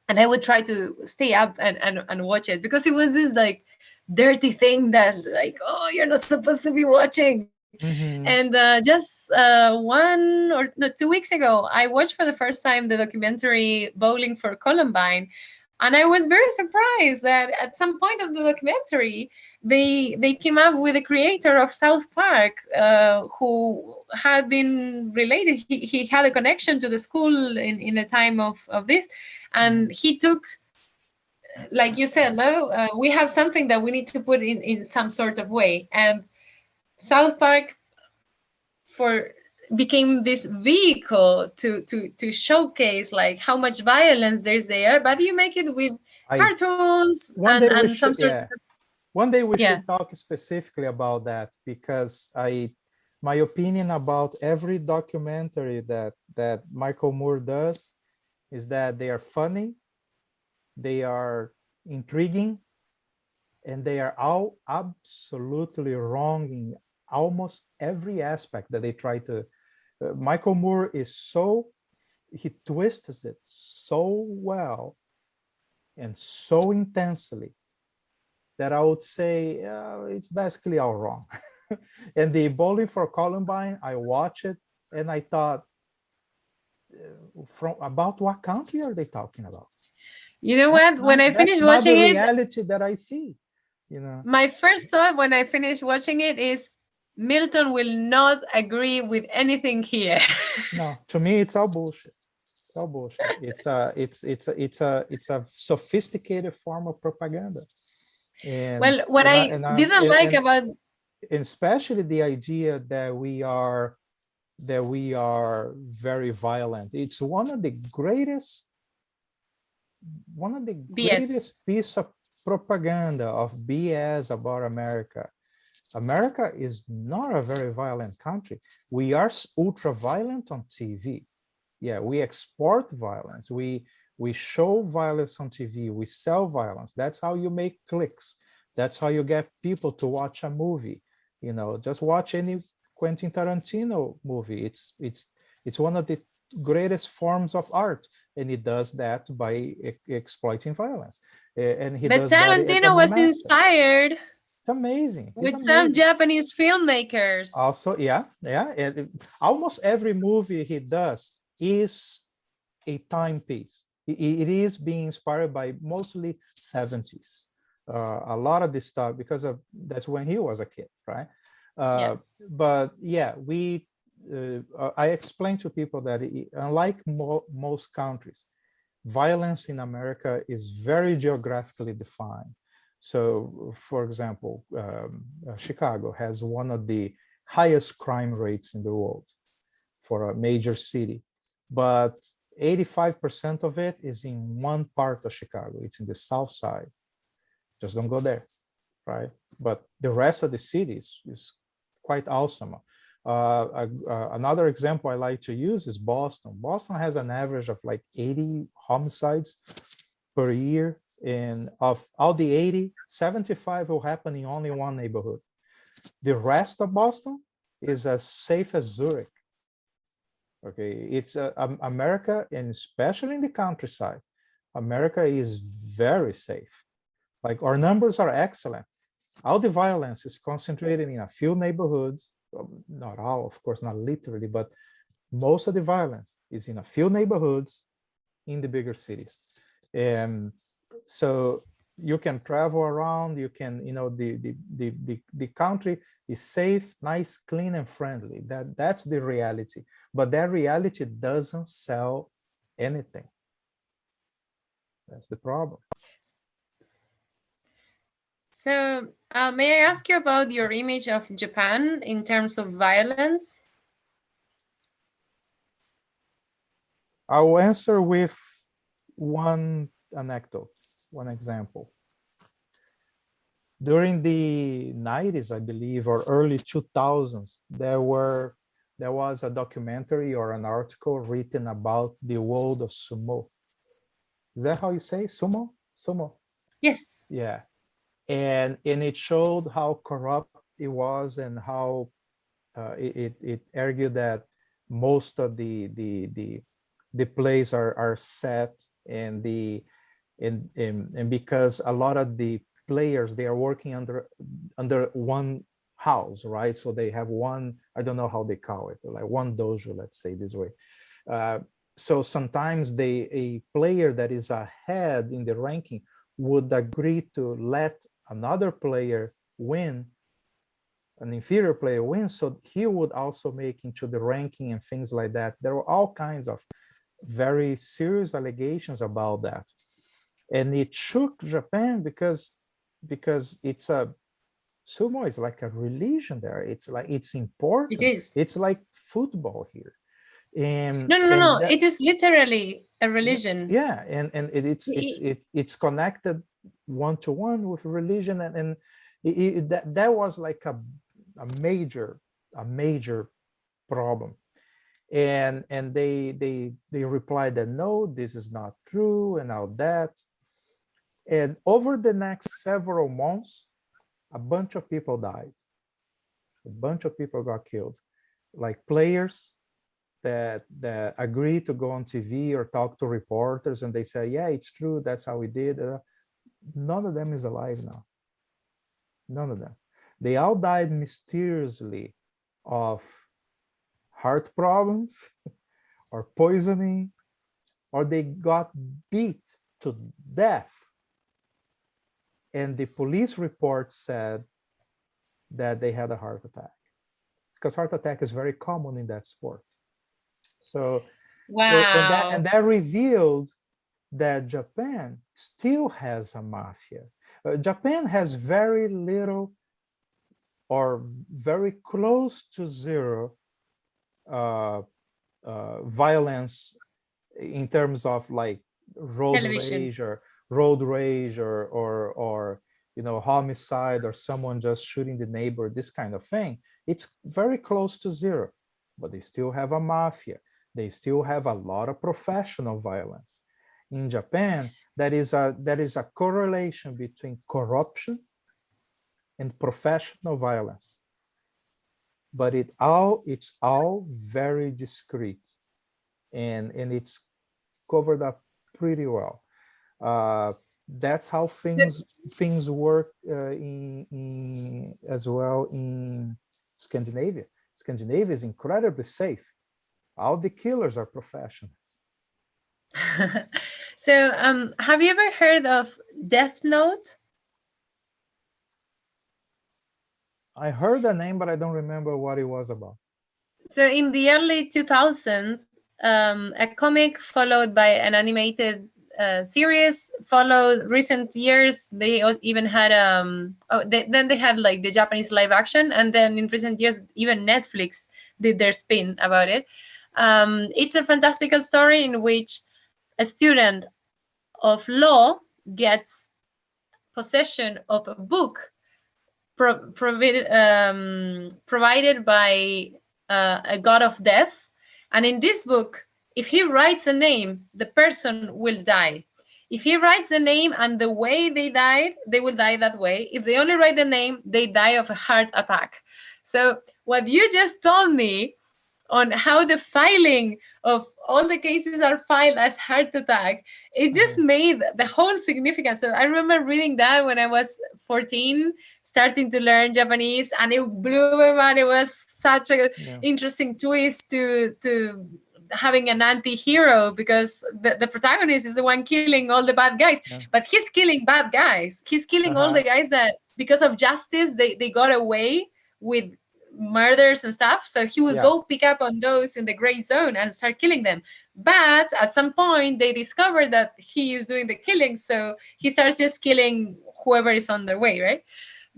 and I would try to stay up and watch it because it was this like dirty thing that like, oh, you're not supposed to be watching. And Mhm. just 2 weeks ago, I watched for the first time the documentary Bowling for Columbine, and I was very surprised that at some point of the documentary, they came up with the creator of South Park, who had been related. He had a connection to the school in the time of this, and Mhm. he took, like you said, no, we have something that we need to put in some sort of way, and South Park for became this vehicle to showcase like how much violence there's there, but you make it with I cartoons One day we and some should, sort yeah, one day we yeah. should talk specifically about that, because my opinion about every documentary that Michael Moore does is that they are funny, they are intriguing, and they are all absolutely wrong in almost every aspect that they try to. Michael Moore is so, he twists it so well and so intensely that I would say it's basically all wrong. And the Bowling for Columbine, I watched it and I thought, from about what country are they talking about? You know what? When I That's finished not the watching it, reality that I see, you know. my first thought when I finished watching it is Milton will not agree with anything here. No, to me, it's all bullshit. It's all bullshit. It's a sophisticated form of propaganda, Well, what I didn't like about and especially the idea that we are very violent. It's one of the BS. greatest piece of propaganda of BS about America. America is not a very violent country. We are ultra violent on TV. Yeah, we export violence. We show violence on TV. We sell violence. That's how you make clicks. That's how you get people to watch a movie. You know, just watch any Quentin Tarantino movie. It's one of the greatest forms of art, and he does that by exploiting violence. And he But does that as a Tarantino was master. inspired It's amazing. It's with some amazing. Japanese filmmakers. Also, yeah. And almost every movie he does is a timepiece. It is being inspired by mostly 70s. A lot of this stuff because of that's when he was a kid, right? Yeah. But yeah, I explain to people that unlike most countries, violence in America is very geographically defined. So, for example, Chicago has one of the highest crime rates in the world for a major city, but 85% of it is in one part of Chicago. It's in the south side. Just don't go there, right? But the rest of the city is quite awesome. Another example I like to use is Boston. Boston has an average of like 80 homicides per year. And of all the 80, 75 will happen in only one neighborhood. The rest of Boston is as safe as Zurich. Okay, it's America, and especially in the countryside, America is very safe. Like our numbers are excellent. All the violence is concentrated in a few neighborhoods. Not all, of course, not literally, but most of the violence is in a few neighborhoods in the bigger cities. And so you can travel around, you can, the country is safe, nice, clean, and friendly. That's the reality. But that reality doesn't sell anything. That's the problem. So, may I ask you about your image of Japan in terms of violence? I will answer with one anecdote, one example. During the 90s, I believe, or early 2000s, there was a documentary or an article written about the world of sumo. Is that how you say sumo? Sumo. Yes. Yeah. And it showed how corrupt it was and how it argued that most of the plays are set and because a lot of the players, they are working under one house, right? So they have one, I don't know how they call it, like one dojo, let's say this way. So sometimes a player that is ahead in the ranking would agree to let another player win, an inferior player win, so he would also make into the ranking and things like that. There were all kinds of very serious allegations about that. And it shook Japan because it's a sumo is like a religion there. It's like it's important. It is. It's like football here. And No. It is literally a religion. Yeah, and it's connected one to one with religion, and that was like a major problem. And they replied that no, this is not true and all that. And over the next several months, a bunch of people died. A bunch of people got killed, like players that agree to go on TV or talk to reporters, and they say, yeah, it's true, that's how we did. None of them is alive now. None of them. They all died mysteriously of heart problems or poisoning, or they got beat to death. And the police report said that they had a heart attack, because heart attack is very common in that sport. So, Wow. and that revealed that Japan still has a mafia. Japan has very little or very close to zero violence in terms of like road Television. rage or homicide or someone just shooting the neighbor, this kind of thing. It's very close to zero, but they still have a mafia. They still have a lot of professional violence. In Japan, that is a correlation between corruption and professional violence, but it's all very discreet, and it's covered up pretty well. That's how things work in as well in Scandinavia. Scandinavia is incredibly safe. All the killers are professionals. So, have you ever heard of Death Note? I heard the name, but I don't remember what it was about. So, in the early 2000s, a comic followed by an animated series followed recent years. They even had then they had like the Japanese live action, and then in recent years even Netflix did their spin about it. It's a fantastical story in which a student of law gets possession of a book provided by a god of death. And in this book, if he writes a name, the person will die. If he writes the name and the way they died, they will die that way. If they only write the name, they die of a heart attack. So what you just told me on how the filing of all the cases are filed as heart attack, it just made the whole significance. So I remember reading that when I was 14, starting to learn Japanese, and it blew my mind. It was such an interesting twist to having an anti-hero, because the protagonist is the one killing all the bad guys, but he's killing bad guys. He's killing all the guys that, because of justice, they got away with murders and stuff. So he will go pick up on those in the gray zone and start killing them. But at some point, they discover that he is doing the killing, so he starts just killing whoever is on their way, right?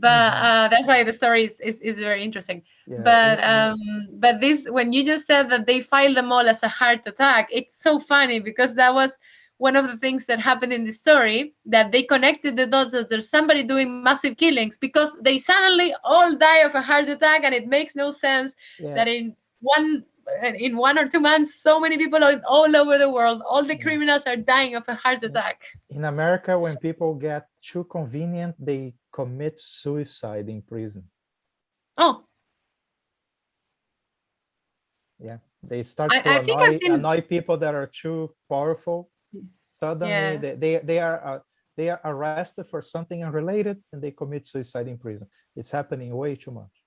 But that's why the story is very interesting. But this, when you just said that they filed them all as a heart attack, it's so funny, because that was one of the things that happened in the story, that they connected the dots that there's somebody doing massive killings, because they suddenly all die of a heart attack, and it makes no sense that in 1 or 2 months, so many people all over the world, all the criminals are dying of a heart attack. In America, when people get too convenient, they commit suicide in prison. Oh. Yeah, they start to annoy people that are too powerful. Suddenly, they are arrested for something unrelated, and they commit suicide in prison. It's happening way too much.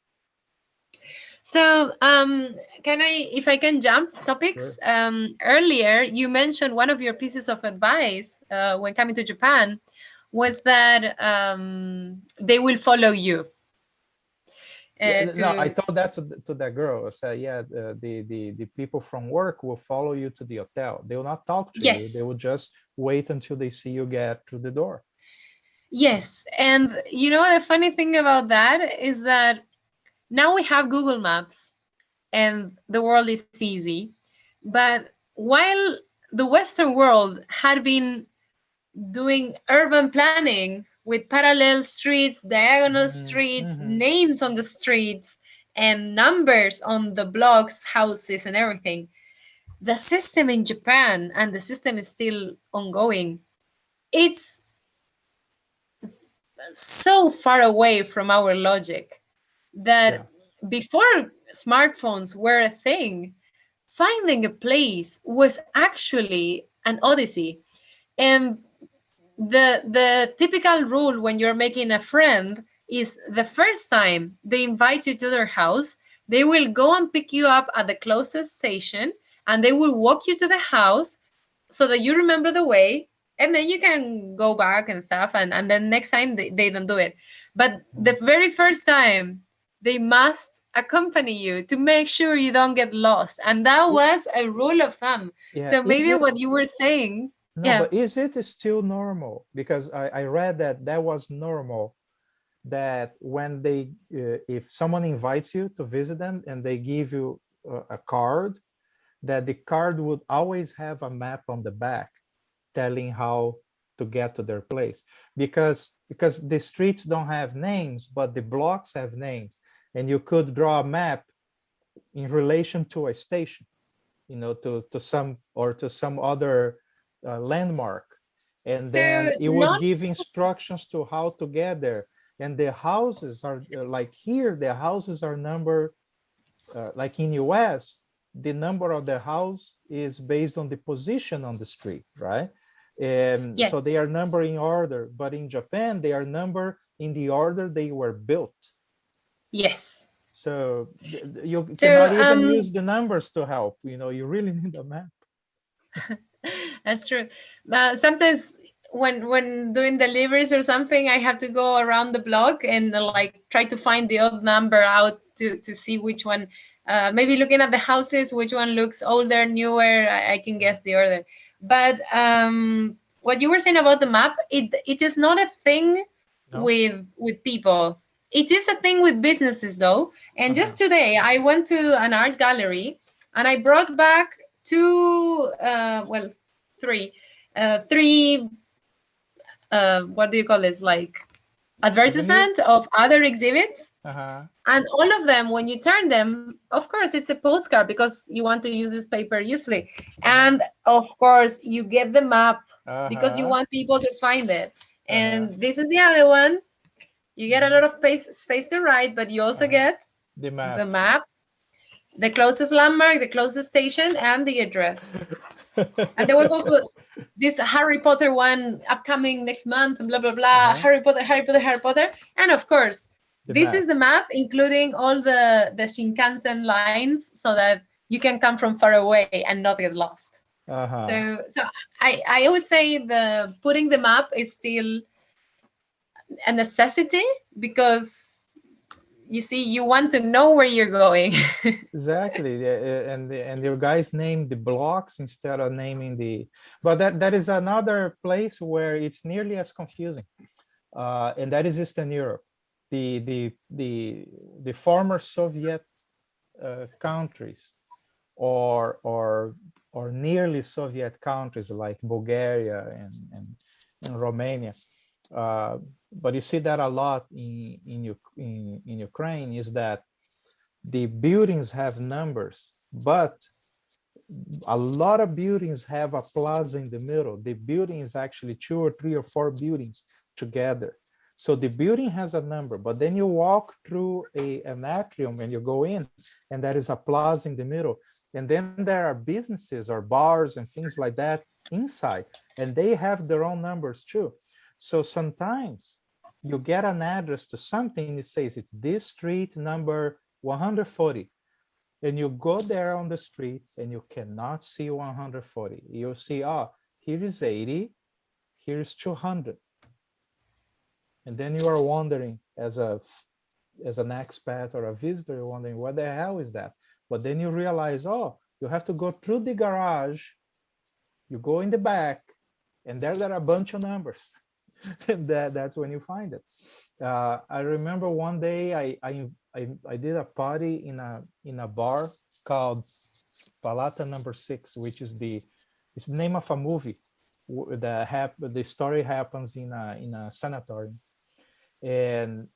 So, if I can jump topics? Sure. Earlier, you mentioned one of your pieces of advice when coming to Japan was that they will follow you. No, I told that to that girl. I said, the people from work will follow you to the hotel. They will not talk to you. They will just wait until they see you get through the door. Yes, and you know the funny thing about that is that now we have Google Maps and the world is easy. But while the Western world had been doing urban planning with parallel streets, diagonal streets, names on the streets, and numbers on the blocks, houses, and everything, the system in Japan, and the system is still ongoing, it's so far away from our logic that Yeah. before smartphones were a thing, finding a place was actually an odyssey. And the typical rule when you're making a friend is the first time they invite you to their house, they will go and pick you up at the closest station, and they will walk you to the house so that you remember the way, and then you can go back and stuff, and then next time they don't do it. But the Mhm. very first time, they must accompany you to make sure you don't get lost, and that I- was a rule of thumb. Yeah. So Is maybe it? what you were saying, No, yeah. but is it still normal? Because I read that that was normal, that when they, if someone invites you to visit them and they give you a card, that the card would always have a map on the back telling how to get to their place, because the streets don't have names, but the blocks have names, and you could draw a map in relation to a station, to some, or to some other landmark, and So then it would not give instructions to how to get there. And the houses are, like here, the houses are numbered, like in US, the number of the house is based on the position on the street, right? And so yes, they are numbered in order, but in Japan, they are numbered in the order they were built. yes. So you So cannot even use the numbers to help. You really need a map. that's true. Sometimes when doing deliveries or something, I have to go around the block and like try to find the odd number out to see which one. Maybe looking at the houses, which one looks older, newer. I can guess the order. But what you were saying about the map, it is not a thing No? with people. It is a thing with businesses though. And Uh-huh. just today, I went to an art gallery and I brought back two, well, three, three, what do you call this? Like Souvenir? advertisement of other exhibits. Uh-huh. And all of them, when you turn them, of course, it's a postcard because you want to use this paper usually. Uh-huh. And of course, you get the map because you Uh-huh. want people to find it. Uh-huh. And this is the other one. You get a Mhm. lot of space to write, but you also Uh-huh. get The the map. map, the closest landmark, the closest station, and the address. And there was also this Harry Potter one upcoming next month, and blah blah blah. Uh-huh. Harry Potter, Harry Potter, Harry Potter, and of course, The this is map. the map, including all the Shinkansen lines, so that you can come from far away and not get lost. Uh-huh. So I would say the putting the map is still a necessity because you see you want to know where you're going. Exactly. Yeah, and your guys named the blocks instead of naming the. But that is another place where it's nearly as confusing. And that is Eastern Europe. The former Soviet countries, or nearly Soviet countries like Bulgaria and Romania. But you see that a lot in Ukraine, is that the buildings have numbers, but a lot of buildings have a plaza in the middle. The building is actually 2 or 3 or 4 buildings together. So the building has a number, but then you walk through an atrium and you go in, and there is a plaza in the middle. And then there are businesses or bars and things like that inside, and they have their own numbers too. So sometimes you get an address to something, it says it's this street number 140, and you go there on the street and you cannot see 140. You see, here is 80, here is 200. And then you are wondering, as an expat or a visitor, you're wondering, what the hell is that? But then you realize, you have to go through the garage, you go in the back, and there are a bunch of numbers. And that's when you find it. I remember one day I did a party in a bar called Palata Number 6, which is it's the name of a movie. The story happens in a sanatorium, and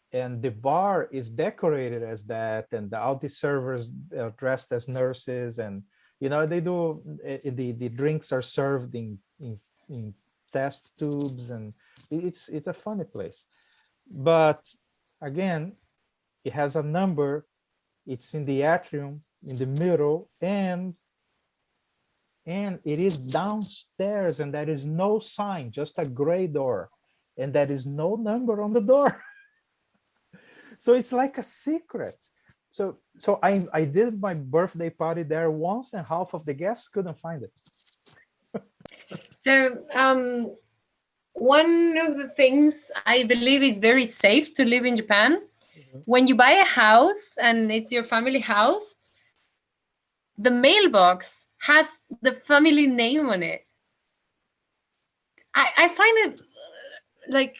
the bar is decorated as that, and all the servers are dressed as nurses, and they do the drinks are served in test tubes, and it's a funny place. But again, it has a number. It's in the atrium, in the middle, and it is downstairs, and there is no sign, just a gray door, and there is no number on the door. So it's like a secret. So I did my birthday party there once, and half of the guests couldn't find it. So one of the things I believe is very safe to live in Japan, when you buy a house and it's your family house, the mailbox has the family name on it. I find it like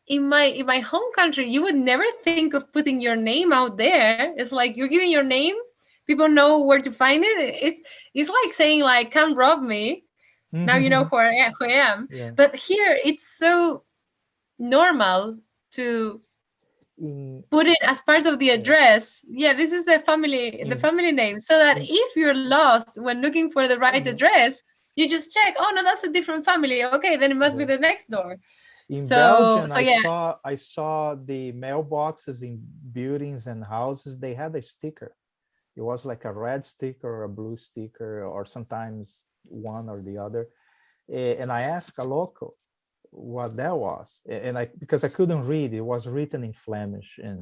in my home country, you would never think of putting your name out there. It's like you're giving your name, people know where to find it. It's like saying like, come rob me. Now you know who I am. Yeah. But here it's so normal to put it as part of the address. Yeah, this is the family name, so that if you're lost when looking for the right address, you just check, oh no, that's a different family. Okay, then it must be the next door. In So Belgium, yeah. I saw the mailboxes in buildings and houses. They had a sticker. It was like a red sticker or a blue sticker, or sometimes one or the other. And I asked a local what that was, and because I couldn't read, it was written in Flemish in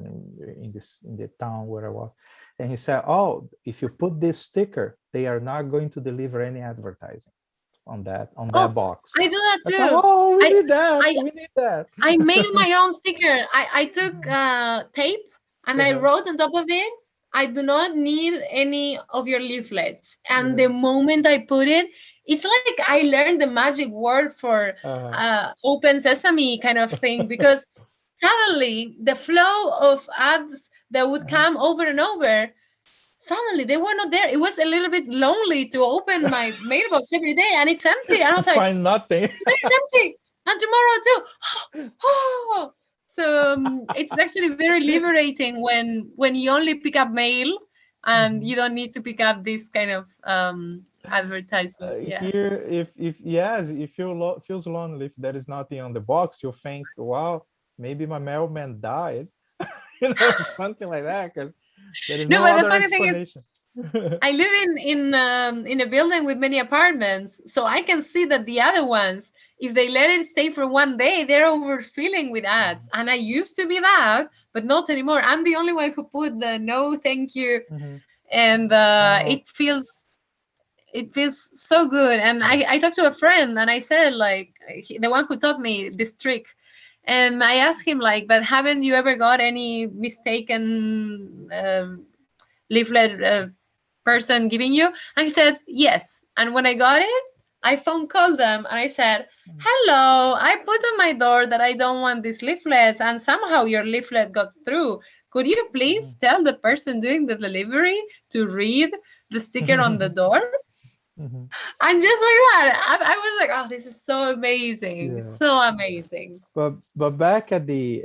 the town where I was, and he said, "Oh, if you put this sticker, they are not going to deliver any advertising on that box." I do that too. Thought, oh, we need that. I made my own sticker. I took tape and I wrote on top of it, I do not need any of your leaflets. And the moment I put it, it's like I learned the magic word for open sesame kind of thing, because suddenly the flow of ads that would come over and over, suddenly they were not there. It was a little bit lonely to open my mailbox every day, and it's empty. And I was like, find nothing. It's empty. And tomorrow too. Oh. So it's actually very liberating when you only pick up mail and you don't need to pick up this kind of advertisements. Yeah. Here, if yes, if feels lonely if there is nothing on the box, you'll think, wow, maybe my mailman died, something like that, because there is no other explanation. I live in a building with many apartments, so I can see that the other ones, if they let it stay for one day, they're overfilling with ads. And I used to be that, but not anymore. I'm the only one who put the no thank you, and it feels so good. And I talked to a friend and I said, like, the one who taught me this trick, and I asked him, like, but haven't you ever got any mistaken leaflet person giving you? And he said yes. And when I got it, I phone called them and I said, hello, I put on my door that I don't want these leaflets, and somehow your leaflet got through. Could you please tell the person doing the delivery to read the sticker on the door? And just like that, I was like, oh, this is so amazing. So amazing. But back at the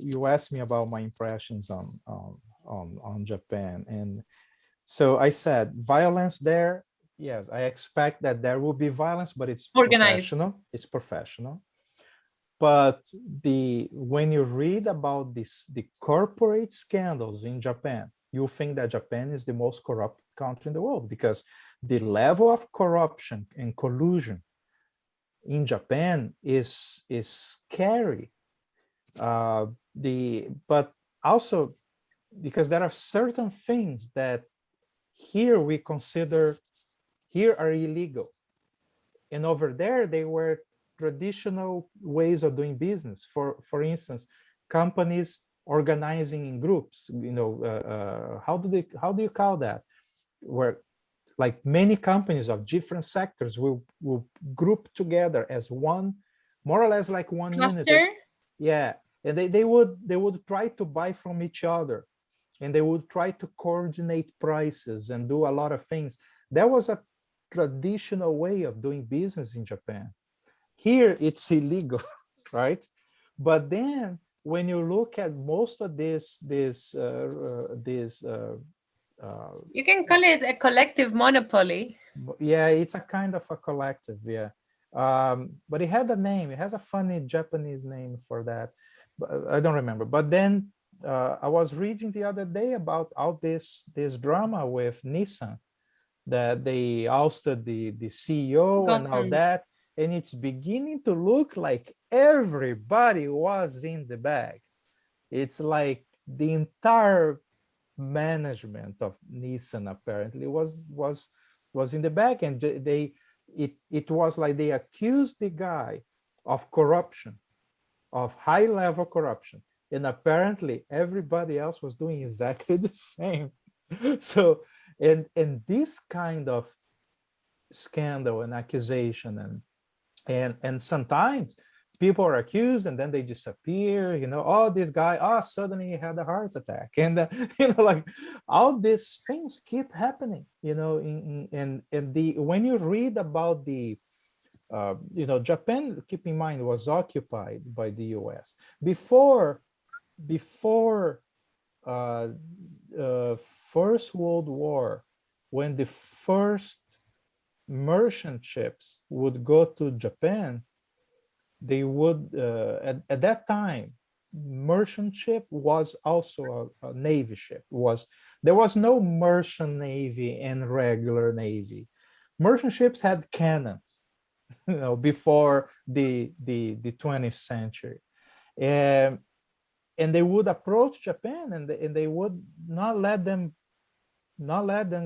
you asked me about my impressions on Japan, and so I said violence there. Yes, I expect that there will be violence, but it's organized. professional. It's professional. But when you read about the corporate scandals in Japan, you think that Japan is the most corrupt country in the world, because the level of corruption and collusion in Japan is scary. But also because there are certain things that here we consider here are illegal, and over there they were traditional ways of doing business. For instance, companies organizing in groups. How do you call that? Where like many companies of different sectors will group together as one, more or less like one cluster. Unit. Yeah, and they would try to buy from each other, and they would try to coordinate prices and do a lot of things. That was a traditional way of doing business in Japan. Here it's illegal, right? But then when you look at most of this you can call it a collective monopoly. Yeah, it's a kind of a collective. Yeah, But it had a name. It has a funny Japanese name for that, but I don't remember. But then I was reading the other day about all this drama with Nissan, that they ousted the CEO and all Gossen. that, and it's beginning to look like everybody was in the bag. It's like the entire management of Nissan apparently was in the back, and it was like they accused the guy of corruption, of high level corruption, and apparently everybody else was doing exactly the same. So and this kind of scandal and accusation and sometimes people are accused and then they disappear, oh, this guy, oh, suddenly he had a heart attack, and like all these things keep happening, and the when you read about the Japan, keep in mind, was occupied by the US before uh, uh, First World War, when the first merchant ships would go to Japan, they would at that time merchant ship was also a navy ship. There was no merchant navy and regular navy. Merchant ships had cannons, before the 20th century, and they would approach Japan, and they would not let them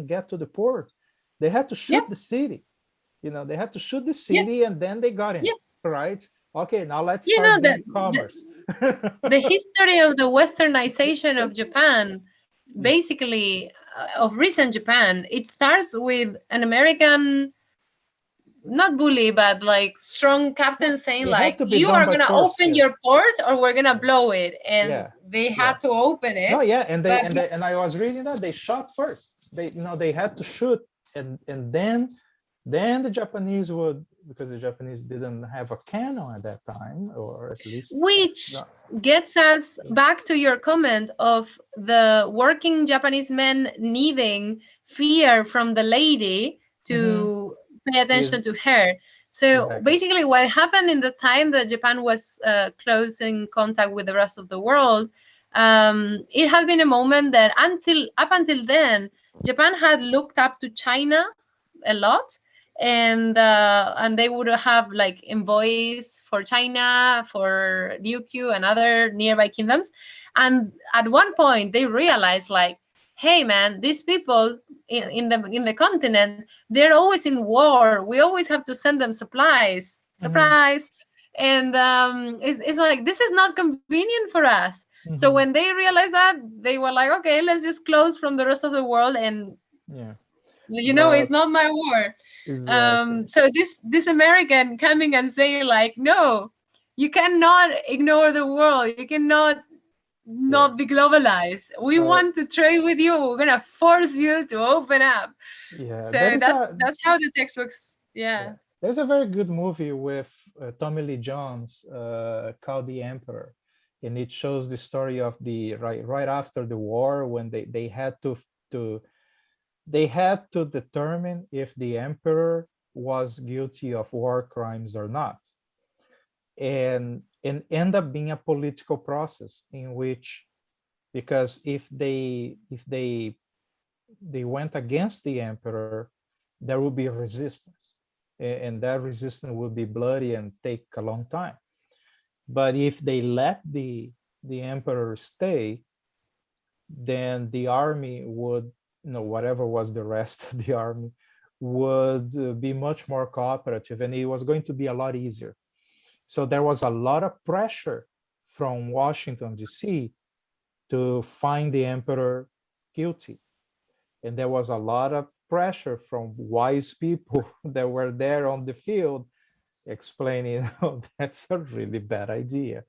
get to the port. They had to Yep, shoot the city. They had to shoot the yep, city, and then they got in, yep. right? Okay, now let's You know start that doing commerce. the history of the westernization of Japan, Yes. basically of recent Japan, it starts with an American, not bully, but like strong captain saying It had like, to be you done are by gonna force. open Yeah, your port or we're gonna yeah, blow it, and yeah, they yeah. had to open No, it. yeah, and they But and they, and I was reading that they shot first. They had to shoot, and then the Japanese would, because the Japanese didn't have a cannon at that time, or at least which no. gets us Yeah. back to your comment of the working Japanese men needing fear from the lady Mm-hmm. to pay Is attention to her. So exactly. basically, what happened in the time that Japan was closing contact with the rest of the world, it had been a moment that up until then, Japan had looked up to China a lot, and they would have like envoys for China, for Ryukyu and other nearby kingdoms. And at one point, they realized like, hey man, these people in the continent, they're always in war. We always have to send them supplies. Mm-hmm. Surprise. And it's like, this is not convenient for us. So Mm-hmm. when they realized that, they were like, okay, let's just close from the rest of the world, and Yeah, it's but not my war. exactly. So this American coming and saying like, no, you cannot ignore the world. You cannot Yeah. not be globalized. We Well, want to trade with you. We're gonna force you to open up. yeah, So that's how the textbooks. yeah, Yeah. there's a very good movie with Tommy Lee Jones called The Emperor, and it shows the story of the right after the war, when they had to they had to determine if the emperor was guilty of war crimes or not, and end up being a political process in which, because if they went against the emperor, there will be resistance, and that resistance will be bloody and take a long time. But if they let the emperor stay, then the army would, whatever was the rest of the army, would be much more cooperative, and it was going to be a lot easier. So there was a lot of pressure from Washington, D.C. to find the emperor guilty. And there was a lot of pressure from wise people that were there on the field explaining, oh, that's a really bad idea.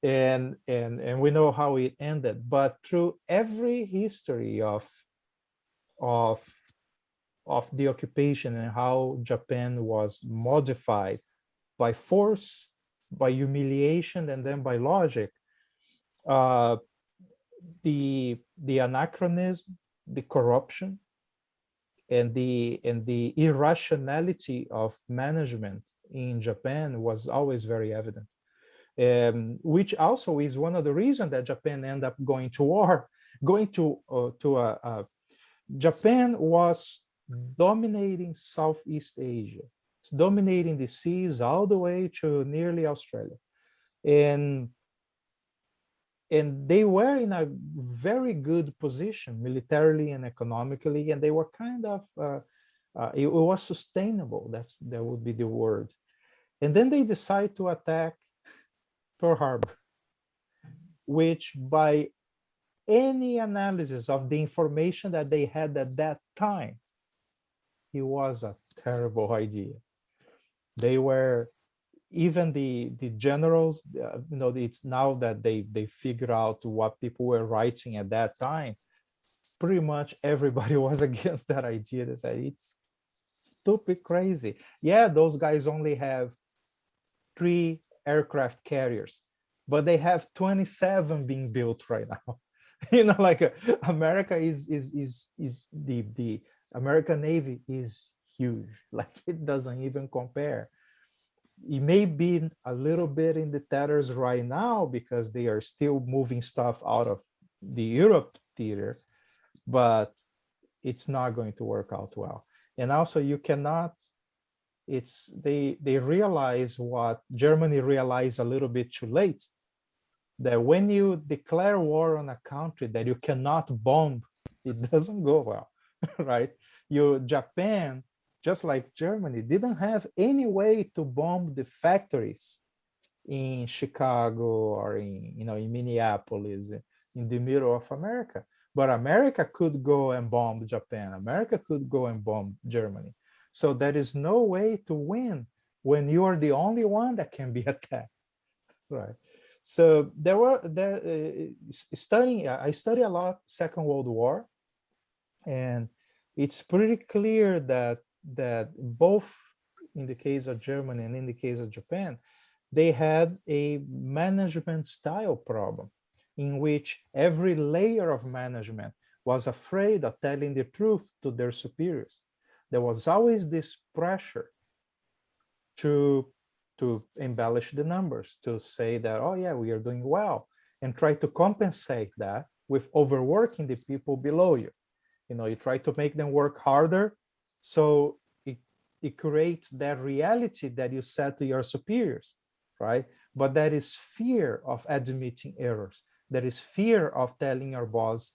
And we know how it ended. But through every history of of the occupation and how Japan was modified by force, by humiliation, and then by logic, uh, the anachronism, the corruption, and the irrationality of management in Japan was always very evident, which also is one of the reasons that Japan ended up going to war. Japan was dominating Southeast Asia, dominating the seas all the way to nearly Australia, and they were in a very good position militarily and economically, and they were kind of it was sustainable. That would be the word. And then they decide to attack Pearl Harbor, which by any analysis of the information that they had at that time, it was a terrible idea. They were, even the generals, it's now that they figure out what people were writing at that time. Pretty much everybody was against that idea. They said it's stupid, crazy. Yeah, those guys only have 3 aircraft carriers, but they have 27 being built right now. Like America is the American Navy is huge. Like it doesn't even compare. It may be a little bit in the tatters right now because they are still moving stuff out of the Europe theater, but it's not going to work out well. And also you cannot, they realize what Germany realized a little bit too late, that when you declare war on a country that you cannot bomb, it doesn't go well, right? Japan, just like Germany, didn't have any way to bomb the factories in Chicago or in Minneapolis, in the middle of America. But America could go and bomb Japan. America could go and bomb Germany. So there is no way to win when you are the only one that can be attacked, right? So I study a lot Second World War, and it's pretty clear that both in the case of Germany and in the case of Japan, they had a management style problem in which every layer of management was afraid of telling the truth to their superiors. There was always this pressure to embellish the numbers, to say that, oh yeah, we are doing well, and try to compensate that with overworking the people below you. You try to make them work harder, so it creates that reality that you said to your superiors, right? But that is fear of admitting errors. That is fear of telling your boss,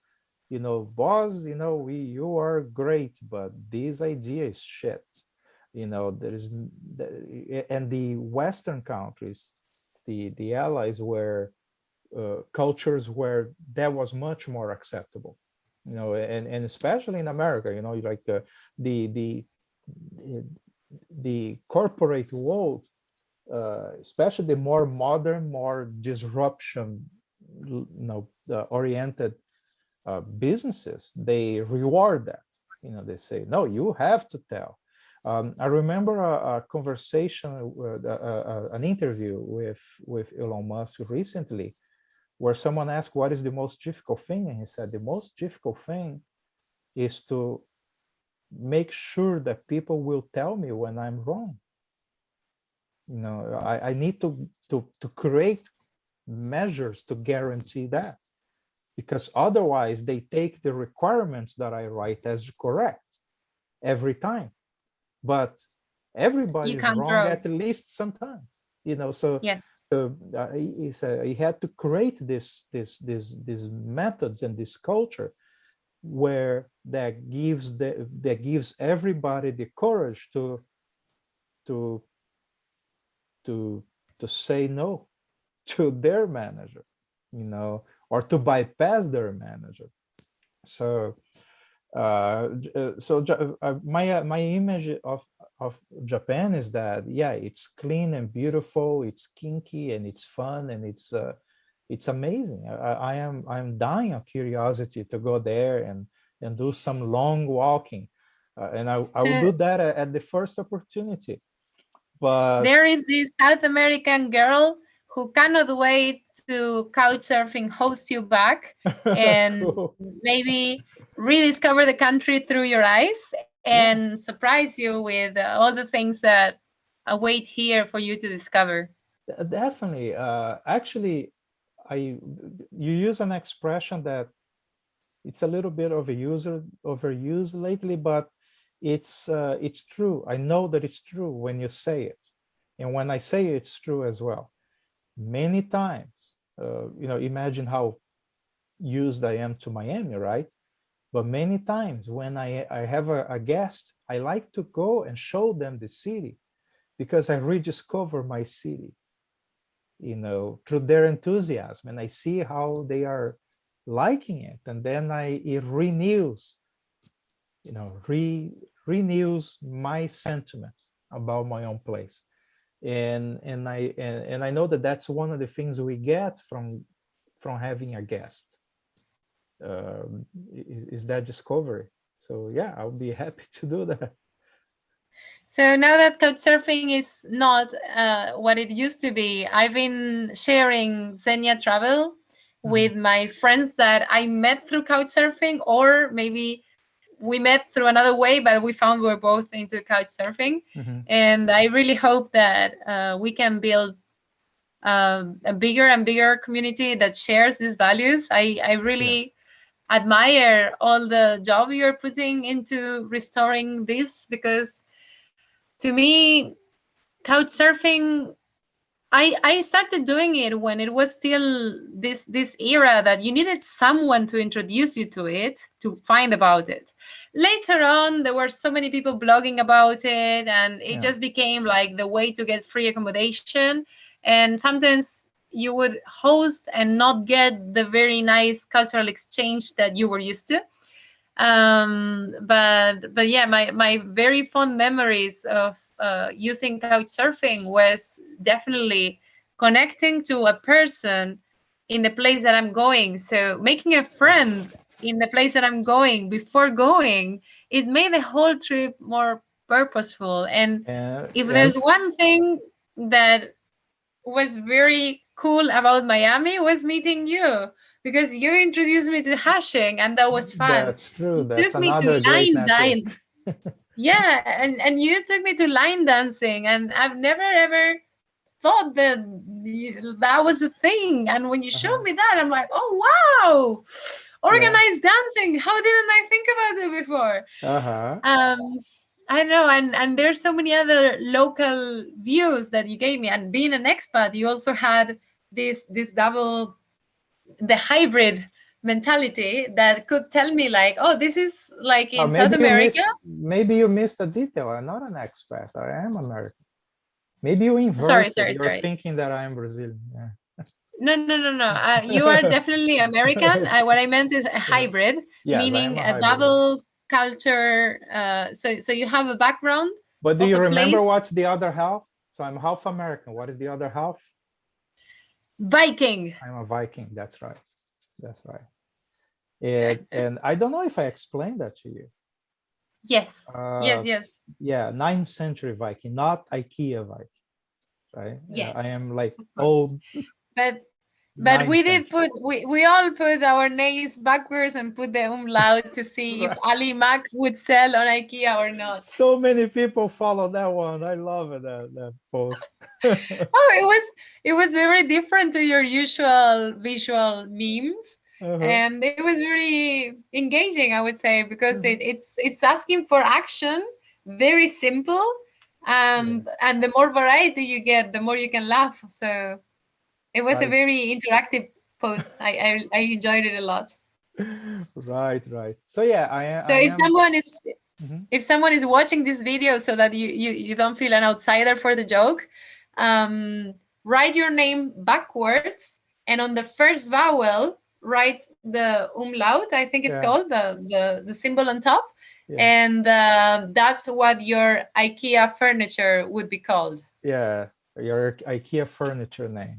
boss, you are great, but this idea is shit. And the Western countries, the allies, were cultures where that was much more acceptable, and especially in America, like the corporate world, especially the more modern, more disruption, oriented businesses, they reward that. They say, no, you have to tell. I remember a conversation, an interview with Elon Musk recently, where someone asked, what is the most difficult thing? And he said, the most difficult thing is to make sure that people will tell me when I'm wrong. I need to create measures to guarantee that, because otherwise they take the requirements that I write as correct every time. But everybody is wrong at least sometimes, so yes. He had to create these methods and this culture where that gives everybody the courage to say no to their manager, or to bypass their manager. So my image of Japan is that, yeah, it's clean and beautiful, it's kinky and it's fun and it's amazing. I'm dying of curiosity to go there and do some long walking, and I will do that at the first opportunity. But there is this South American girl who cannot wait to couchsurfing host you back and cool. Maybe rediscover the country through your eyes and surprise you with all the things that await here for you to discover? Definitely. Actually, you use an expression that it's a little bit of a overused lately, but it's true. I know that it's true when you say it, and when I say it, it's true as well. Many times, imagine how used I am to Miami, right? But many times when I have a guest, I like to go and show them the city because I rediscover my city, through their enthusiasm, and I see how they are liking it, and then it renews, renews my sentiments about my own place, and I know that that's one of the things we get from having a guest, is that discovery. So yeah, I'll be happy to do that. So now that couchsurfing is not what it used to be, I've been sharing Xenia Travel with my friends that I met through couchsurfing, or maybe we met through another way, but we found we're both into couchsurfing. And I really hope that we can build a bigger and bigger community that shares these values. I really admire all the job you're putting into restoring this, because to me, couchsurfing, I started doing it when it was still this era that you needed someone to introduce you to it, to find about it. Later on, there were so many people blogging about it, and it just became like the way to get free accommodation. And sometimes you would host and not get the very nice cultural exchange that you were used to. But yeah, my very fond memories of using couchsurfing was definitely connecting to a person in the place that I'm going. So making a friend in the place that I'm going before going, it made the whole trip more purposeful. And if there's one thing that was very cool about Miami, was meeting you, because you introduced me to hashing, and that was fun. That's true. You That's took me to another great line network. dance. Yeah, and you took me to line dancing, and I've never ever thought that that was a thing. And when you showed me that, I'm like, oh wow, organized dancing. How didn't I think about it before? I know, and there's so many other local views that you gave me. And being an expat, you also had this double, the hybrid mentality that could tell me like, oh, this is like in South America. Maybe you missed a detail. I'm not an expat. I am American. Maybe you inverted. You're thinking that I'm Brazilian. Yeah. No. You are definitely American. What I meant is a hybrid, meaning a double culture. So you have a background. But do you remember what's the other half? So I'm half American. What is the other half? Viking. I'm a Viking. That's right. That's right. And I don't know if I explained that to you. Yes. Yes. Yeah, 9th century Viking, not IKEA Viking. Right? Yes. I am like old. But we did we all put our names backwards and put the umlaut to see if Ali Mac would sell on IKEA or not. So many people follow that one. I love it, that post. Oh, it was very different to your usual visual memes. And it was very engaging, I would say, because it's asking for action, very simple. And the more variety you get, the more you can laugh. So it was a very interactive post. I enjoyed it a lot. Right. So yeah, So if someone is watching this video, so that you don't feel an outsider for the joke, write your name backwards, and on the first vowel write the umlaut, I think it's called, the symbol on top. And that's what your IKEA furniture would be called. Yeah, your IKEA furniture name.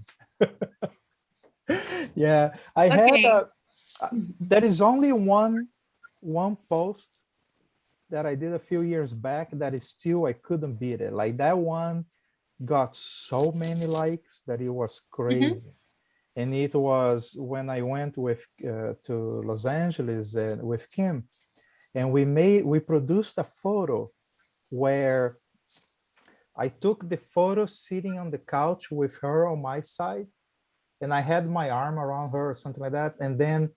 Yeah, I had there is only one post that I did a few years back that is still, I couldn't beat it. Like that one got so many likes that it was crazy. And it was when I went with to Los Angeles with Kim, and we produced a photo where I took the photo sitting on the couch with her on my side, and I had my arm around her or something like that. And then,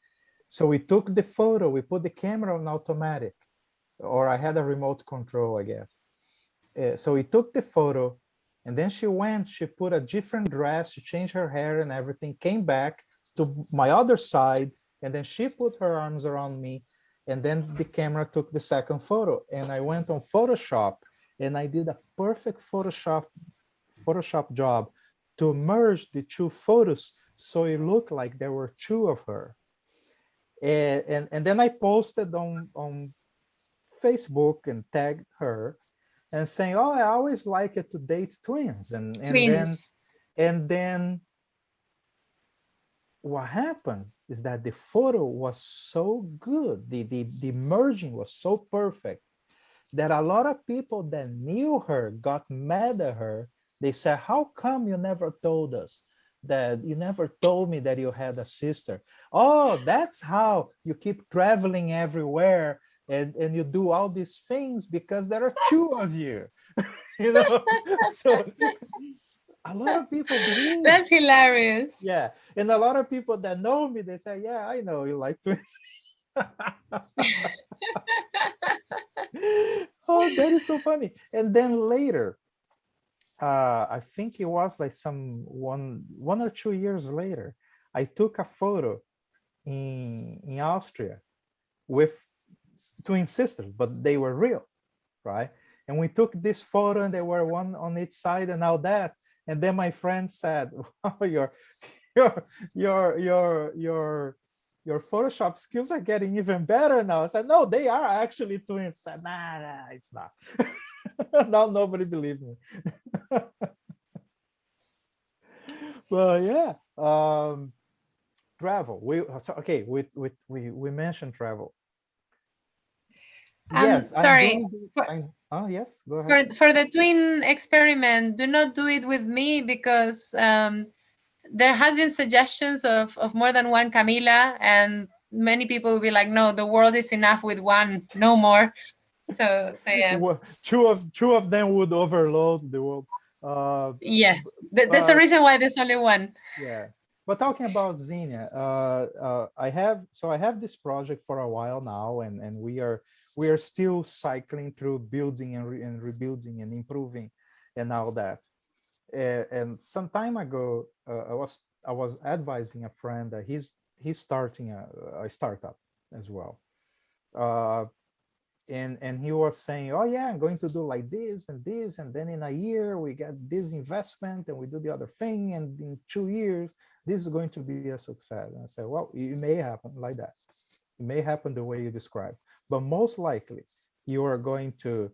so we took the photo, we put the camera on automatic, or I had a remote control, I guess. So we took the photo, and then she went, she put a different dress, she changed her hair and everything, came back to my other side, and then she put her arms around me, and then the camera took the second photo. And I went on Photoshop, and I did a perfect Photoshop job to merge the two photos so it looked like there were two of her. And then I posted on Facebook and tagged her and saying, "Oh, I always like it to date twins." Twins. And then what happens is that the photo was so good, the merging was so perfect that a lot of people that knew her got mad at her. They said, "How come you never told us? That you never told me that you had a sister? Oh, that's how you keep traveling everywhere and you do all these things because there are two of you." You know, so a lot of people believe. That's hilarious. Yeah, and a lot of people that know me, they say, "Yeah, I know you like twins." Oh, that is so funny. And then later, I think it was like some 1 or 2 years later, I took a photo in Austria with twin sisters, but they were real, right? And we took this photo, and they were one on each side, and all that. And then my friend said, "Oh, your your your your your Photoshop skills are getting even better now." I said, "No, they are actually twins." I said, nah, it's not. Now nobody believes me. Well, yeah. Travel. Okay. We mentioned travel. Yes, I'm Sorry. doing. Oh, yes. Go ahead. For the twin experiment, do not do it with me because there has been suggestions of more than one Camila, and many people will be like, no, the world is enough with one, no more. So yeah. Two of them would overload the world. Yeah, that's the But reason why there's only one. yeah, but talking about Xenia, I have this project for a while now, and we are still cycling through building and rebuilding and improving and all that. And some time ago, I was advising a friend that he's starting a startup as well. Uh, and he was saying, "Oh yeah, I'm going to do like this and this, and then in a year we get this investment and we do the other thing, and in 2 years this is going to be a success." And I said, "Well, it may happen like that. It may happen the way you described, but most likely you are going to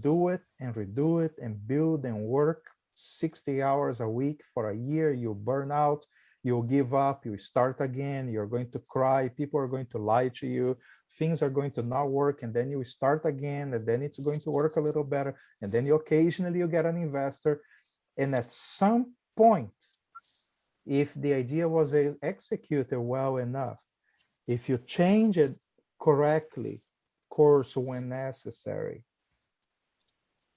do it and redo it and build and work 60 hours a week for a year. You burn out, you'll give up, you start again, you're going to cry, people are going to lie to you, things are going to not work, and then you start again, and then it's going to work a little better, and then you occasionally you get an investor. And at some point, if the idea was executed well enough, if you change it correctly, course when necessary,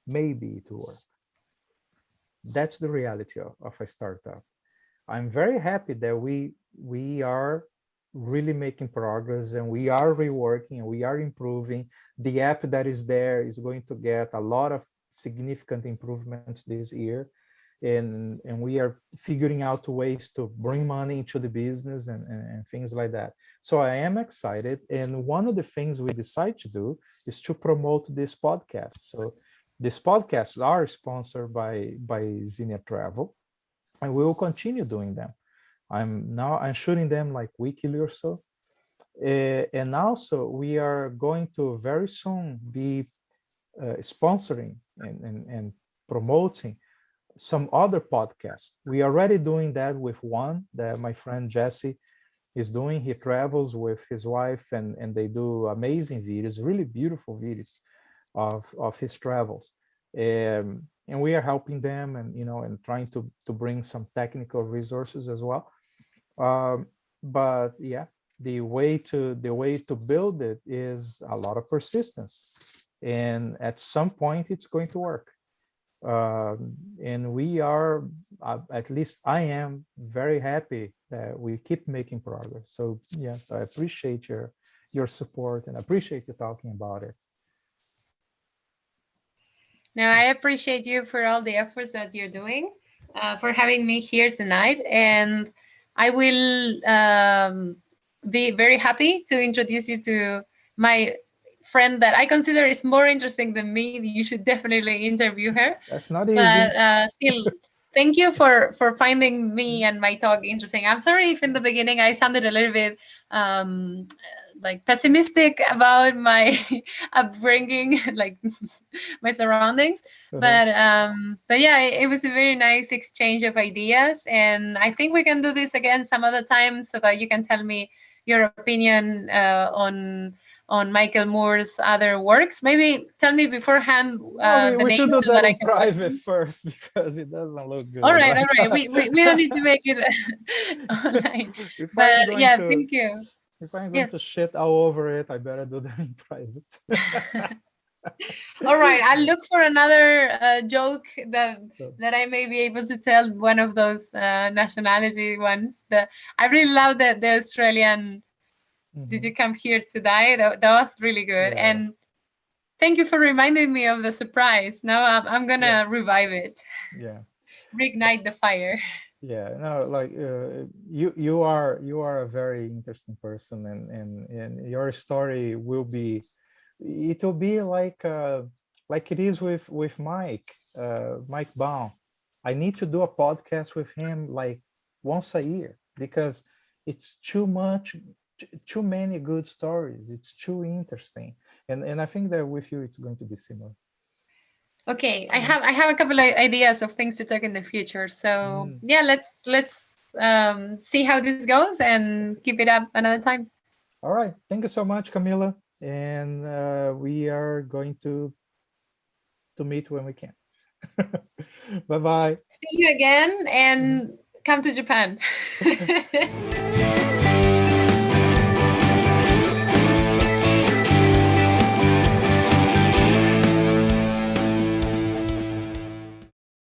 maybe it will work. That's the reality of a startup. I'm very happy that we are really making progress, and we are reworking and we are improving. The app that is there is going to get a lot of significant improvements this year, and we are figuring out ways to bring money into the business and things like that. So I am excited, and one of the things we decide to do is to promote this podcast. So these podcasts are sponsored by Xenia Travel, and we will continue doing them. I'm shooting them like weekly or so. And also we are going to very soon be sponsoring and promoting some other podcasts. We are already doing that with one that my friend Jesse is doing. He travels with his wife, and they do amazing videos, really beautiful videos of his travels. And we are helping them, and and trying to bring some technical resources as well. But yeah, the way to build it is a lot of persistence, and at some point it's going to work. And we are, at least I am, very happy that we keep making progress. So yes, I appreciate your support and appreciate you talking about it. Now, I appreciate you for all the efforts that you're doing, for having me here tonight. And I will be very happy to introduce you to my friend that I consider is more interesting than me. You should definitely interview her. That's not easy. But still, thank you for finding me and my talk interesting. I'm sorry if in the beginning I sounded a little bit like pessimistic about my upbringing, like my surroundings. But yeah, it was a very nice exchange of ideas, and I think we can do this again some other time so that you can tell me your opinion on Michael Moore's other works. Maybe tell me beforehand the we should names do so that that I in can watch private them. first, because it doesn't look good. All right. We don't need to make it online. If But I'm going yeah, to, thank you. if I'm going Yes. to shit all over it, I better do that in private. All right. I'll look for another joke that I may be able to tell, one of those nationality ones. I really love the Australian. Did you come here to die? That was really good. Yeah. And thank you for reminding me of the surprise. Now I'm gonna revive it. Yeah. Reignite the fire. Yeah. No, like you are a very interesting person, and your story will be, it will be like it is with Mike Baum. I need to do a podcast with him like once a year, because it's too much, too many good stories. It's too interesting, and I think that with you it's going to be similar. Okay, I have a couple of ideas of things to talk in the future. So yeah, let's see how this goes and keep it up another time. All right, thank you so much, Camila, and we are going to meet when we can. Bye bye. See you again, and come to Japan.